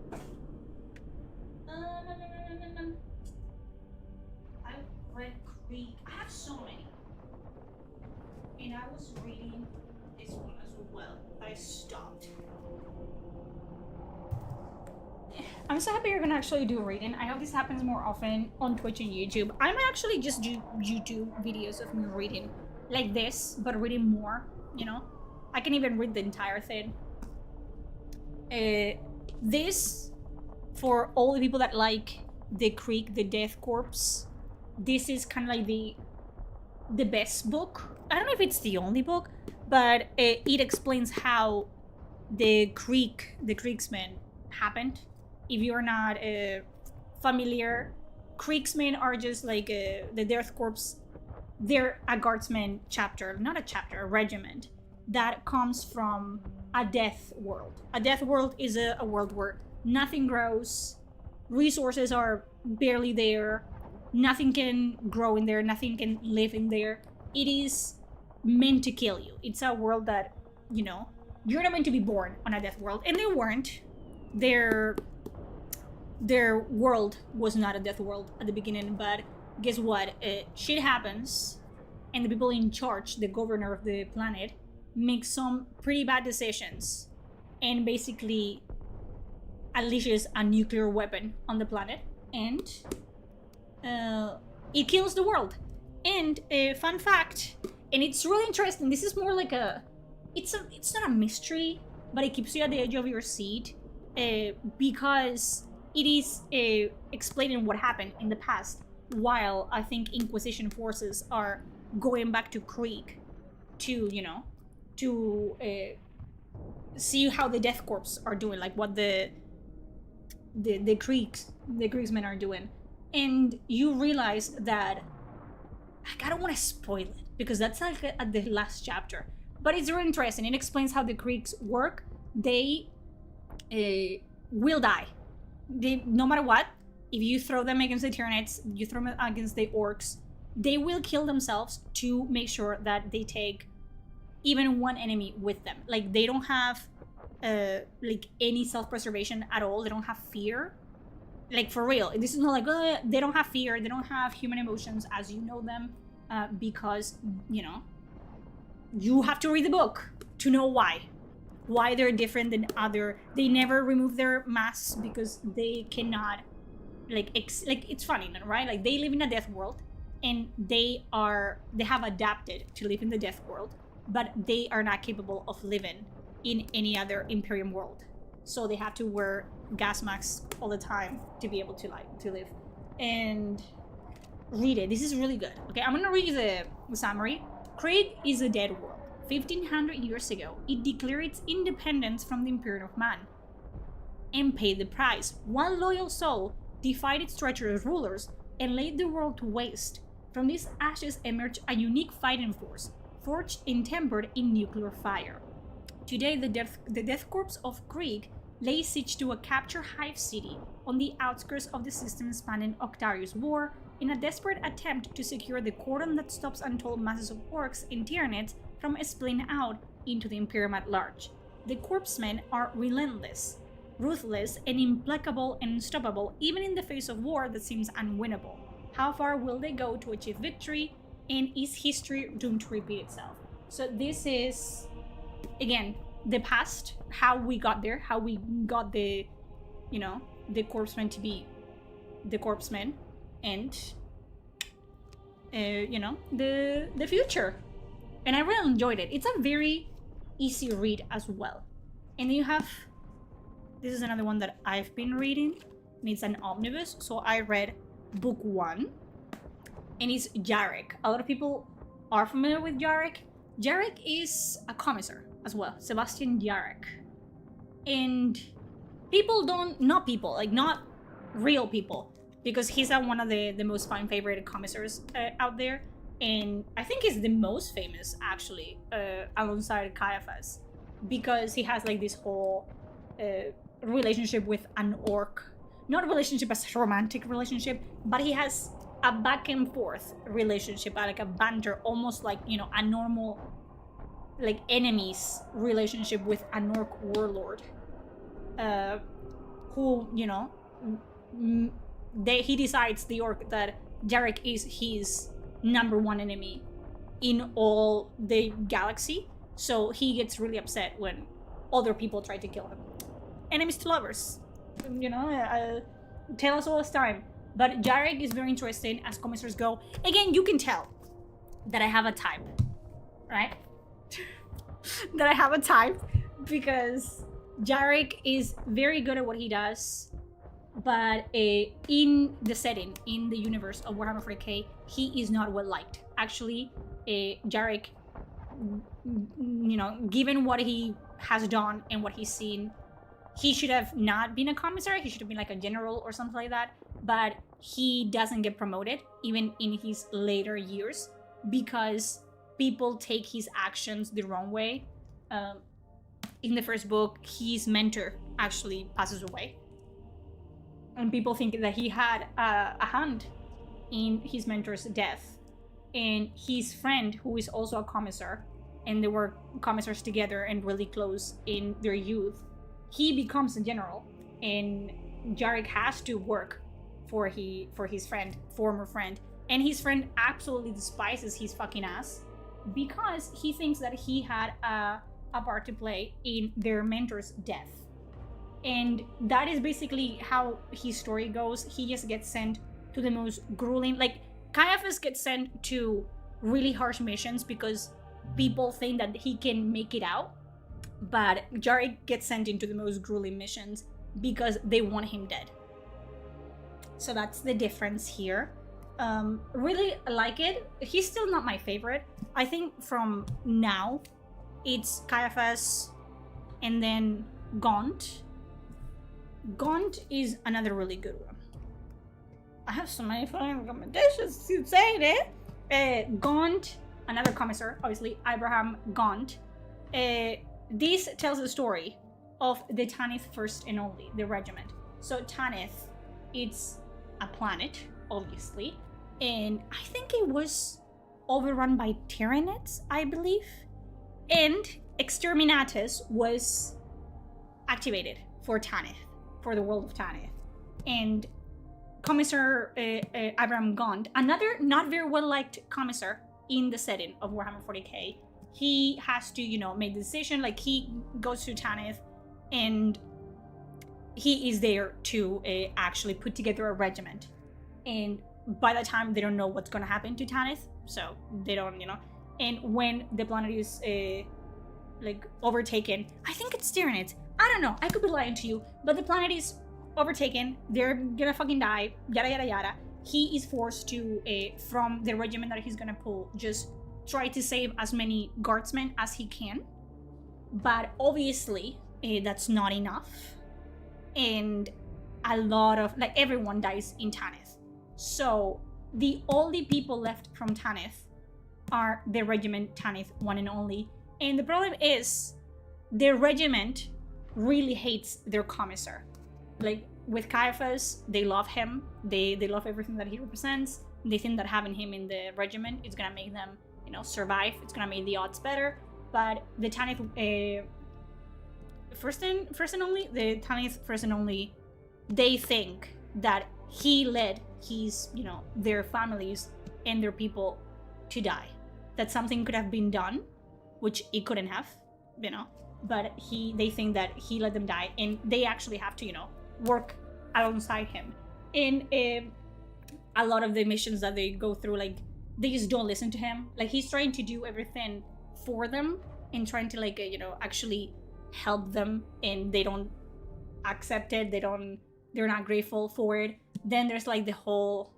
I've read Creek. I have so many. And I was reading this one as well. I stopped. I'm so happy you're gonna actually do reading. I hope this happens more often on Twitch and YouTube. I might actually just do YouTube videos of me reading like this, but reading more, you know? I can even read the entire thing. This, for all the people that like The Creek, the Death Corpse, this is kind of like the best book. I don't know if it's the only book, but it explains how the Creeksmen happened. If you're not familiar, Creeksmen are just like the Death Corps. They're a guardsman chapter, not a chapter, a regiment that comes from a death world. A death world is a world where nothing grows, resources are barely there, nothing can grow in there, nothing can live in there. It is meant to kill you. It's a world that, you know, you're not meant to be born on a death world, and they weren't. Their world was not a death world at the beginning, but guess what? Shit happens, and the people in charge, the governor of the planet, make some pretty bad decisions, and basically unleashes a nuclear weapon on the planet, and it kills the world. And a fun fact, and it's really interesting. This is more like it's not a mystery, but it keeps you at the edge of your seat because it is explaining what happened in the past, while I think Inquisition forces are going back to Creek to, you know, to see how the Death Corps are doing, like what the Creeksmen are doing. And you realize that, like, I don't want to spoil it because that's like at the last chapter, but it's really interesting. It explains how the Creeks work. They will die. They, no matter what, if you throw them against the Tyranids, you throw them against the Orcs, they will kill themselves to make sure that they take even one enemy with them. Like, they don't have like any self-preservation at all. They don't have fear. Like, for real. This is not like, they don't have fear. They don't have human emotions as you know them, because, you know, you have to read the book to know why they're different than other. They never remove their masks because they cannot, like it's funny, right? Like, they live in a death world, and they have adapted to live in the death world, but they are not capable of living in any other Imperium world. So they have to wear gas masks all the time to be able to live. And read it. This is really good. Okay, I'm gonna read you the summary. Krieg is a dead world. 1500 years ago, it declared its independence from the Imperium of Man and paid the price. One loyal soul defied its treacherous rulers and laid the world to waste. From these ashes emerged a unique fighting force, forged and tempered in nuclear fire. Today, the Death Corps of Krieg lay siege to a captured hive city on the outskirts of the system-spanning Octarius War in a desperate attempt to secure the cordon that stops untold masses of orcs and Tyranids from splitting out into the Imperium at large. The Corpsmen are relentless, ruthless, and implacable and unstoppable, even in the face of war that seems unwinnable. How far will they go to achieve victory, and is history doomed to repeat itself? So this is, again, the past, how we got there, how we got the, you know, the Corpsmen to be the Corpsmen, and, you know, the future. And I really enjoyed it. It's a very easy read as well. And then you have, this is another one that I've been reading, and it's an omnibus. So I read book 1, and it's Jarek. A lot of people are familiar with Jarek. Jarek is a commissar as well, Sebastian Jarek. And people don't, not people, like not real people, because he's one of the most fan favorite commissars out there. And I think he's the most famous, actually, alongside Caiaphas, because he has like this whole relationship with an orc. Not a relationship as a romantic relationship, but he has a back and forth relationship, like a banter, almost like, you know, a normal, like, enemies relationship with an orc warlord, who, you know, he decides, the orc, that Jarek is his #1 enemy in all the galaxy, so he gets really upset when other people try to kill him. Enemies to lovers. tell us all this time. But Jarek is very interesting as commissars go. Again, you can tell that I have a type, right? That I have a type because Jarek is very good at what he does, but in the setting, in the universe of Warhammer 40k, he is not well liked. Actually, Jarek, given what he has done and what he's seen, he should have not been a commissar. He should have been like a general or something like that. But he doesn't get promoted even in his later years because people take his actions the wrong way. In the first book, his mentor actually passes away, and people think that he had a hand in his mentor's death. And his friend, who is also a commissar, and they were commissars together and really close in their youth, he becomes a general, and Jarek has to work for his former friend, and his friend absolutely despises his fucking ass because he thinks that he had a part to play in their mentor's death. And that is basically how his story goes. He just gets sent to the most grueling, like Caiaphas gets sent to really harsh missions because people think that he can make it out, but Jarek gets sent into the most grueling missions because they want him dead. So that's the difference here. Really like it. He's still not my favorite. I think from now, it's Caiaphas and then Gaunt. Gaunt is another really good one. I have so many fun recommendations to say it. Gaunt, another commissar, obviously, Abraham Gaunt. This tells the story of the Tanith First and Only, the regiment. So Tanith, it's a planet, obviously, and I think it was overrun by Tyranids, I believe, and Exterminatus was activated for Tanith, for the world of Tanith. And Commissar Abraham Gaunt, another not very well liked commissar in the setting of Warhammer 40k, he has to, make the decision. Like, he goes to Tanith and he is there to actually put together a regiment. And by the time, they don't know what's going to happen to Tanith, so they don't, And when the planet is overtaken, I think it's Tyranids. I don't know. I could be lying to you, but the planet is overtaken. They're gonna fucking die. Yada yada yada. He is forced to, from the regiment that he's gonna pull, just try to save as many guardsmen as he can. But obviously, that's not enough. And a lot of, everyone dies in Tanith. So the only people left from Tanith are the regiment Tanith One and Only. And the problem is, their regiment really hates their commissar. With Caiaphas, they love him. They love everything that he represents. They think that having him in the regiment is gonna make them, survive. It's gonna make the odds better. But the Tanith First and Only, the Tanith First and Only, they think that he led his, their families and their people to die. That something could have been done, which it couldn't have, but they think that he let them die, and they actually have to, work alongside him. And a lot of the missions that they go through, they just don't listen to him. He's trying to do everything for them and trying to actually help them, and they don't accept it. They're not grateful for it. Then there's the whole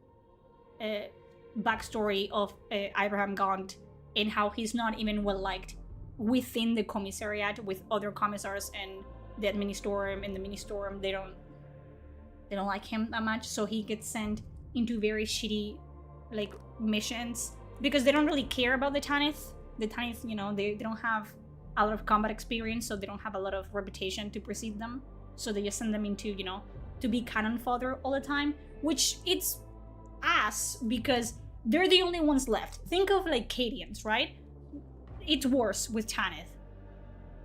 backstory of Abraham Gaunt and how he's not even well liked within the commissariat with other commissars and the Administorum and the Ministorum. They don't like him that much, so he gets sent into very shitty missions because they don't really care about the Tanith. The Tanith, they don't have a lot of combat experience, so they don't have a lot of reputation to precede them. So they just send them into, to be cannon fodder all the time, which it's ass because they're the only ones left. Think of Cadians, right? It's worse with Tanith.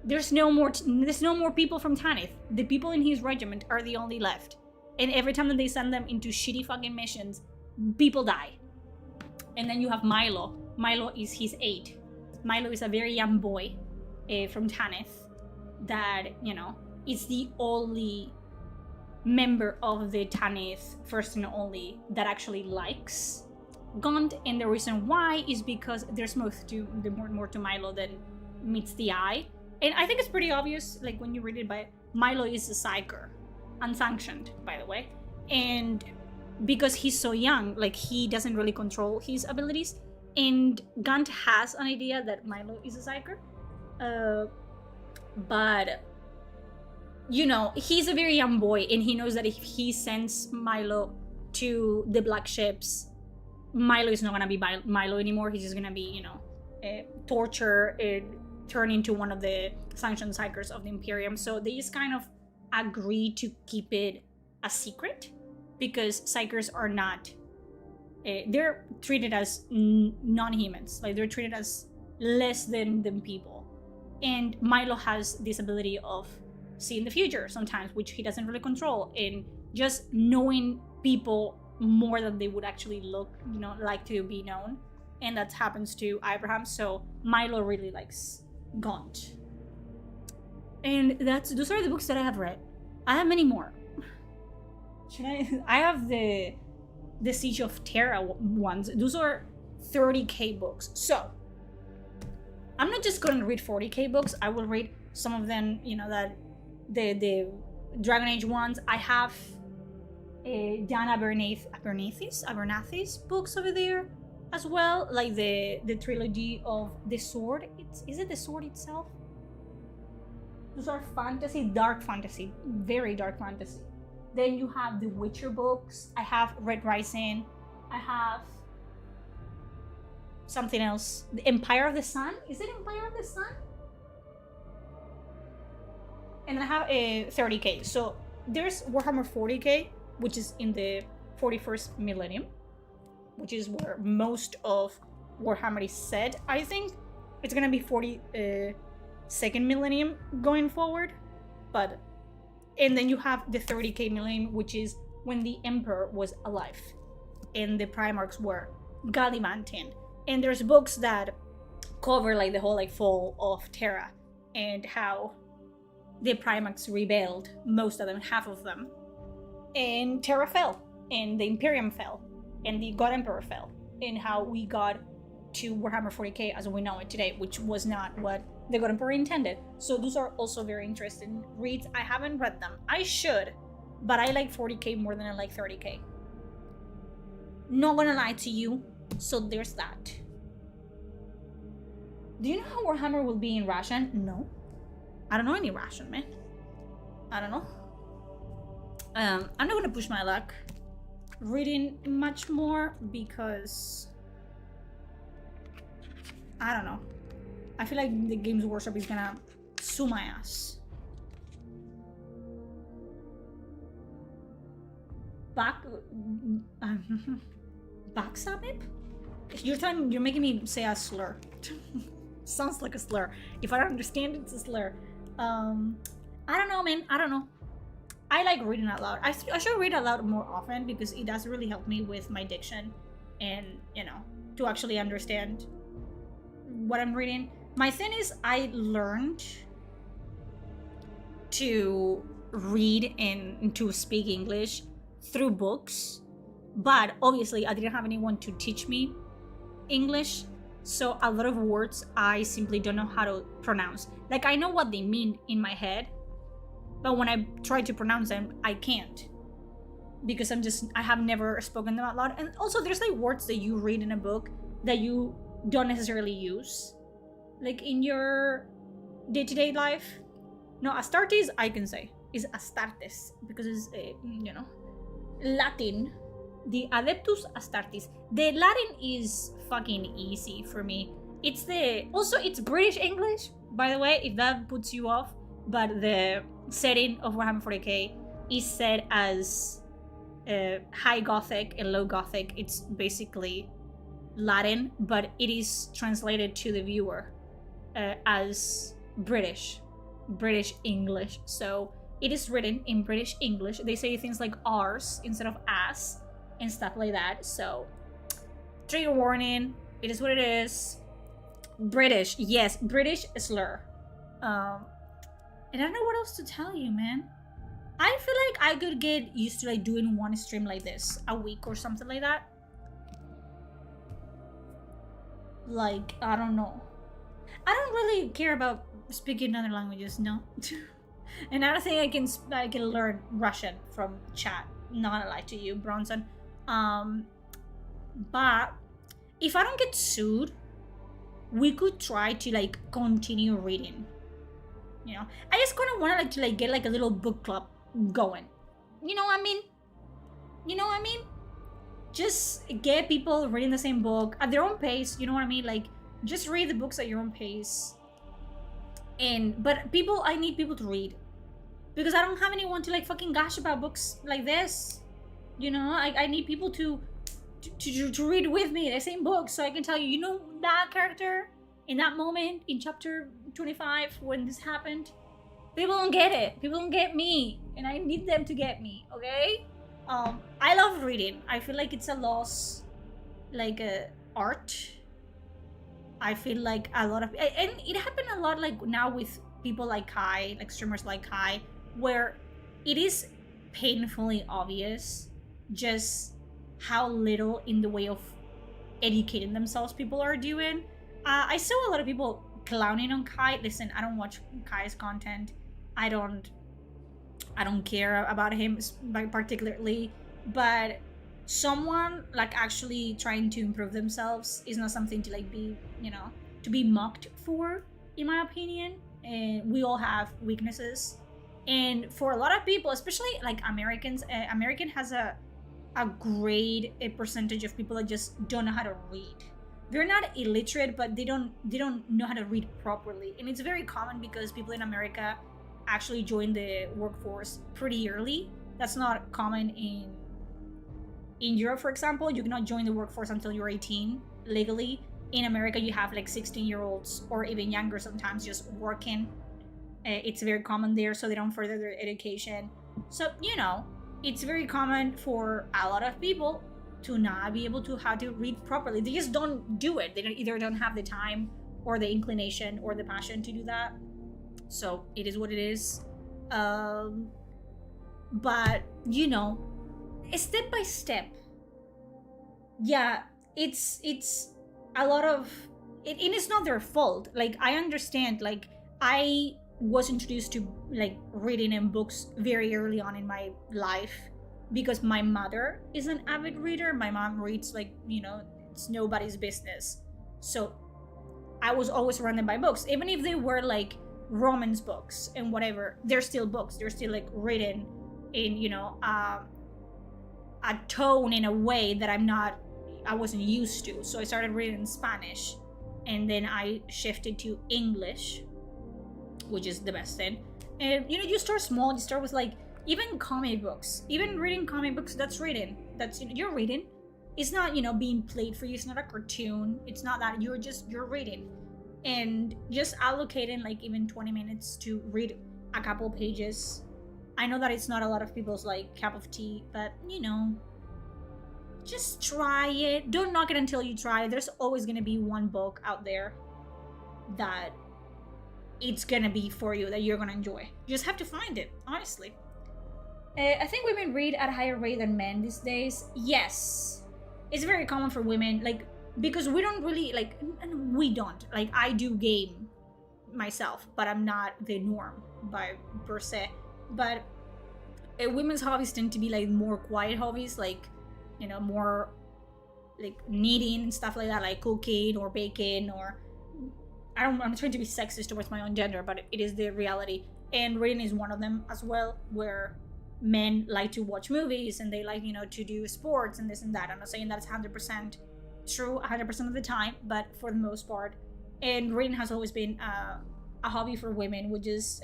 There's no more people from Tanith. The people in his regiment are the only left. And every time that they send them into shitty fucking missions, people die. And then you have Milo. Milo is his aide. Milo is a very young boy from Tanith that, is the only member of the Tanith, first and only, that actually likes Gaunt, and the reason why is because there's more to Milo than meets the eye. And I think it's pretty obvious, like when you read it, but Milo is a psyker, unsanctioned, by the way. And because he's so young, like he doesn't really control his abilities. And Gaunt has an idea that Milo is a psyker. But, you know, he's a very young boy, and he knows that if he sends Milo to the Black Ships, Milo is not gonna be Milo anymore. He's just gonna be, you know, torture and turn into one of the sanctioned psychers of the Imperium. So they just kind of agree to keep it a secret, because psychers are not, they're treated as non-humans. Like they're treated as less than people. And Milo has this ability of seeing the future sometimes, which he doesn't really control, and just knowing people more than they would actually look, you know, like to be known. And that happens to Abraham. So Milo really likes Gaunt. And those are the books that I have read. I have many more. I have the Siege of Terra ones. Those are 30k books. So I'm not just going to read 40k books. I will read some of them, you know, that the Dragon Age ones. I have Dan Abernathy's books over there as well, like the trilogy of the sword. Is it the sword itself? Those are fantasy, dark fantasy, very dark fantasy. Then you have the Witcher books. I have Red Rising. I have something else. The Empire of the Sun. Is it Empire of the Sun? And I have a 30k. So there's Warhammer 40k, which is in the 41st millennium, which is where most of Warhammer is set. I think it's gonna be 42nd millennium going forward, but and then you have the 30k millennium, which is when the Emperor was alive and the Primarchs were gallivanting. And there's books that cover like the whole like fall of Terra and how the Primarchs rebelled, most of them, half of them, and Terra fell, and the Imperium fell, and the God Emperor fell, and how we got to Warhammer 40k as we know it today, which was not what the God Emperor intended. So those are also very interesting reads. I haven't read them. I should, but I like 40k more than I like 30k. Not gonna lie to you, so there's that. Do you know how Warhammer will be in Russian? No. I don't know any Russian, man. I don't know. I'm not gonna push my luck reading much more because I don't know. I feel like the Games Workshop is gonna sue my ass. Backstabbing? You're making me say a slur. Sounds like a slur. If I don't understand it, it's a slur. I don't know, man. I don't know. I like reading out loud. I should read out loud more often because it does really help me with my diction and, you know, to actually understand what I'm reading. My thing is I learned to read and to speak English through books, but obviously I didn't have anyone to teach me English. So a lot of words I simply don't know how to pronounce. Like I know what they mean in my head, but when I try to pronounce them, I can't. Because I have never spoken them out loud. And also there's like words that you read in a book that you don't necessarily use. Like in your day-to-day life. No, Astartes I can say. Is Astartes. Because it's, you know, Latin. The Adeptus Astartes. The Latin is fucking easy for me. It's British English, by the way, if that puts you off. But the setting of Warhammer 40k is set as High Gothic and Low Gothic. It's basically Latin, but it is translated to the viewer as British English. So it is written in British English. They say things like R's instead of as and stuff like that. So trigger warning, it is what it is. British, yes, British slur. And I don't know what else to tell you, man. I feel like I could get used to like doing one stream like this a week or something like that. Like, I don't know. I don't really care about speaking other languages, no. And I don't think I can learn Russian from chat. Not gonna lie to you, Bronson. But if I don't get sued, we could try to like continue reading. You know, I just kind of want to like get like a little book club going. You know what I mean? You know what I mean? Just get people reading the same book at their own pace. You know what I mean? Like, just read the books at your own pace. But I need people to read, because I don't have anyone to like fucking gush about books like this. You know, I need people to read with me the same book, so I can tell you, you know, that character in that moment in chapter 25 when this happened, people don't get it. People don't get me, and I need them to get me. Okay. I love reading. I feel like it's a loss, like art. I feel like a lot of, and it happened a lot like now with people like Kai, like streamers like Kai, where it is painfully obvious just how little in the way of educating themselves people are doing. I saw a lot of people clowning on Kai. Listen, I don't watch Kai's content. I don't care about him particularly, but someone like actually trying to improve themselves is not something to like be, you know, to be mocked for, in my opinion. And we all have weaknesses, and for a lot of people, especially like Americans, American has a great percentage of people that just don't know how to read. They're not illiterate, but they don't know how to read properly, and it's very common because people in America actually join the workforce pretty early. That's not common in Europe, for example. You cannot join the workforce until you're 18 legally. In America, you have like 16-year-olds or even younger sometimes just working. It's very common there, so they don't further their education. So, you know, it's very common for a lot of people to not be able to how to read properly. They just don't do it. They either don't have the time or the inclination or the passion to do that. So it is what it is. But, you know, step by step. Yeah, it's a lot of it, and it's not their fault. Like, I understand. Like, I was introduced to like reading and books very early on in my life because my mother is an avid reader. My mom reads like, you know, it's nobody's business. So I was always surrounded by books, even if they were like romance books and whatever. They're still books. They're still like written in, you know, a tone in a way that I wasn't used to. So I started reading in Spanish, and then I shifted to English, which is the best thing. And you know, you start small. You start with like even comic books. Even reading comic books, that's reading. That's, you know, you're reading. It's not, you know, being played for you. It's not a cartoon. It's not that. You're reading, and just allocating like even 20 minutes to read a couple pages. I know that it's not a lot of people's like cup of tea, but you know, just try it. Don't knock it until you try it. There's always gonna be one book out there that it's gonna be for you, that you're gonna enjoy. You just have to find it, honestly. I think women read at a higher rate than men these days. Yes, it's very common for women, like, because we don't really like, I do game myself, but I'm not the norm by per se. But women's hobbies tend to be like more quiet hobbies, like, you know, more like knitting and stuff like that, like cooking or baking, or I'm not trying to be sexist towards my own gender, but it is the reality. And reading is one of them as well, where men like to watch movies and they like, you know, to do sports and this and that. I'm not saying that's 100% true 100% of the time, but for the most part. And reading has always been a hobby for women, which is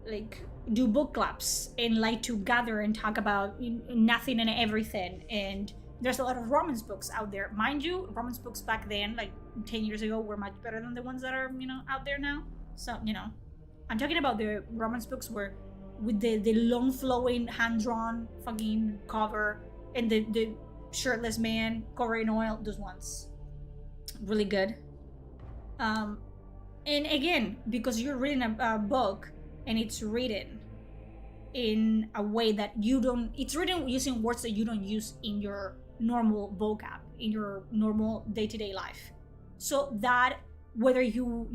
like do book clubs and like to gather and talk about nothing and everything. And there's a lot of romance books out there, mind you. Romance books back then, like 10 years ago, were much better than the ones that are, you know, out there now. So, you know, I'm talking about the romance books where with the long flowing hand-drawn fucking cover and the shirtless man covered in oil. Those ones, really good. And again, because you're reading a book and it's written in a way that you don't, it's written using words that you don't use in your normal vocab, in your normal day-to-day life. So that whether you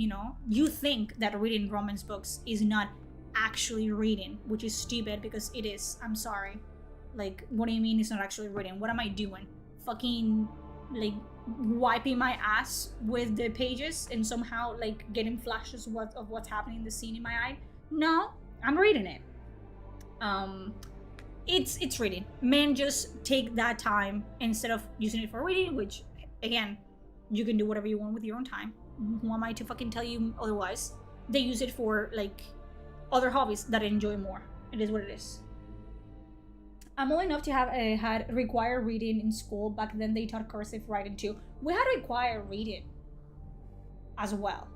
think that reading romance books is not actually reading, which is stupid because it is. I'm sorry. Like, what do you mean it's not actually reading? What am I doing? Fucking like wiping my ass with the pages and somehow like getting flashes of what's happening in the scene in my eye? No, I'm reading it. It's reading. Men just take that time instead of using it for reading, which again, you can do whatever you want with your own time. Who am I to fucking tell you otherwise? They use it for like other hobbies that I enjoy more. It is what it is. I'm old enough to have had required reading in school. Back then they taught cursive writing too. We had required reading as well.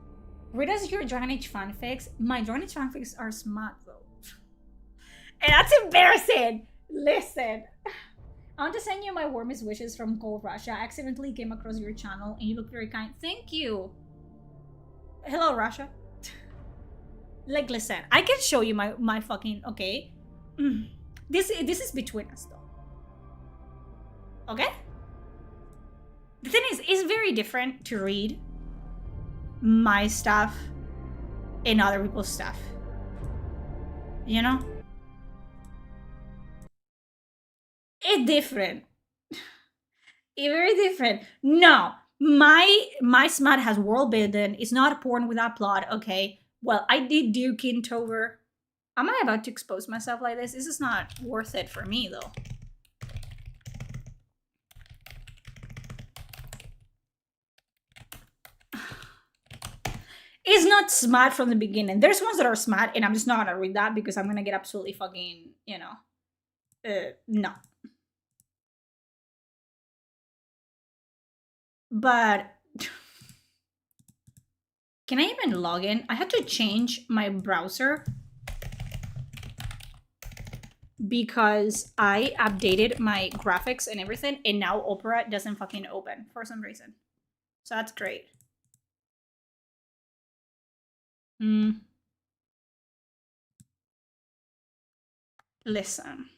Read us your Dragon Age fanfics. My Dragon Age fanfics are smart though. And that's embarrassing. Listen. I want to send you my warmest wishes from Cold Russia. I accidentally came across your channel and you look very kind. Thank you. Hello, Russia. Like, listen, I can show you my fucking, okay? This is between us though. Okay? The thing is, it's very different to read my stuff and other people's stuff. You know? It's different. It's very different. No, my smut has world building. It's not a porn without plot. Okay. Well, I did do Kintover. Am I about to expose myself like this? This is not worth it for me though. It's not smart from the beginning. There's ones that are smart, and I'm just not gonna read that because I'm gonna get absolutely fucking, no. But can I even log in? I had to change my browser because I updated my graphics and everything, and now Opera doesn't fucking open for some reason. So that's great. Listen.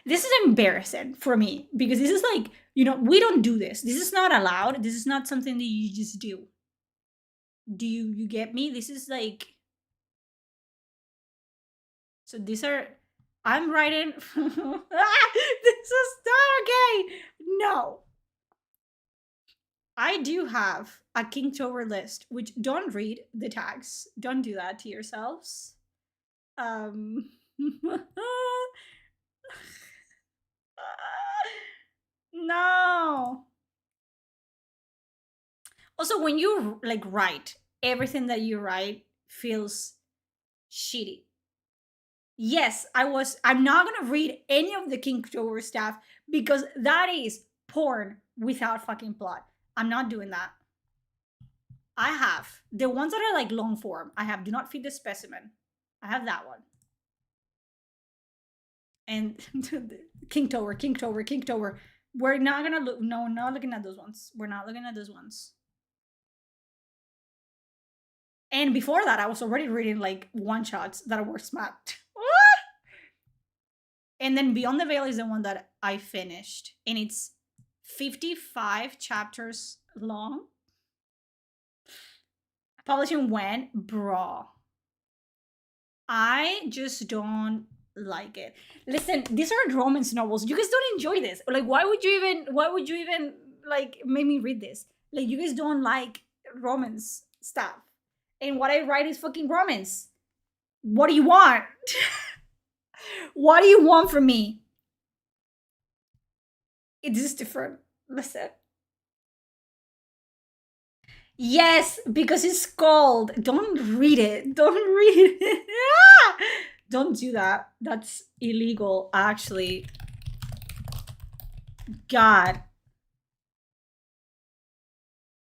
This is embarrassing for me because this is like, we don't do this. This is not allowed. This is not something that you just do. Do you get me? This is like, so these are, I'm writing, this is not okay. No. I do have a Kinktober list, which don't read the tags. Don't do that to yourselves. No. Also, when you like write, everything that you write feels shitty. Yes, I'm not gonna read any of the Kinktober stuff because that is porn without fucking plot. I'm not doing that. I have the ones that are like long form. I have Do Not Feed the Specimen. I have that one. And Kinktober. We're not gonna look. No, not looking at those ones. We're not looking at those ones. And before that, I was already reading like one shots that were smart. And then Beyond the Veil is the one that I finished, and it's 55 chapters long. Publishing when, bro. I just don't like it. Listen, these are romance novels. You guys don't enjoy this. Like, why would you even like make me read this? Like, you guys don't like romance stuff. And what I write is fucking romance. What do you want? What do you want from me? It is different. Listen. Yes, because it's cold. Don't read it. Don't read it. Don't do that. That's illegal, actually. God.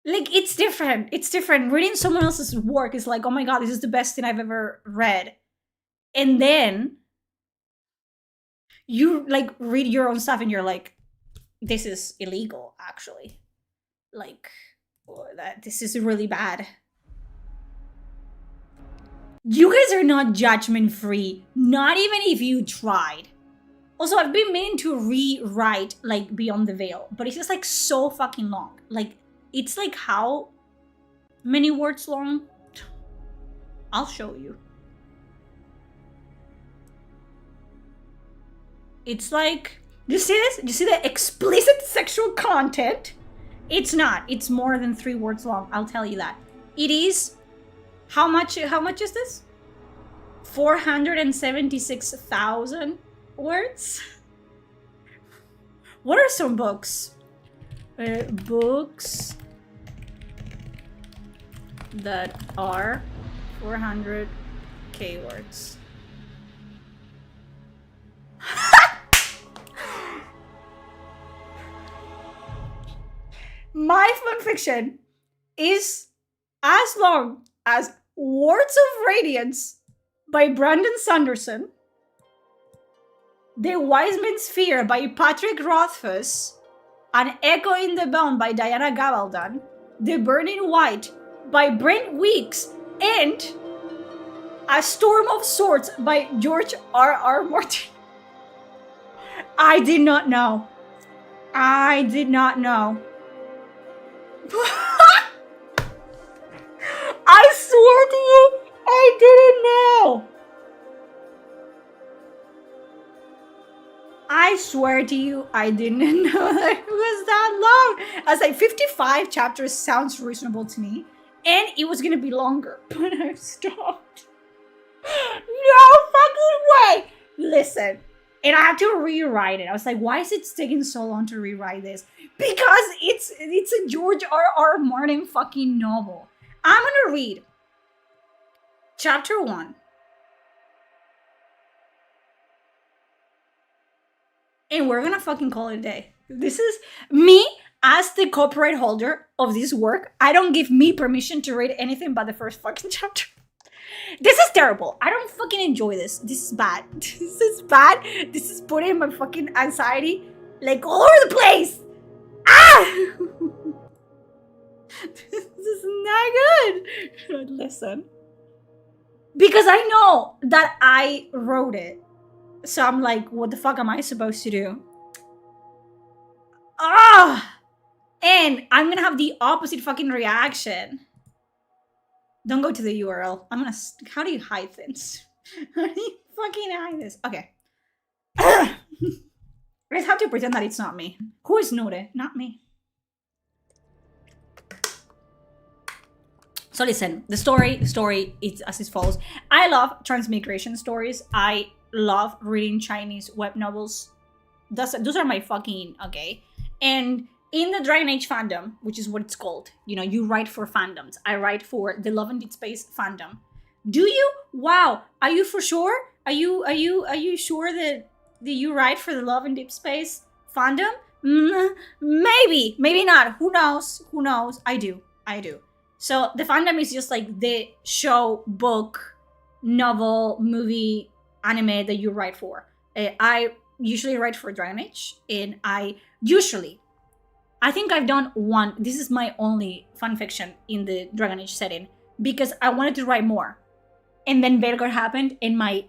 Like, it's different. It's different. Reading someone else's work is like, oh my God, this is the best thing I've ever read. And then you like read your own stuff and you're like, this is illegal, actually. Like, this is really bad. You guys are not judgment free, not even if you tried. Also, I've been meaning to rewrite like Beyond the Veil, but it's just like so fucking long. Like, it's like how many words long? I'll show you. It's like, you see this? You see the explicit sexual content? It's not. It's more than 3 words long. I'll tell you that. It is. How much is this? 476,000 words. What are some books? Books that are 400k words. My fanfiction is as long as Words of Radiance by Brandon Sanderson, The Wiseman's Fear by Patrick Rothfuss, An Echo in the Bone by Diana Gabaldon, The Burning White by Brent Weeks, and A Storm of Swords by George R.R. Martin. I did not know. I did not know. I swear to you, I didn't know. I swear to you, I didn't know that it was that long. I was like, 55 chapters sounds reasonable to me. And it was gonna be longer, but I stopped. No fucking way! Listen, and I had to rewrite it. I was like, why is it taking so long to rewrite this? Because it's a George R.R. Martin fucking novel. I'm gonna read chapter 1. And we're gonna fucking call it a day. This is me as the copyright holder of this work. I don't give me permission to read anything but the first fucking chapter. This is terrible. I don't fucking enjoy this. This is bad. This is bad. This is putting my fucking anxiety like all over the place. Ah! This is not good. Listen. Because I know that I wrote it. So I'm like, what the fuck am I supposed to do? Ah! And I'm gonna have the opposite fucking reaction. Don't go to the URL. I'm gonna... How do you hide things? How do you fucking hide this? Okay. I just have to pretend that it's not me. Who is Nure? Not me. So listen, the story is as follows. I love transmigration stories. I love reading Chinese web novels. Those are my fucking... Okay. And in the Dragon Age fandom, which is what it's called, you know, you write for fandoms. I write for the Love and Dead Space fandom. Do you? Wow. Are you for sure? Are you sure that you write for the Love and Deep Space fandom? Maybe, maybe not. Who knows? Who knows? I do. So the fandom is just like the show, book, novel, movie, anime that you write for. I usually write for Dragon Age, and I think I've done one. This is my only fanfiction in the Dragon Age setting because I wanted to write more, and then Belgard happened, and my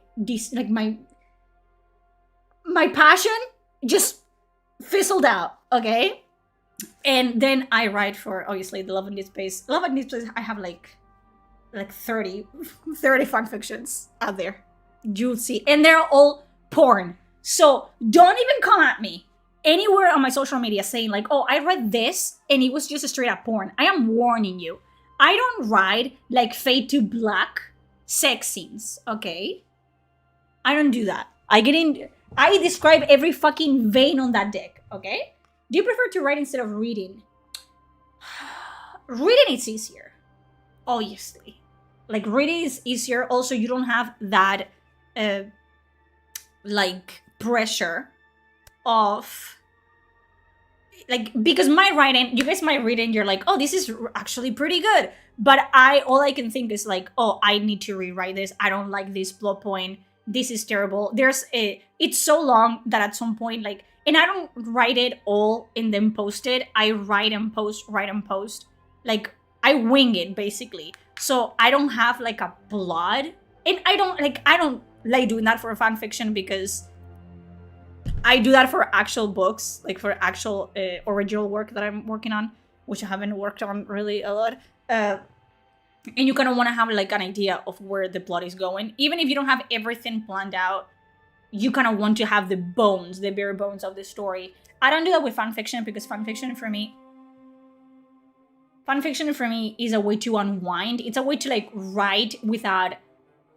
passion just fizzled out. Okay, and then I write for obviously the Love and Dead Space. Love and Dead Space. I have like 30 fanfictions out there. You'll see, and they're all porn. So don't even come at me anywhere on my social media saying like, oh, I read this and it was just a straight up porn. I am warning you. I don't write like Fade to Black sex scenes, okay? I don't do that. I describe every fucking vein on that dick, okay? Do you prefer to write instead of reading? Reading is easier, obviously. Like reading is easier. Also, you don't have that like pressure of like, because my writing, you guys might read it and you're like, oh, this is actually pretty good, but all I can think is like, oh, I need to rewrite this. I don't like this plot point. This is terrible. It's so long that at some point, like, and I don't write it all and then post it. I write and post. Like I wing it basically. So I don't have like a plot And I don't like doing that for fan fiction because I do that for actual books, like for actual original work that I'm working on, which I haven't worked on really a lot. And you kind of want to have like an idea of where the plot is going. Even if you don't have everything planned out, you kind of want to have the bones, the bare bones of the story. I don't do that with fan fiction because fan fiction for me is a way to unwind. It's a way to like write without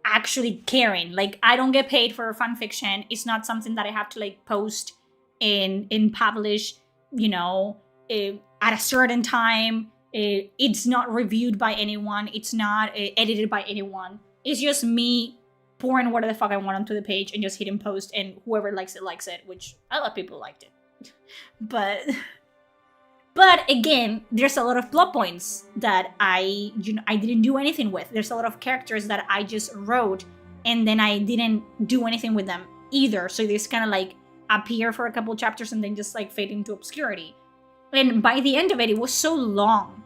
actually caring. Like, I don't get paid for fan fiction. It's not something that I have to like post and publish, you know, at a certain time. It's not reviewed by anyone. It's not edited by anyone. It's just me pouring whatever the fuck I want onto the page and just hitting post, and whoever likes it, which a lot of people liked it. But again, there's a lot of plot points that I didn't do anything with. There's a lot of characters that I just wrote and then I didn't do anything with them either. So they just kind of like appear for a couple chapters and then just like fade into obscurity. And by the end of it, it was so long.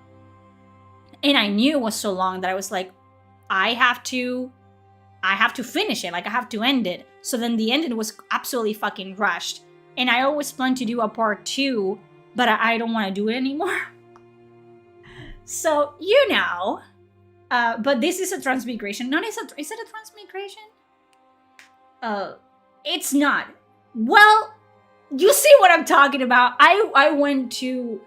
And I knew it was so long that I was like, I have to finish it. Like, I have to end it. So then the ending was absolutely fucking rushed. And I always planned to do a part 2, but I don't want to do it anymore. So, you know. But this is a transmigration. Is it a transmigration? It's not. Well, you see what I'm talking about. I went too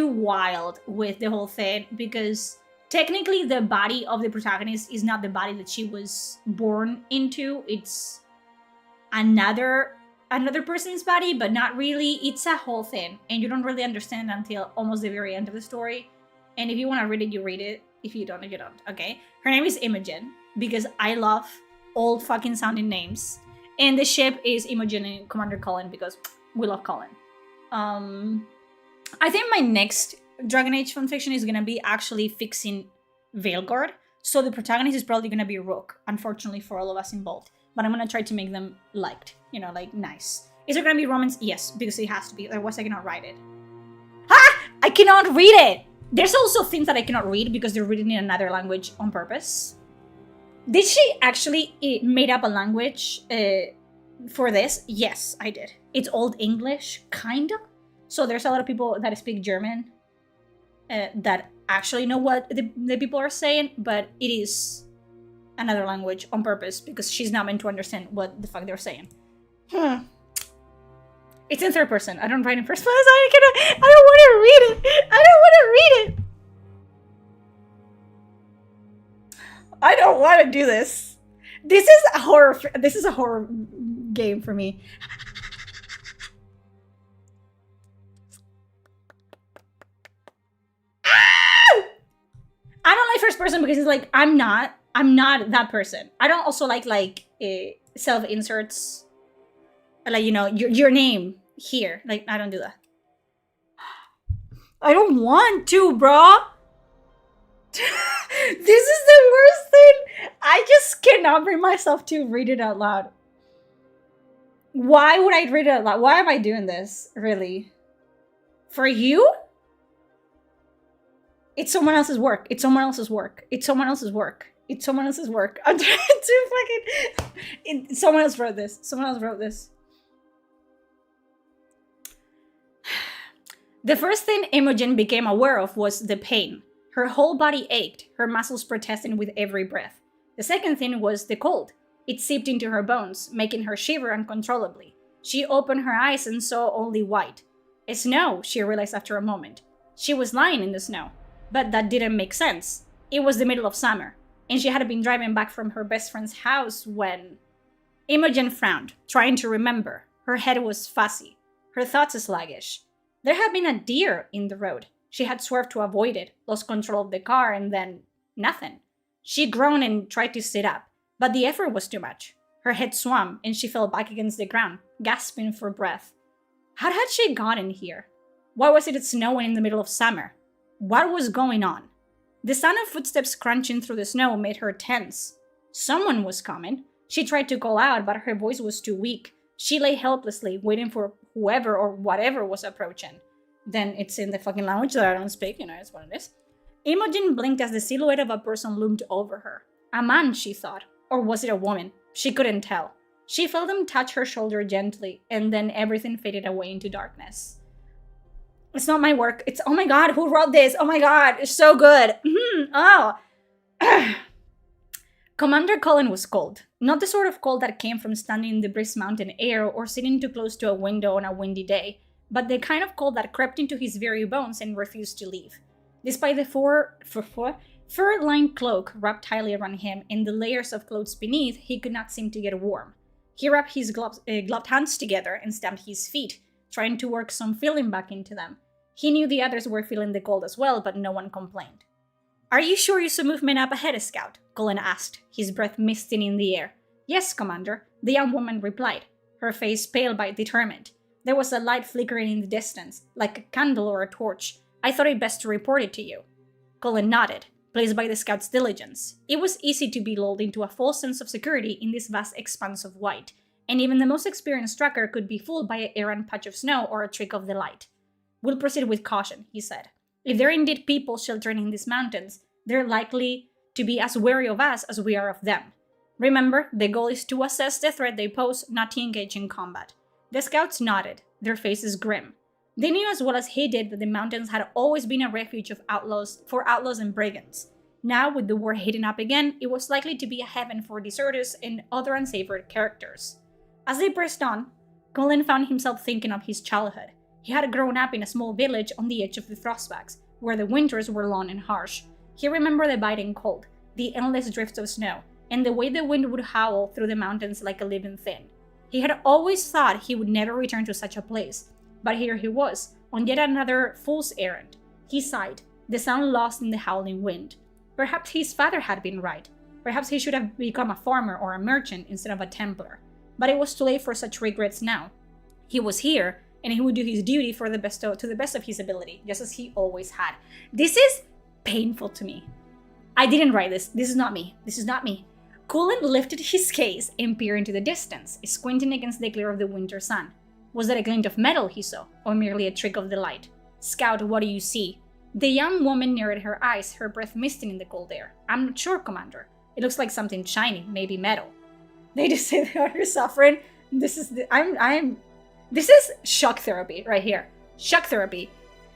wild with the whole thing because technically the body of the protagonist is not the body that she was born into. It's another person's body, but not really. It's a whole thing, and you don't really understand until almost the very end of the story. And if you want to read it, you read it. If you don't, you don't. Okay? Her name is Imogen, because I love old fucking sounding names. And the ship is Imogen and Commander Cullen, because we love Cullen. I think my next Dragon Age fanfiction is gonna be actually fixing Veilguard. So the protagonist is probably gonna be Rook, unfortunately for all of us involved. But I'm gonna try to make them liked, you know, like nice. Is there gonna be romance? Yes, because it has to be. Otherwise, I cannot write it. Ah! I cannot read it! There's also things that I cannot read because they're written in another language on purpose. Did she actually made up a language for this? Yes, I did. It's Old English, kind of. So there's a lot of people that speak German that actually know what the people are saying, but it is another language on purpose because she's not meant to understand what the fuck they're saying. It's in third person. I don't write in first person. I don't want to read it. I don't want to do this. This is a horror game for me. I don't like first person because it's like I'm not that person. I don't also like self inserts, like, you know, your name here. Like, I don't do that. I don't want to, bro. This is the worst thing. I just cannot bring myself to read it out loud. Why would I read it out loud? Why am I doing this? Really? For you? It's someone else's work. It's someone else's work. It's someone else's work. It's someone else's work. I'm trying to fucking... Someone else wrote this. Someone else wrote this. The first thing Imogen became aware of was the pain. Her whole body ached, her muscles protesting with every breath. The second thing was the cold. It seeped into her bones, making her shiver uncontrollably. She opened her eyes and saw only white. Snow, she realized after a moment. She was lying in the snow. But that didn't make sense. It was the middle of summer, and she had been driving back from her best friend's house when... Imogen frowned, trying to remember. Her head was fuzzy, her thoughts sluggish. There had been a deer in the road. She had swerved to avoid it, lost control of the car, and then... nothing. She groaned and tried to sit up, but the effort was too much. Her head swam, and she fell back against the ground, gasping for breath. How had she gotten here? Why was it snowing in the middle of summer? What was going on? The sound of footsteps crunching through the snow made her tense. Someone was coming. She tried to call out, but her voice was too weak. She lay helplessly, waiting for whoever or whatever was approaching. Then it's in the fucking language that I don't speak, you know, it's what it is. Imogen blinked as the silhouette of a person loomed over her. A man, she thought. Or was it a woman? She couldn't tell. She felt them touch her shoulder gently, and then everything faded away into darkness. It's not my work. It's, oh my god, who wrote this? Oh my god, it's so good. Oh. Commander Cullen was cold. Not the sort of cold that came from standing in the brisk mountain air or sitting too close to a window on a windy day, but the kind of cold that crept into his very bones and refused to leave. Despite the fur-lined cloak wrapped tightly around him and the layers of clothes beneath, he could not seem to get warm. He rubbed his gloved hands together and stamped his feet, trying to work some feeling back into them. He knew the others were feeling the cold as well, but no one complained. "Are you sure you saw movement up ahead, Scout?" Cullen asked, his breath misting in the air. "Yes, Commander," the young woman replied, her face pale but determined. There was a light flickering in the distance, like a candle or a torch. "I thought it best to report it to you." Cullen nodded, pleased by the scout's diligence. It was easy to be lulled into a false sense of security in this vast expanse of white, and even the most experienced tracker could be fooled by an errant patch of snow or a trick of the light. "We'll proceed with caution," he said. "If there are indeed people sheltering in these mountains, they're likely to be as wary of us as we are of them. Remember, the goal is to assess the threat they pose, not to engage in combat." The scouts nodded, their faces grim. They knew as well as he did that the mountains had always been a refuge of outlaws and brigands. Now, with the war heating up again, it was likely to be a heaven for deserters and other unsavored characters. As they pressed on, Cullen found himself thinking of his childhood. He had grown up in a small village on the edge of the Frostbacks, where the winters were long and harsh. He remembered the biting cold, the endless drifts of snow, and the way the wind would howl through the mountains like a living thing. He had always thought he would never return to such a place, but here he was, on yet another fool's errand. He sighed, the sound lost in the howling wind. Perhaps his father had been right. Perhaps he should have become a farmer or a merchant instead of a Templar. But it was too late for such regrets now. He was here, and he would do his duty to the best of his ability, just as he always had. This is painful to me. I didn't write this. This is not me. This is not me. Cullen lifted his gaze and peered into the distance, squinting against the glare of the winter sun. Was that a glint of metal he saw, or merely a trick of the light? "Scout, what do you see?" The young woman narrowed her eyes, her breath misting in the cold air. "I'm not sure, Commander. It looks like something shiny, maybe metal." They just say they are suffering. This is shock therapy right here. Shock therapy.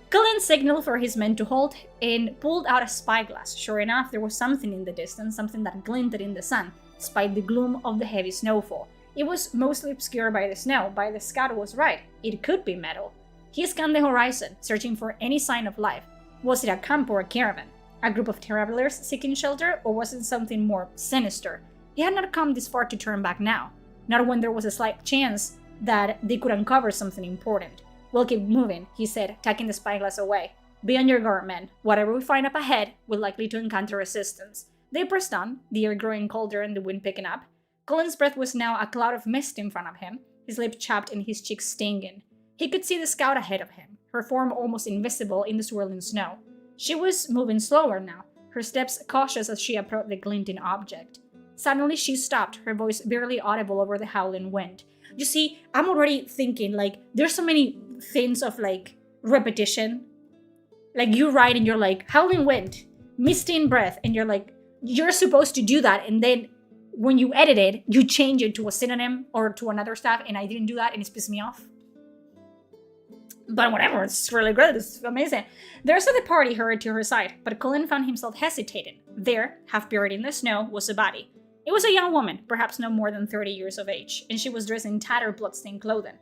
Cullen signaled for his men to halt and pulled out a spyglass. Sure enough, there was something in the distance, something that glinted in the sun, despite the gloom of the heavy snowfall. It was mostly obscured by the snow, but the scout was right. It could be metal. He scanned the horizon, searching for any sign of life. Was it a camp or a caravan? A group of travelers seeking shelter, or was it something more sinister? He had not come this far to turn back now, not when there was a slight chance that they could uncover something important. "We'll keep moving," he said, tucking the spyglass away. "Be on your guard, men. Whatever we find up ahead, we're likely to encounter resistance." They pressed on, the air growing colder and the wind picking up. Cullen's breath was now a cloud of mist in front of him, his lips chapped and his cheeks stinging. He could see the scout ahead of him, her form almost invisible in the swirling snow. She was moving slower now, her steps cautious as she approached the glinting object. Suddenly she stopped, her voice barely audible over the howling wind. You see, I'm already thinking, there's so many things of, repetition. You write and you're like, howling wind, misty in breath, and you're like, you're supposed to do that, and then when you edit it, you change it to a synonym or to another stuff, and I didn't do that, and it's pissed me off. But whatever, it's really good, it's amazing. The rest of the party hurried to her side, but Cullen found himself hesitating. There, half buried in the snow, was a body. It was a young woman, perhaps no more than 30 years of age, and she was dressed in tattered, bloodstained clothing.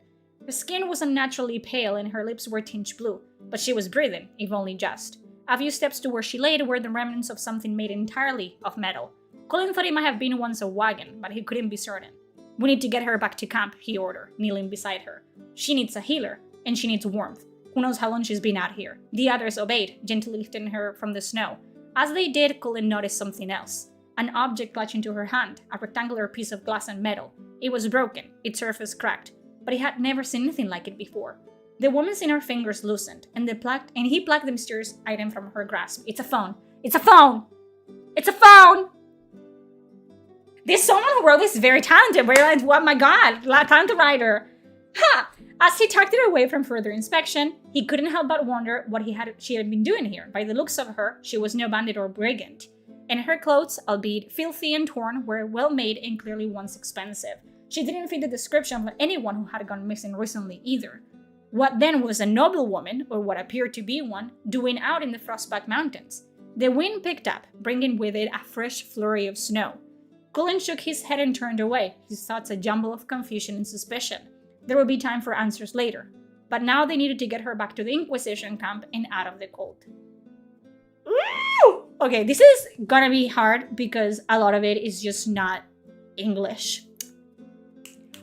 Her skin was unnaturally pale and her lips were tinged blue, but she was breathing, if only just. A few steps to where she lay were the remnants of something made entirely of metal. Cullen thought it might have been once a wagon, but he couldn't be certain. "We need to get her back to camp," he ordered, kneeling beside her. "She needs a healer, and she needs warmth. Who knows how long she's been out here?" The others obeyed, gently lifting her from the snow. As they did, Cullen noticed something else. An object clutched into her hand, a rectangular piece of glass and metal. It was broken, its surface cracked, but he had never seen anything like it before. The woman's inner fingers loosened, and he plucked the mysterious item from her grasp. "It's a phone! It's a phone! It's a phone!" This someone who wrote this is very talented. Oh my god, talented writer. Ha! As he tucked it away from further inspection, he couldn't help but wonder what she had been doing here. By the looks of her, she was no bandit or brigand. and her clothes, albeit filthy and torn, were well made and clearly once expensive. She didn't fit the description of anyone who had gone missing recently either. What then was a noblewoman, or what appeared to be one, doing out in the Frostback Mountains? The wind picked up, bringing with it a fresh flurry of snow. Cullen shook his head and turned away, his thoughts a jumble of confusion and suspicion. There would be time for answers later, but now they needed to get her back to the Inquisition camp and out of the cold. Ooh! Okay, this is gonna be hard because a lot of it is just not English.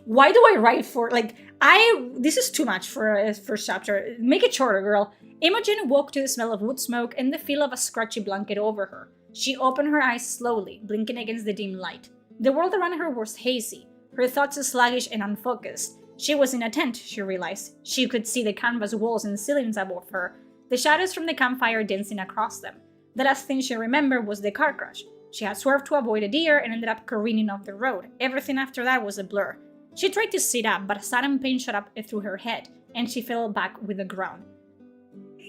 Why do I write for, this is too much for a first chapter. Make it shorter, girl. Imogen woke to the smell of wood smoke and the feel of a scratchy blanket over her. She opened her eyes slowly, blinking against the dim light. The world around her was hazy, her thoughts sluggish and unfocused. She was in a tent, she realized. She could see the canvas walls and ceilings above her, the shadows from the campfire dancing across them. The last thing she remembered was the car crash. She had swerved to avoid a deer and ended up careening off the road. Everything after that was a blur. She tried to sit up, but a sudden pain shot up through her head, and she fell back with a groan.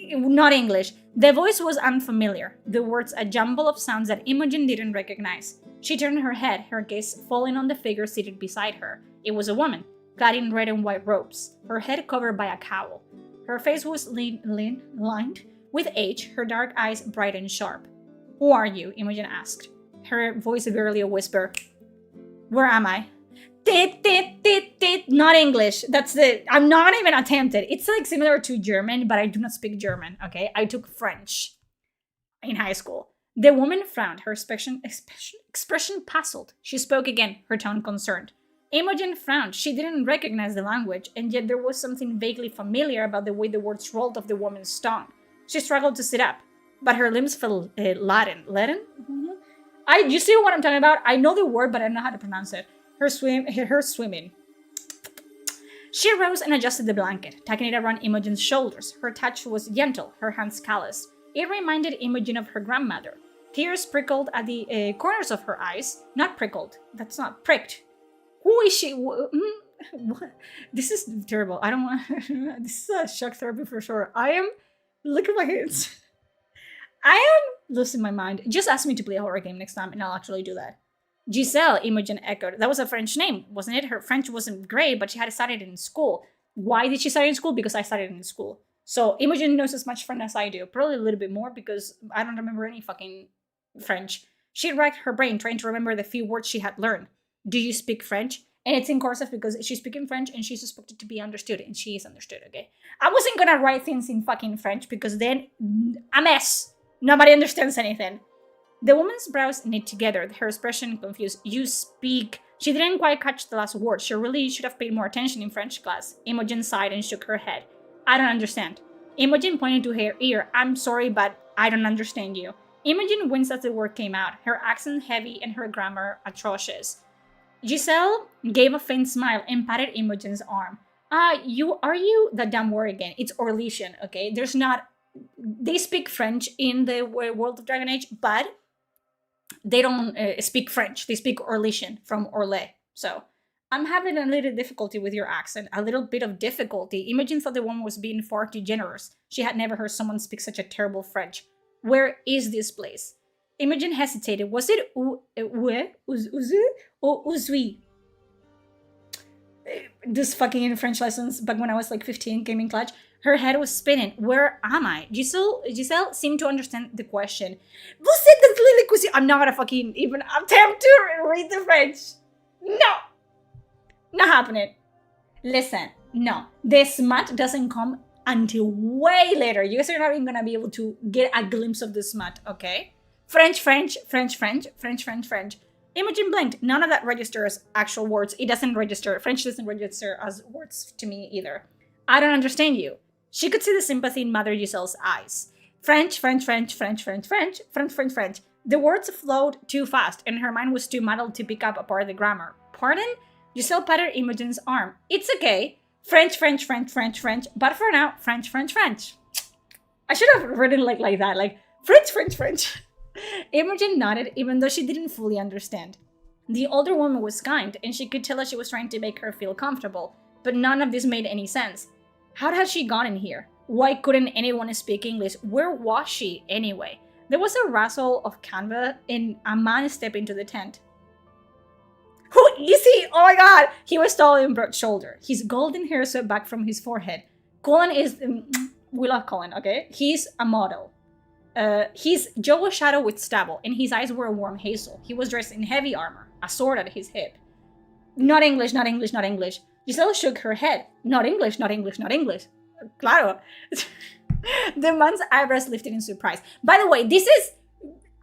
Not English. The voice was unfamiliar, the words a jumble of sounds that Imogen didn't recognize. She turned her head, her gaze falling on the figure seated beside her. It was a woman, clad in red and white robes, her head covered by a cowl. Her face was lined with age, her dark eyes bright and sharp. "Who are you?" Imogen asked, her voice barely a whisper. "Where am I?" Not English. I'm not even attempted. It's like similar to German, but I do not speak German, okay? I took French in high school. The woman frowned, her expression puzzled. She spoke again, her tone concerned. Imogen frowned. She didn't recognize the language, and yet there was something vaguely familiar about the way the words rolled off the woman's tongue. She struggled to sit up, but her limbs felt Latin. Latin? Mm-hmm. You see what I'm talking about? I know the word, but I don't know how to pronounce it. Her swimming. She rose and adjusted the blanket, tucking it around Imogen's shoulders. Her touch was gentle, her hands calloused. It reminded Imogen of her grandmother. Tears prickled at the corners of her eyes. Not prickled. That's not pricked. Who is she? What? This is terrible. I don't want. This is a shock therapy for sure. Look at my hands. I am losing my mind. Just ask me to play a horror game next time, and I'll actually do that. Giselle, Imogen echoed. That was a French name, wasn't it? Her French wasn't great, but she had studied it in school. Why did she study in school? Because I studied in school. So Imogen knows as much French as I do. Probably a little bit more because I don't remember any fucking French. She racked her brain trying to remember the few words she had learned. Do you speak French? And it's in cursive because she's speaking French and she's expected to be understood. And she is understood, okay? I wasn't gonna write things in fucking French because then a mess. Nobody understands anything. The woman's brows knit together, her expression confused. You speak. She didn't quite catch the last word. She really should have paid more attention in French class. Imogen sighed and shook her head. I don't understand. Imogen pointed to her ear. I'm sorry, but I don't understand you. Imogen winced as the word came out, her accent heavy and her grammar atrocious. Giselle gave a faint smile and patted Imogen's arm. Are you that damn word again? It's Orlesian, okay? They speak French in the world of Dragon Age, but they don't speak French. They speak Orlesian from Orlais. So I'm having a little difficulty with your accent. A little bit of difficulty. Imogen thought the woman was being far too generous. She had never heard someone speak such a terrible French. Where is this place? Imogen hesitated. Was it Uzu or Uzui? This fucking French lessons back when I was like 15 came in clutch. Her head was spinning. Where am I? Giselle seemed to understand the question. I'm not gonna fucking even attempt to read the French. No! Not happening. Listen, no. The smut doesn't come until way later. You guys are not even gonna be able to get a glimpse of the smut, okay? French. Imogen blinked. None of that registers actual words. It doesn't register. French doesn't register as words to me either. I don't understand you. She could see the sympathy in Mother Giselle's eyes. French. The words flowed too fast, and her mind was too muddled to pick up apart the grammar. Pardon? Giselle patted Imogen's arm. It's okay. French. But for now, French. I should have written like that, like French. Imogen nodded, even though she didn't fully understand. The older woman was kind, and she could tell that she was trying to make her feel comfortable, but none of this made any sense. How had she gotten here? Why couldn't anyone speak English? Where was she, anyway? There was a rustle of canvas and a man stepped into the tent. Who is he? Oh my god! He was tall and broad-shouldered. His golden hair swept back from his forehead. Colin is... we love Colin, okay? He's a model. His jaw was shadowed with stubble, and his eyes were warm hazel. He was dressed in heavy armor, a sword at his hip. Not English, not English, not English. Giselle shook her head. Not English, not English, not English. Claro. The man's eyebrows lifted in surprise. By the way, this is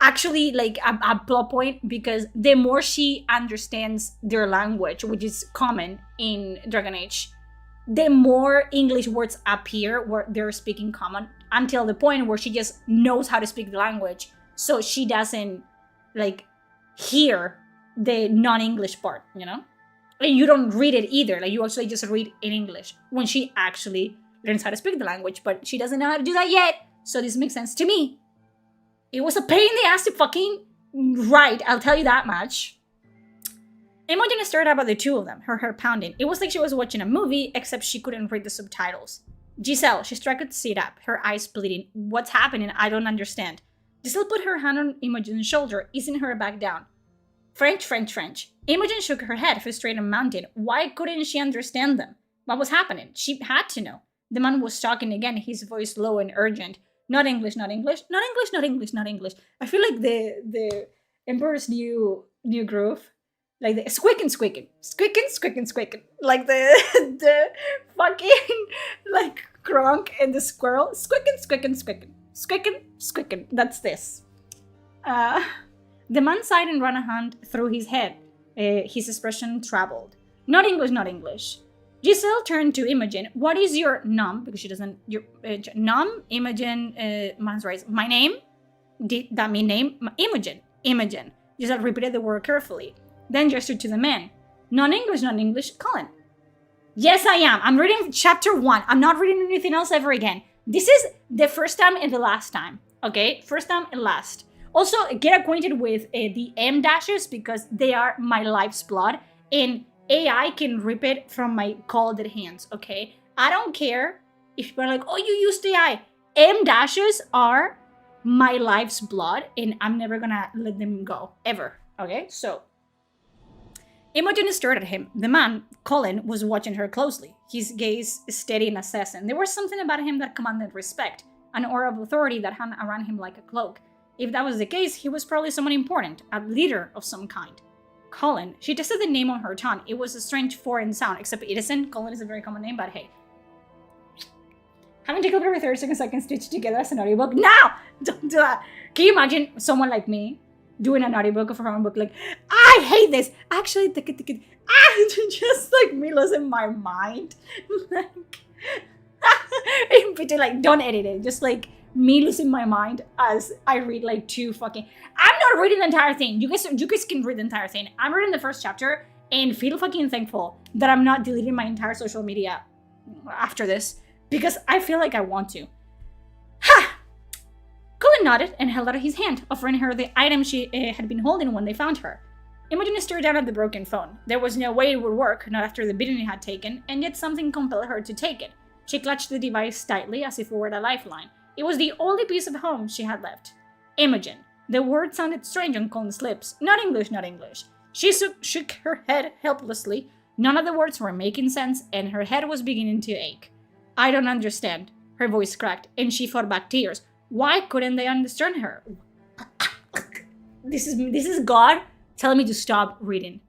actually like a plot point because the more she understands their language, which is common in Dragon Age, the more English words appear where they're speaking common until the point where she just knows how to speak the language. So she doesn't like hear the non-English part, you know? And you don't read it either. Like you actually just read in English when she actually learns how to speak the language, but she doesn't know how to do that yet. So this makes sense to me. It was a pain in the ass to fucking write, I'll tell you that much. Imogen stared up at the two of them, her heart pounding. It was like she was watching a movie, except she couldn't read the subtitles. Giselle, she struggled to sit up, her eyes bleeding. What's happening? I don't understand. Giselle put her hand on Imogen's shoulder, easing her back down. French, French, French. Imogen shook her head, frustrated and mounting. Why couldn't she understand them? What was happening? She had to know. The man was talking again, his voice low and urgent. Not English, not English, not English, not English, not English. I feel like the Emperor's New Groove. Like the squeaking, squeaking, squeaking, squeaking, squeaking. Like the fucking like Kronk and the squirrel. Squeaking, squeaking, squeaking. Squeaking, squeaking. That's this. The man sighed and ran a hand through his head. His expression troubled. Not English, not English. Giselle turned to Imogen. What is your nom? Because she doesn't... Your nom? Imogen... man's right. My name? Did that mean name? Imogen. Imogen. Giselle repeated the word carefully. Then gestured to the man. Non-English, non-English. Colin. Yes, I am. I'm reading chapter 1. I'm not reading anything else ever again. This is the first time and the last time. Okay? First time and last. Also, get acquainted with the M dashes because they are my life's blood. And AI can rip it from my cold hands, okay? I don't care if people are like, oh, you used AI. M dashes are my life's blood, and I'm never gonna let them go, ever, okay? So, Imogen stared at him. The man, Colin, was watching her closely, his gaze steady and assessing. There was something about him that commanded respect, an aura of authority that hung around him like a cloak. If that was the case, he was probably someone important, a leader of some kind. Colin. She tested the name on her tongue. It was a strange foreign sound, except it isn't. Colin is a very common name, but hey. Having to go every 30 seconds I can stitch together as an audiobook. No! Don't do that. Can you imagine someone like me doing an audiobook of a comic book like, I hate this! Actually, just like me losing my mind. Like, in between, like, don't edit it. Just like me losing my mind as I read like two fucking... I'm not reading the entire thing. You guys can read the entire thing. I'm reading the first chapter and feel fucking thankful that I'm not deleting my entire social media after this because I feel like I want to. Ha! Colin nodded and held out his hand, offering her the item she had been holding when they found her. Imogen stared down at the broken phone. There was no way it would work, not after the beating it had taken, and yet something compelled her to take it. She clutched the device tightly as if it were a lifeline. It was the only piece of home she had left. Imogen. The word sounded strange on Colin's lips. Not English, not English. She shook her head helplessly. None of the words were making sense, and her head was beginning to ache. I don't understand. Her voice cracked, and she fought back tears. Why couldn't they understand her? This is God telling me to stop reading.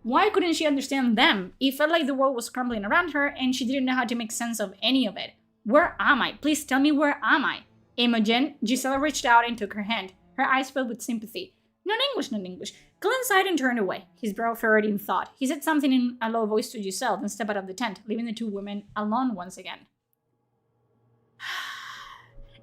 Why couldn't she understand them? It felt like the world was crumbling around her, and she didn't know how to make sense of any of it. Where am I? Please tell me, where am I? Imogen. Giselle reached out and took her hand. Her eyes filled with sympathy. Not English, not English. Colin sighed and turned away, his brow furrowed in thought. He said something in a low voice to Giselle, then stepped out of the tent, leaving the two women alone once again.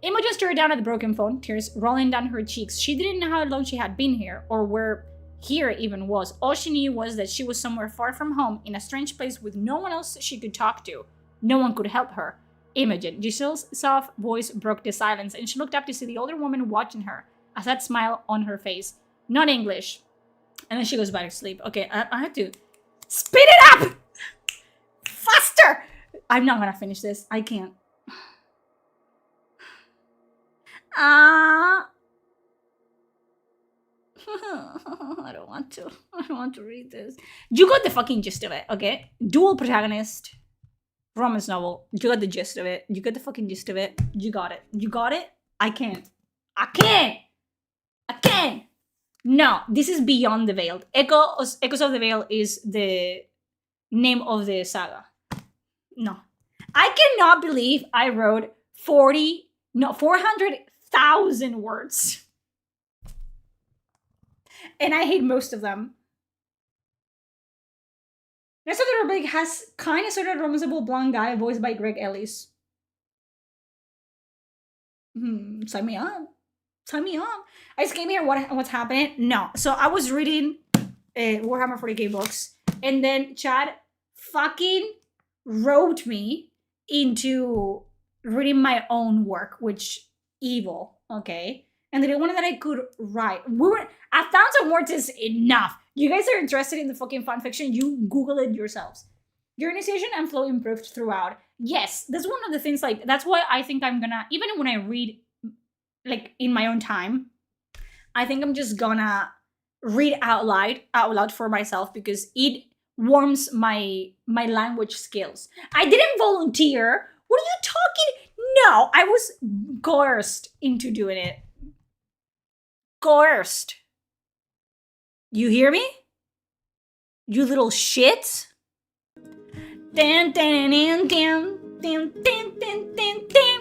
Imogen stared down at the broken phone, tears rolling down her cheeks. She didn't know how long she had been here, or where here even was. All she knew was that she was somewhere far from home, in a strange place with no one else she could talk to. No one could help her. Imogen. Giselle's soft voice broke the silence, and she looked up to see the older woman watching her, a sad smile on her face. Not English. And then she goes back to sleep. Okay, I have to speed it up! Faster! I'm not gonna finish this. I can't. I don't want to. I don't want to read this. You got the fucking gist of it, okay? Dual protagonist, romance novel. You got the gist of it. You got the fucking gist of it. You got it. You got it? I can't. I can't! I can't! No, this is Beyond the Veil. Echoes of the Veil is the name of the saga. No. I cannot believe I wrote 400,000 words. And I hate most of them. Next of the Republic has kind of sort of romanceable blonde guy voiced by Greg Ellis. Sign me up. Sign me up. I just came here. What's happening? No. So I was reading Warhammer 40k books, and then Chad fucking roped me into reading my own work, which evil, okay? And they wanted that I could write. 1,000 words is enough. You guys are interested in the fucking fan fiction, you Google it yourselves. Your initiation and flow improved throughout. Yes, that's one of the things, like, that's why I think I'm gonna, even when I read, like, in my own time, I think I'm just gonna read out loud for myself, because it warms my language skills. I didn't volunteer. What are you talking? No, I was coerced into doing it. Coerced. You hear me? You little shits.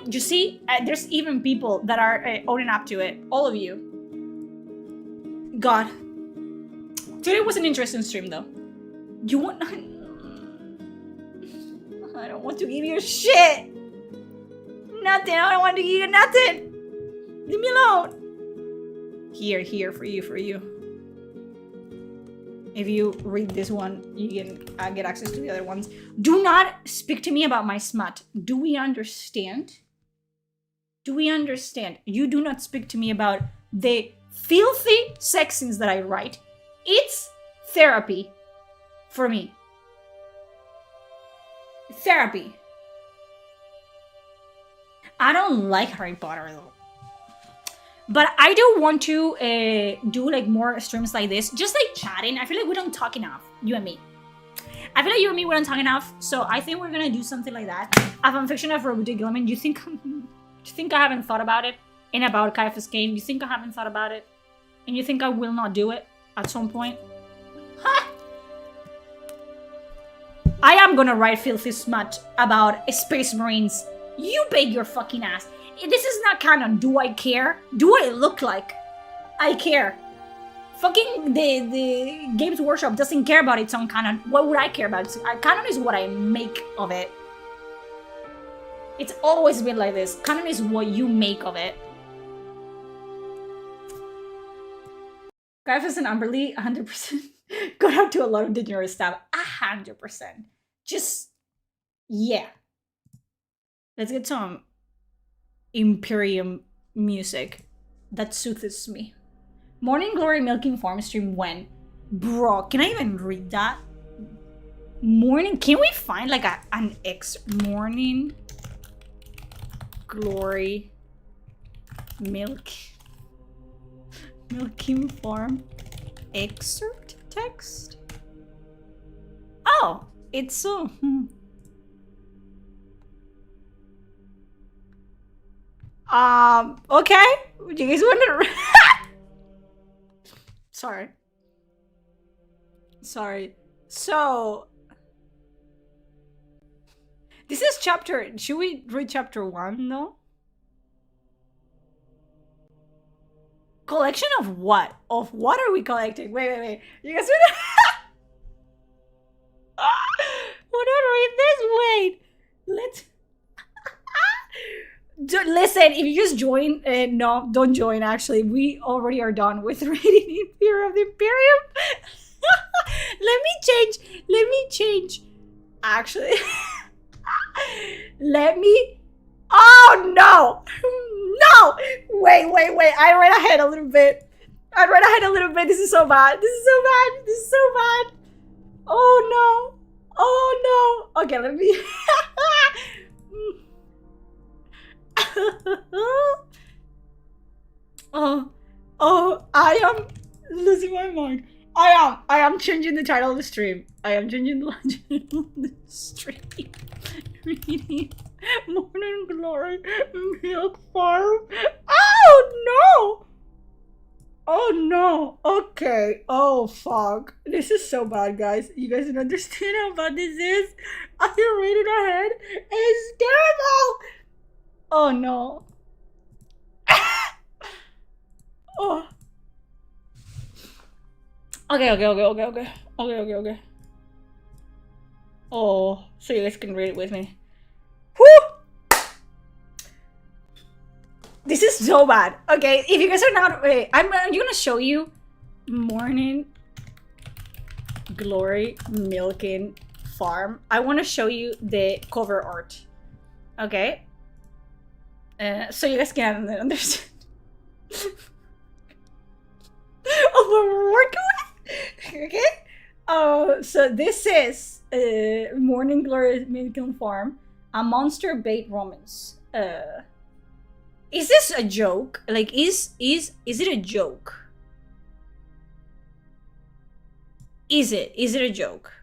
You see, there's even people that are owning up to it. All of you. God. Today was an interesting stream, though. You want... I don't want to give you shit. Nothing. I don't want to give you nothing. Leave me alone. Here, for you. If you read this one, you can get access to the other ones. Do not speak to me about my smut. Do we understand? Do we understand? You do not speak to me about the filthy sex scenes that I write. It's therapy for me. Therapy. I don't like Harry Potter, though. But I do want to do like more streams like this, just like chatting. I feel like we don't talk enough, you and me. I feel like you and me we don't talk enough, so I think we're gonna do something like that. A fanfiction of Robotic Gilman. You think I haven't thought about it? And about Caiaphas Cain? You think I haven't thought about it? And you think I will not do it at some point? Ha! I am gonna write filthy smut about Space Marines. You beg your fucking ass. This is not canon. Do I care? Do I look like I care? Fucking the Games Workshop doesn't care about its own canon. What would I care about? Canon is what I make of it. It's always been like this. Canon is what you make of it. Caiaphas and Amberly, 100%. Got up to a lot of dangerous stuff. 100%. Just, yeah. Let's get some Imperium music that soothes me. Morning Glory Milking Farm stream when? Bro, can I even read that? Morning, can we find like an X? Morning Glory Milking Farm excerpt text? Oh, it's so... Okay. Do you guys want to... Sorry. So... This is chapter... Should we read chapter 1, though? Collection of what? Of what are we collecting? Wait. You guys want to... Why not read this? Wait. Let's... Listen, if you just join, no, don't join, actually. We already are done with reading Fear of the Imperium. Let me change. Actually. Oh, no. No. Wait. I read ahead a little bit. This is so bad. Oh, no. Okay, let me... Oh, I am losing my mind. I am changing the title of the stream. I am changing the title of the stream. Reading Morning Glory Milk Farm. Oh no! Oh no! Okay. Oh fuck. This is so bad, guys. You guys don't understand how bad this is. I can read it ahead. It's terrible! Oh no. Oh. Okay. Oh, so you guys can read it with me. Whew! This is so bad. Okay, if you guys are not, wait, I'm gonna show you Morning Glory Milking Farm. I want to show you the cover art. Okay. So you guys can understand. Oh, what we're working with. Okay. So this is Morning Glory Milking Farm, a monster bait romance. Is this a joke? Like, is it a joke? Is it a joke?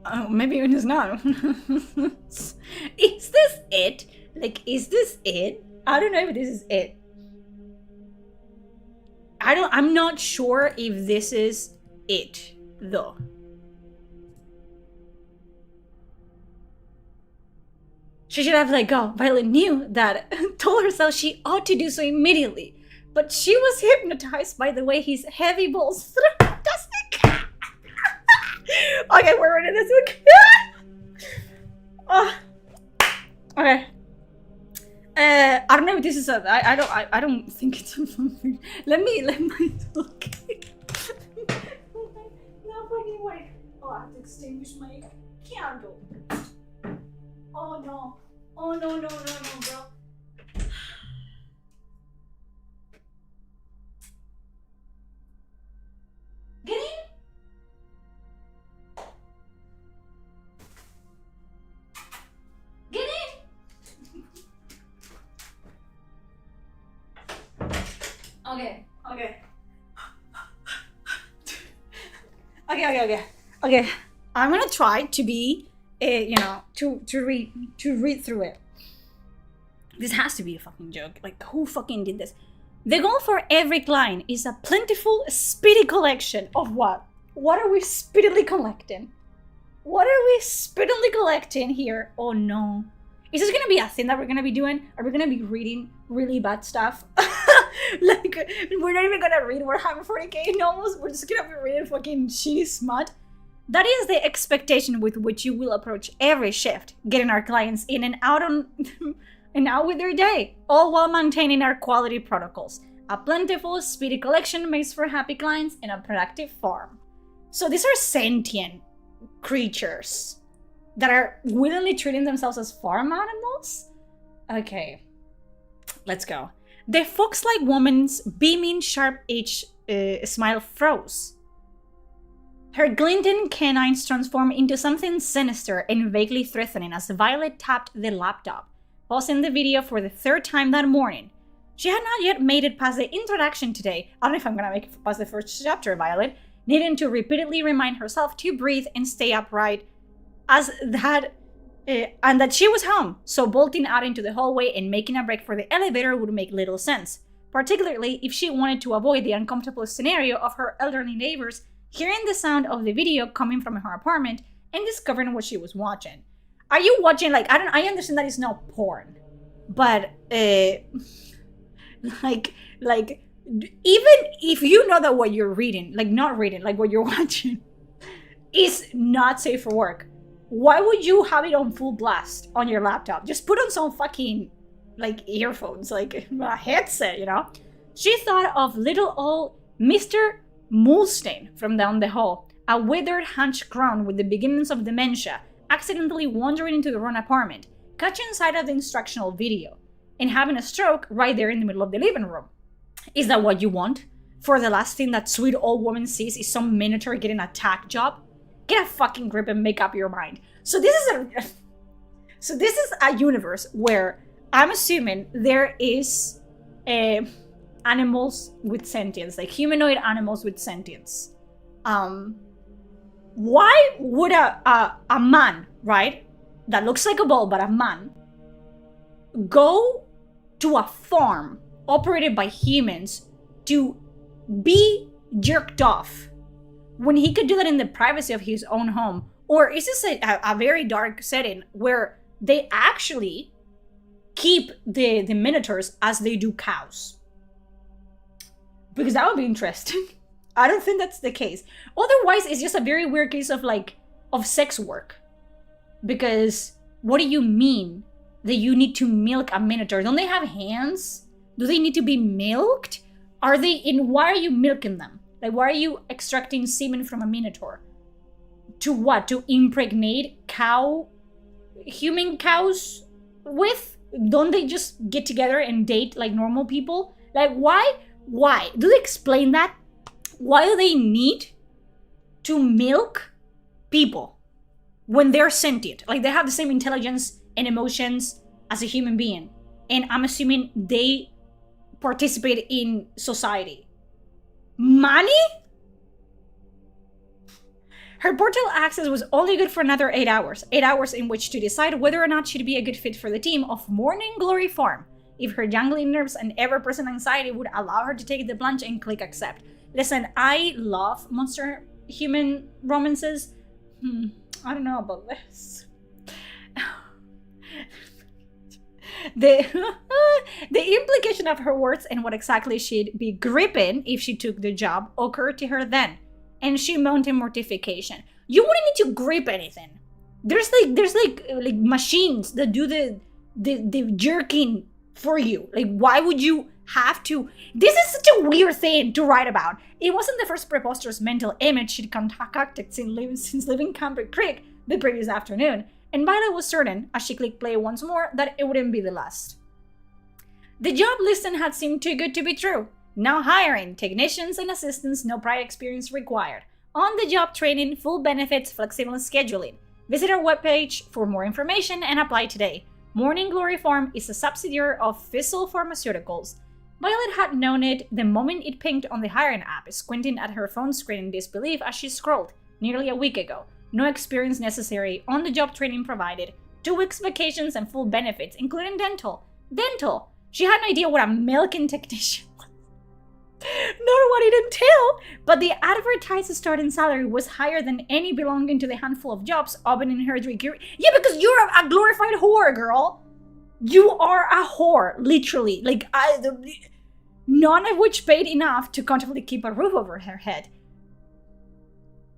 Oh, maybe it is not. Is this it? Like, is this it? I don't know if this is it. I'm not sure if this is it, though. She should have let go. Violet knew that, told herself she ought to do so immediately. But she was hypnotized by the way his heavy balls threw. Okay, we're ready this one. Okay. I don't know if this is a. I don't think it's a fanfic. Let me look. No fucking way. Oh, I have to extinguish my candle. Oh no. Oh no, bro. Get in. Get in. Okay. I'm gonna try to be, to read through it. This has to be a fucking joke. Like, who fucking did this? The goal for every client is a plentiful, speedy collection of what? What are we speedily collecting? What are we speedily collecting here? Oh no. Is this gonna be a thing that we're gonna be doing? Are we gonna be reading really bad stuff? Like, we're not even gonna read Warhammer 40k novels, we're just gonna be reading fucking shitty smut. That is the expectation with which you will approach every shift, getting our clients in and out and out with their day, all while maintaining our quality protocols. A plentiful, speedy collection makes for happy clients and a productive farm. So these are sentient creatures that are willingly treating themselves as farm animals? Okay, let's go. The fox-like woman's beaming, sharp-edged smile froze. Her glinting canines transformed into something sinister and vaguely threatening as Violet tapped the laptop, pausing the video for the third time that morning. She had not yet made it past the introduction today. I don't know if I'm gonna make it past the first chapter, Violet, needing to repeatedly remind herself to breathe and stay upright, and that she was home, so bolting out into the hallway and making a break for the elevator would make little sense, particularly if she wanted to avoid the uncomfortable scenario of her elderly neighbors hearing the sound of the video coming from her apartment and discovering what she was watching. Are you watching, like, I understand that it's not porn, but like even if you know that what you're reading, like not reading, like what you're watching is not safe for work, why would you have it on full blast on your laptop? Just put on some fucking, like, earphones, like a headset, you know? She thought of little old Mr. Mulstein from down the hall, a withered, hunched crone with the beginnings of dementia, accidentally wandering into the wrong apartment, catching sight of the instructional video, and having a stroke right there in the middle of the living room. Is that what you want? For the last thing that sweet old woman sees is some minotaur getting a tack job? Get a fucking grip and make up your mind. So this is a universe where I'm assuming there is animals with sentience, like humanoid animals with sentience. Why would a man, right, that looks like a bull, but a man, go to a farm operated by humans to be jerked off when he could do that in the privacy of his own home? Or is this a very dark setting where they actually keep the minotaurs as they do cows? Because that would be interesting. I don't think that's the case. Otherwise, it's just a very weird case of sex work. Because what do you mean that you need to milk a minotaur? Don't they have hands? Do they need to be milked? Why are you milking them? Like, why are you extracting semen from a minotaur? To what? To impregnate human cows with? Don't they just get together and date like normal people? Like, why? Why? Do they explain that? Why do they need to milk people when they're sentient? Like, they have the same intelligence and emotions as a human being. And I'm assuming they participate in society. Money? Her portal access was only good for another 8 hours. 8 hours in which to decide whether or not she'd be a good fit for the team of Morning Glory Farm. If her jangling nerves and ever-present anxiety would allow her to take the plunge and click accept. Listen, I love monster-human romances. I don't know about this. The implication of her words and what exactly she'd be gripping if she took the job occurred to her then, and she moaned in mortification. You wouldn't need to grip anything. There's machines that do the jerking for you. Like, why would you have to? This is such a weird thing to write about. It wasn't the first preposterous mental image she'd concocted since leaving Camber Creek the previous afternoon, and Violet was certain, as she clicked play once more, that it wouldn't be the last. The job listing had seemed too good to be true. Now hiring technicians and assistants, no prior experience required. On-the-job training, full benefits, flexible scheduling. Visit our webpage for more information and apply today. Morning Glory Farm is a subsidiary of Fizzle Pharmaceuticals. Violet had known it the moment it pinged on the hiring app, squinting at her phone screen in disbelief as she scrolled, nearly a week ago. No experience necessary, on-the-job training provided, 2 weeks vacations and full benefits, including dental. Dental! She had no idea what a milking technician was. Nor what it entailed, but the advertised starting salary was higher than any belonging to the handful of jobs open in her dream. Yeah, because you're a glorified whore, girl. You are a whore, literally. None of which paid enough to comfortably keep a roof over her head.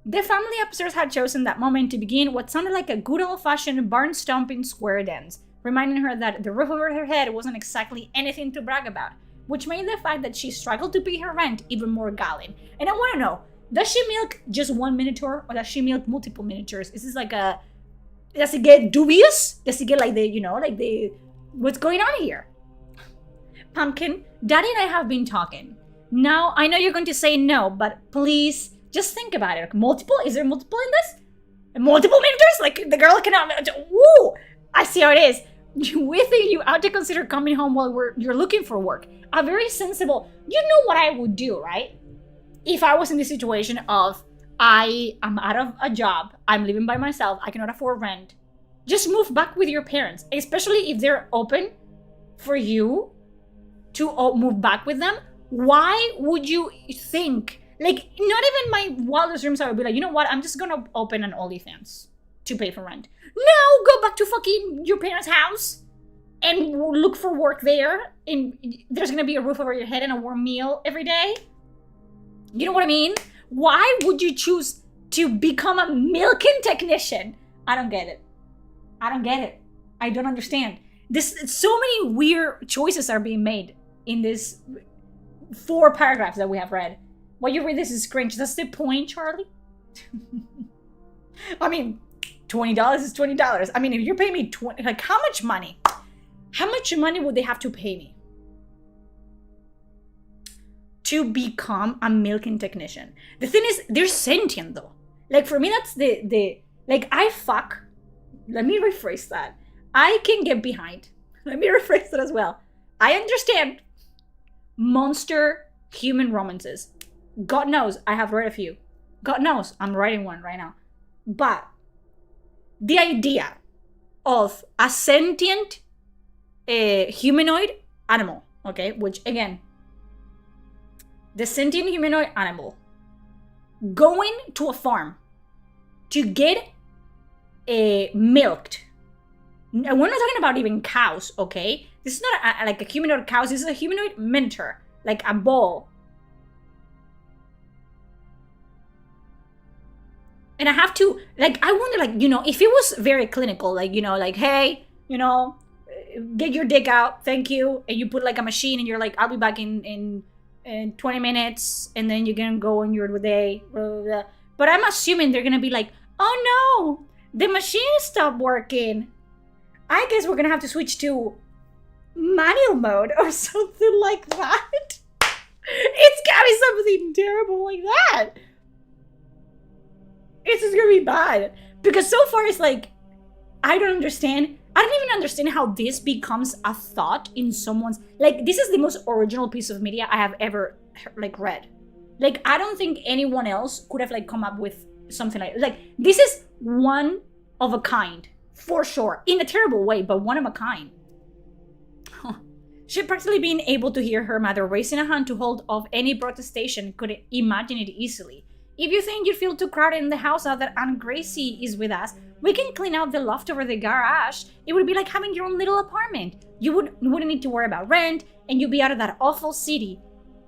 The family upstairs had chosen that moment to begin what sounded like a good old-fashioned barn-stomping square dance, reminding her that the roof over her head wasn't exactly anything to brag about, which made the fact that she struggled to pay her rent even more galling. And I want to know, does she milk just one minotaur, or does she milk multiple minotaurs? Is this does it get dubious? Does it get what's going on here? Pumpkin, Daddy and I have been talking. Now, I know you're going to say no, but please, just think about it. Multiple? Is there multiple in this? Multiple minotaurs? Like, the girl cannot... Woo! I see how it is. We think you ought to consider coming home while you're looking for work. A very sensible... You know what I would do, right? If I was in the situation of, I am out of a job, I'm living by myself, I cannot afford rent. Just move back with your parents, especially if they're open for you to move back with them. Why would you think... Like, not even my wildest dreams, I would be like, you know what, I'm just gonna open an OnlyFans to pay for rent. No, go back to fucking your parents' house and look for work there. And there's gonna be a roof over your head and a warm meal every day. You know what I mean? Why would you choose to become a milking technician? I don't get it. I don't get it. I don't understand. So many weird choices are being made in this 4 paragraphs that we have read. While you read this is cringe. That's the point, Charlie. I mean, $20 is $20. I mean, if you're paying me how much money? How much money would they have to pay me to become a milking technician? The thing is, they're sentient though. Like, for me, that's I fuck. Let me rephrase that. I can get behind. Let me rephrase that as well. I understand monster human romances. God knows I have read a few. God knows I'm writing one right now. But the idea of a sentient humanoid animal, okay, which again, the sentient humanoid animal going to a farm to get milked. We're not talking about even cows, okay? This is not like a humanoid cow. This is a humanoid minotaur, like a bull. And I have to, like, I wonder, like, if it was very clinical, like, like, hey, get your dick out, thank you, and you put like a machine, and you're like, I'll be back in 20 minutes, and then you're gonna go on your day. Blah, blah, blah. But I'm assuming they're gonna be like, oh no, the machine stopped working. I guess we're gonna have to switch to manual mode or something like that. It's gotta be something terrible like that. It's just gonna be bad. Because so far it's like, I don't understand. I don't even understand how this becomes a thought in someone's, like, this is the most original piece of media I have ever like read. Like, I don't think anyone else could have like come up with something like this is one of a kind, for sure, in a terrible way, but one of a kind. She'd practically been able to hear her mother raising a hand to hold off any protestation, could imagine it easily. If you think you feel too crowded in the house now that Aunt Gracie is with us, we can clean out the loft over the garage. It would be like having your own little apartment. You wouldn't need to worry about rent, and you'd be out of that awful city.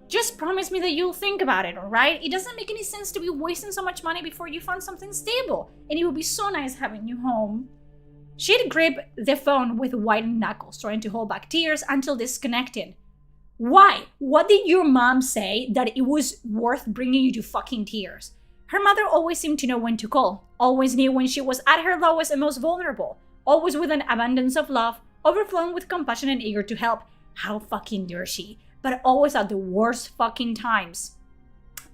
Just promise me that you'll think about it, alright? It doesn't make any sense to be wasting so much money before you find something stable, and it would be so nice having you home. She'd grip the phone with whitened knuckles, trying to hold back tears until disconnected. Why? What did your mom say that it was worth bringing you to fucking tears? Her mother always seemed to know when to call, always knew when she was at her lowest and most vulnerable, always with an abundance of love, overflowing with compassion and eager to help. How fucking dare she? But always at the worst fucking times.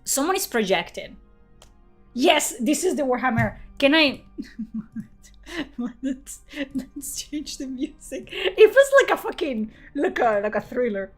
Someone is projected. Yes, this is the Warhammer. Can I... let's change the music. It feels like a fucking... like a thriller.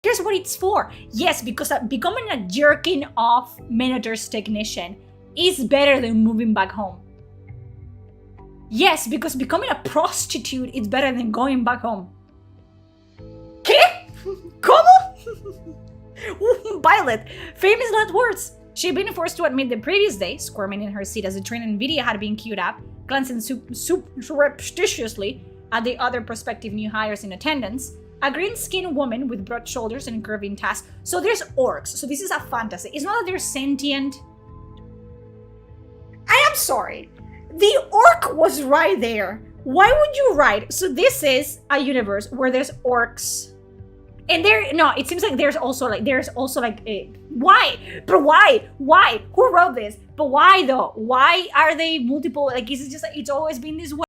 Here's what it's for. Yes, because becoming a jerking off Minotaur's technician is better than moving back home. Yes, because becoming a prostitute is better than going back home. ¿Qué? ¿Cómo? Violet, famous last words. She'd been forced to admit the previous day, squirming in her seat as the train and Vidya had been queued up, glancing surreptitiously at the other prospective new hires in attendance. A green-skinned woman with broad shoulders and curving tusks. So there's orcs. So this is a fantasy. It's not that they're sentient. I am sorry. The orc was right there. Why would you write? So this is a universe where there's orcs. And it seems like there's also like a, why? But why? Why? Who wrote this? But why though? Why are they multiple? Like, is it just like it's always been this way?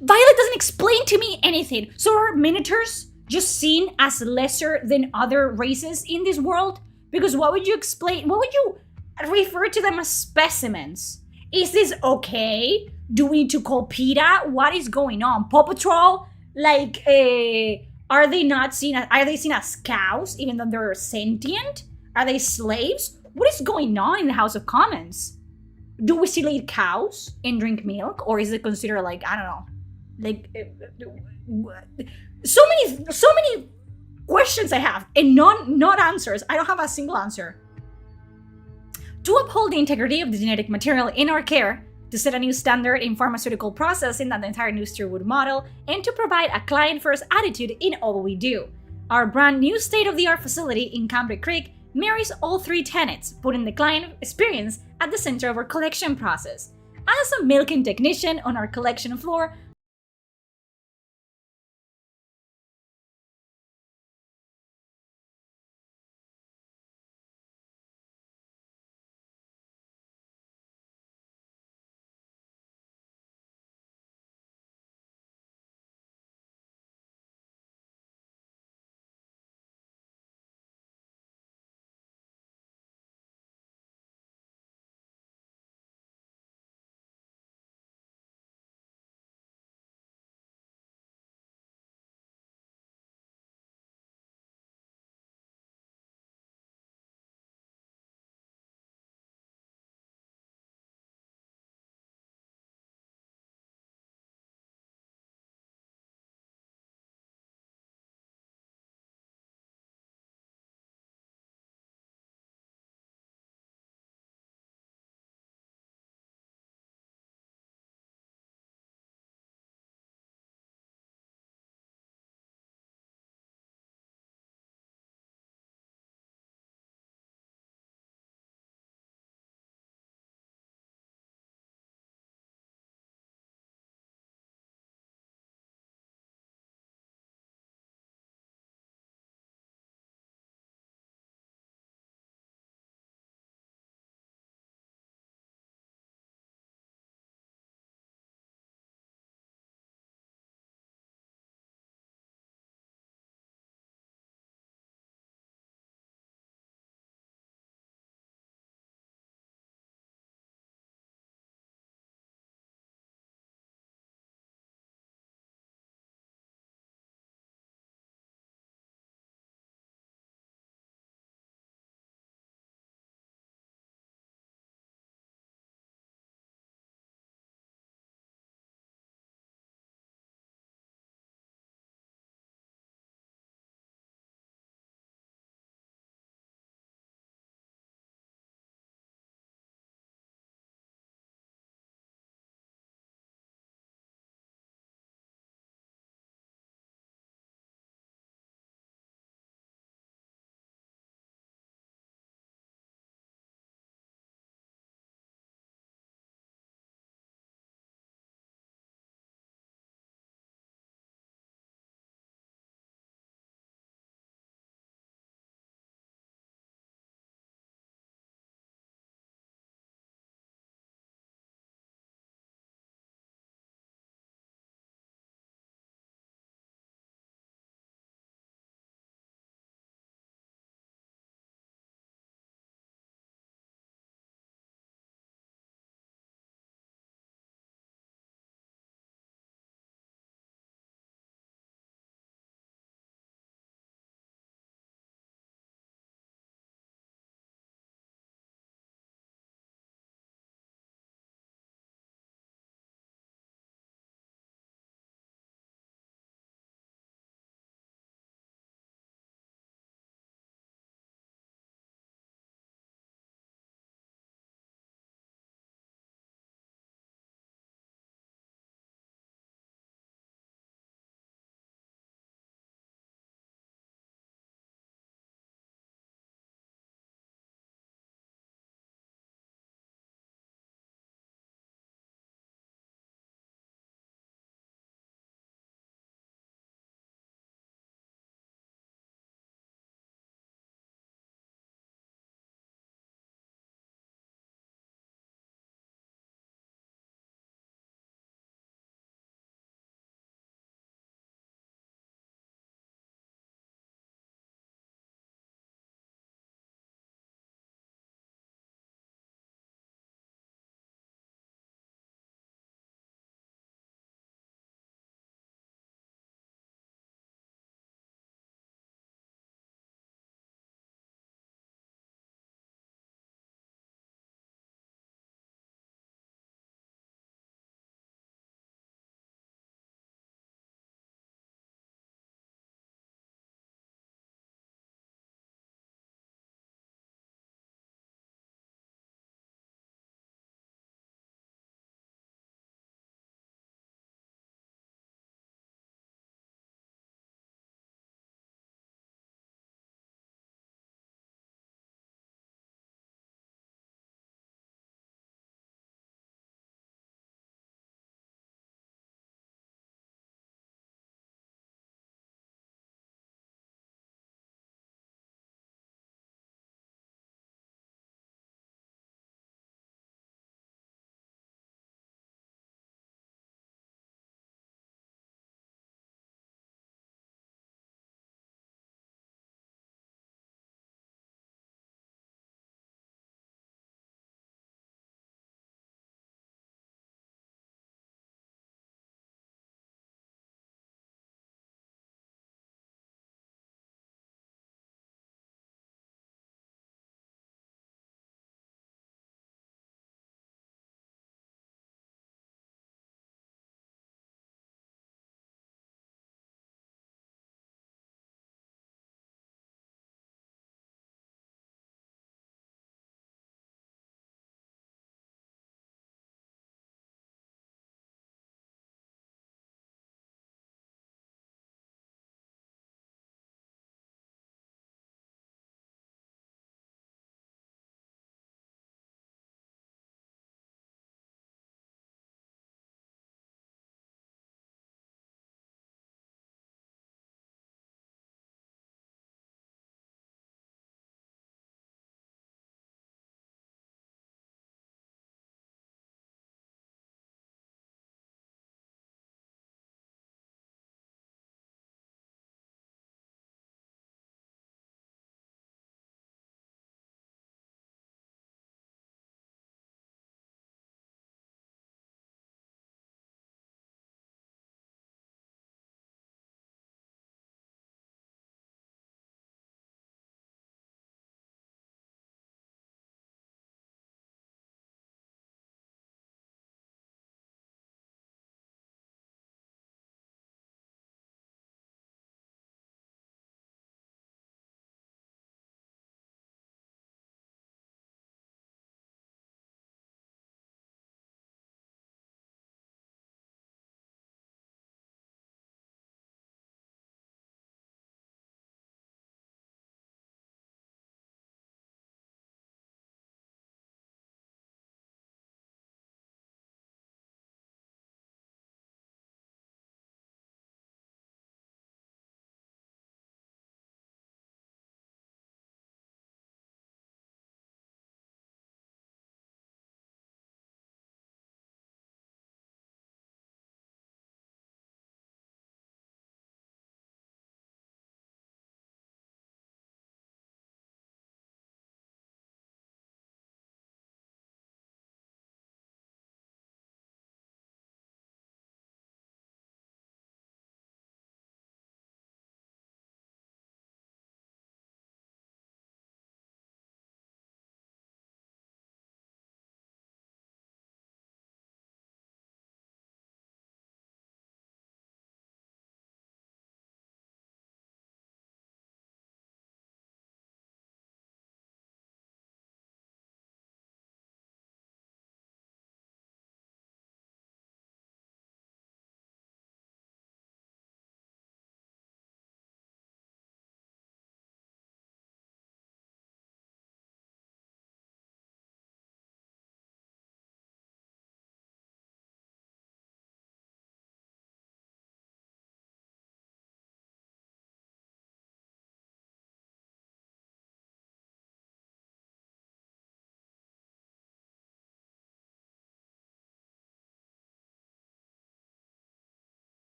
Violet doesn't explain to me anything. So are Minotaurs just seen as lesser than other races in this world? Because what would you explain? What would you refer to them as specimens? Is this okay? Do we need to call PETA? What is going on? Paw Patrol? Like, are they not seen as, are they seen as cows even though they're sentient? Are they slaves? What is going on in the House of Commons? Do we still eat cows and drink milk, or is it considered like, I don't know, like so many questions I have and not answers. I don't have a single answer. To uphold the integrity of the genetic material in our care, to set a new standard in pharmaceutical processing that the entire industry would model, and to provide a client-first attitude in all we do. Our brand new state-of-the-art facility in Cambric Creek marries all three tenets, putting the client experience at the center of our collection process. As a milking technician on our collection floor,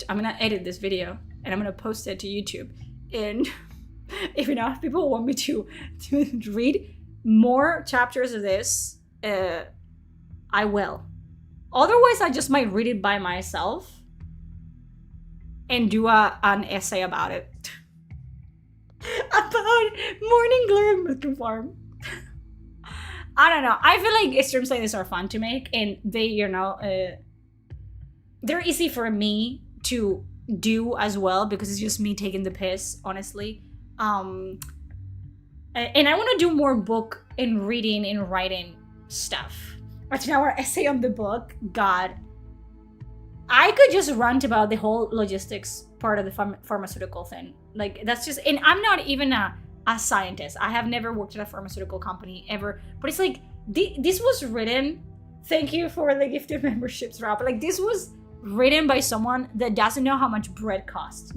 I'm gonna edit this video and I'm gonna post it to YouTube. And if enough people want me to read more chapters of this, I will. Otherwise, I just might read it by myself and do an essay about it. About Morning Glory Milk Farm. I don't know. I feel like streams like this are fun to make, and they, you know, they're easy for me to do as well because it's just me taking the piss, honestly. And I want to do more book and reading and writing stuff. But now our essay on the book, God, I could just rant about the whole logistics part of the pharmaceutical thing. Like, that's just, and I'm not even a scientist. I have never worked at a pharmaceutical company ever. But it's like, this was written, thank you for the gifted memberships, Rob. Like, this was written by someone that doesn't know how much bread costs.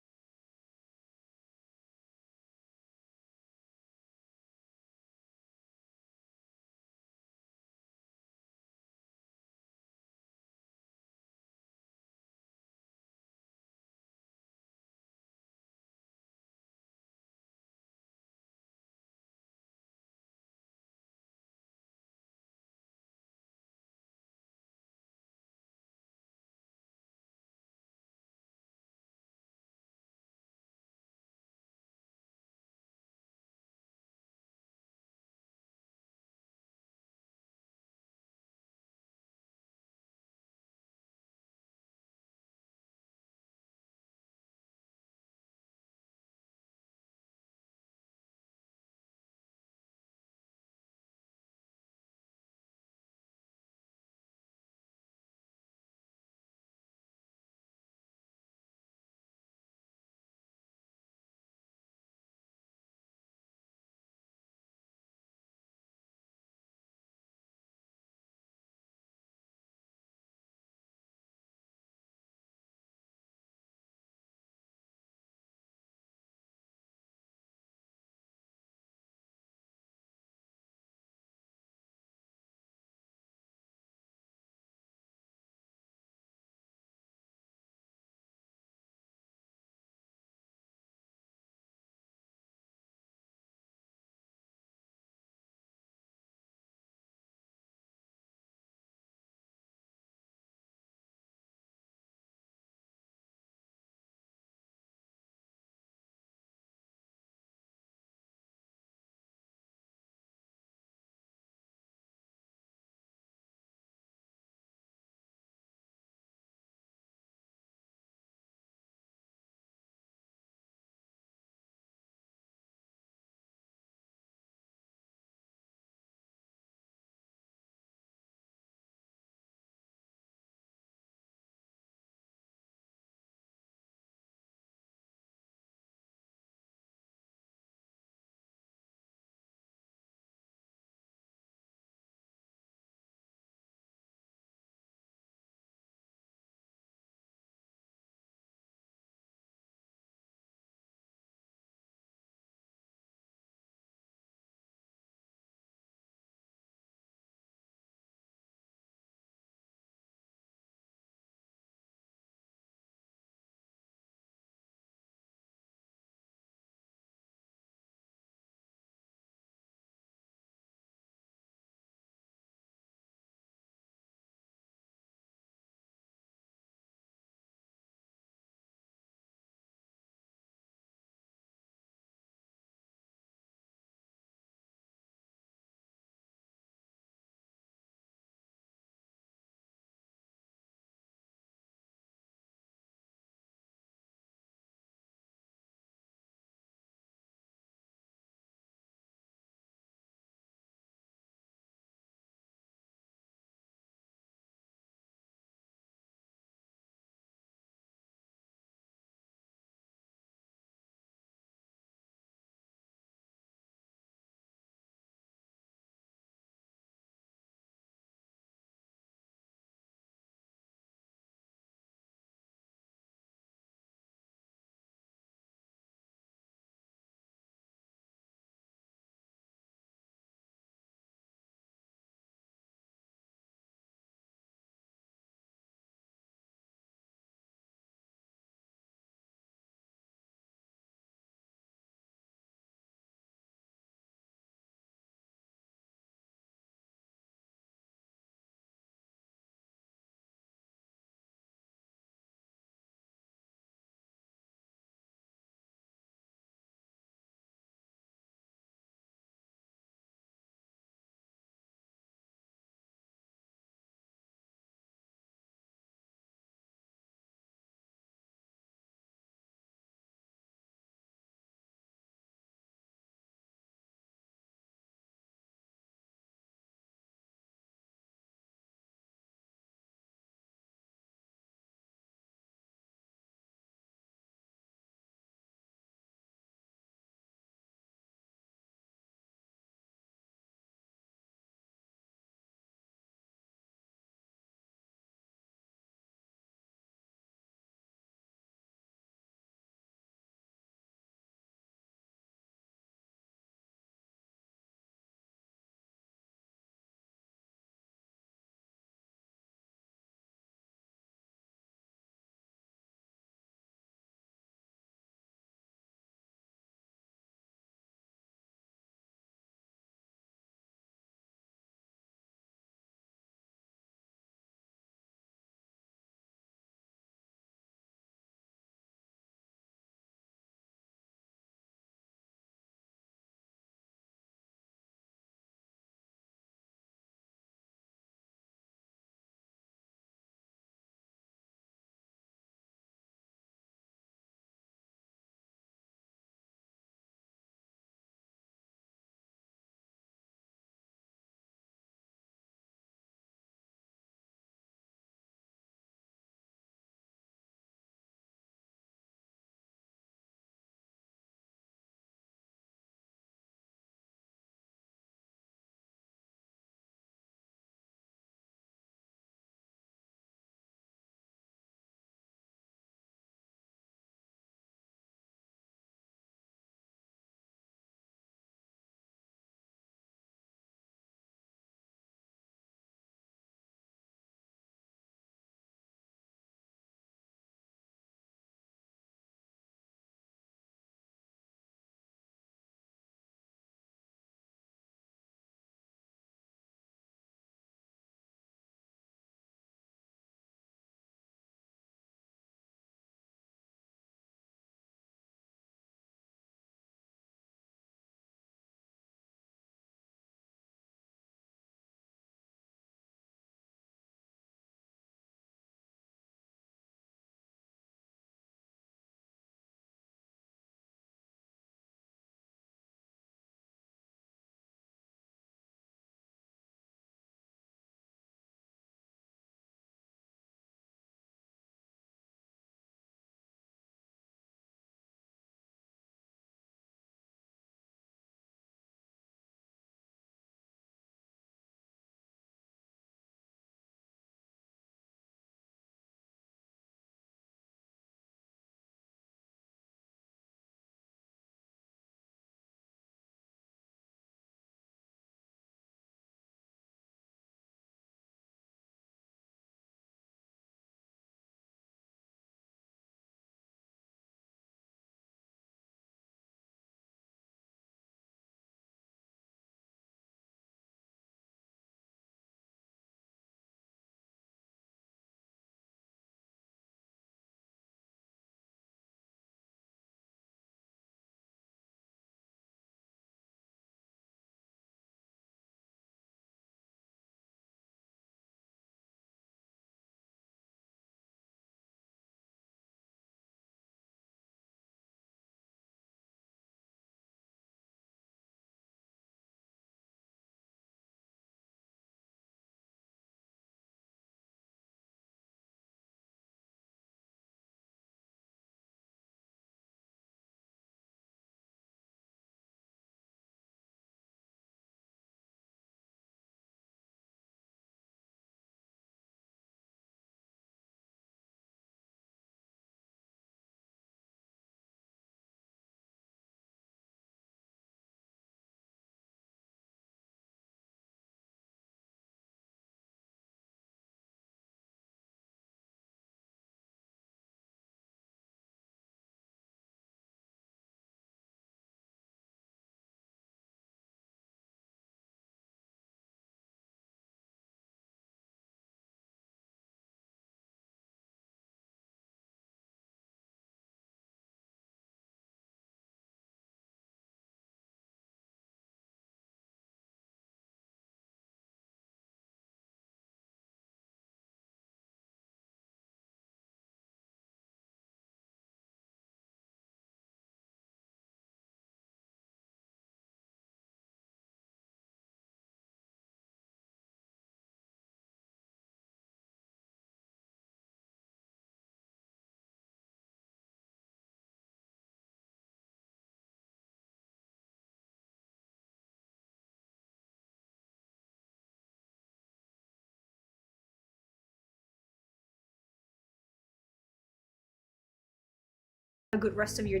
a good rest of your day.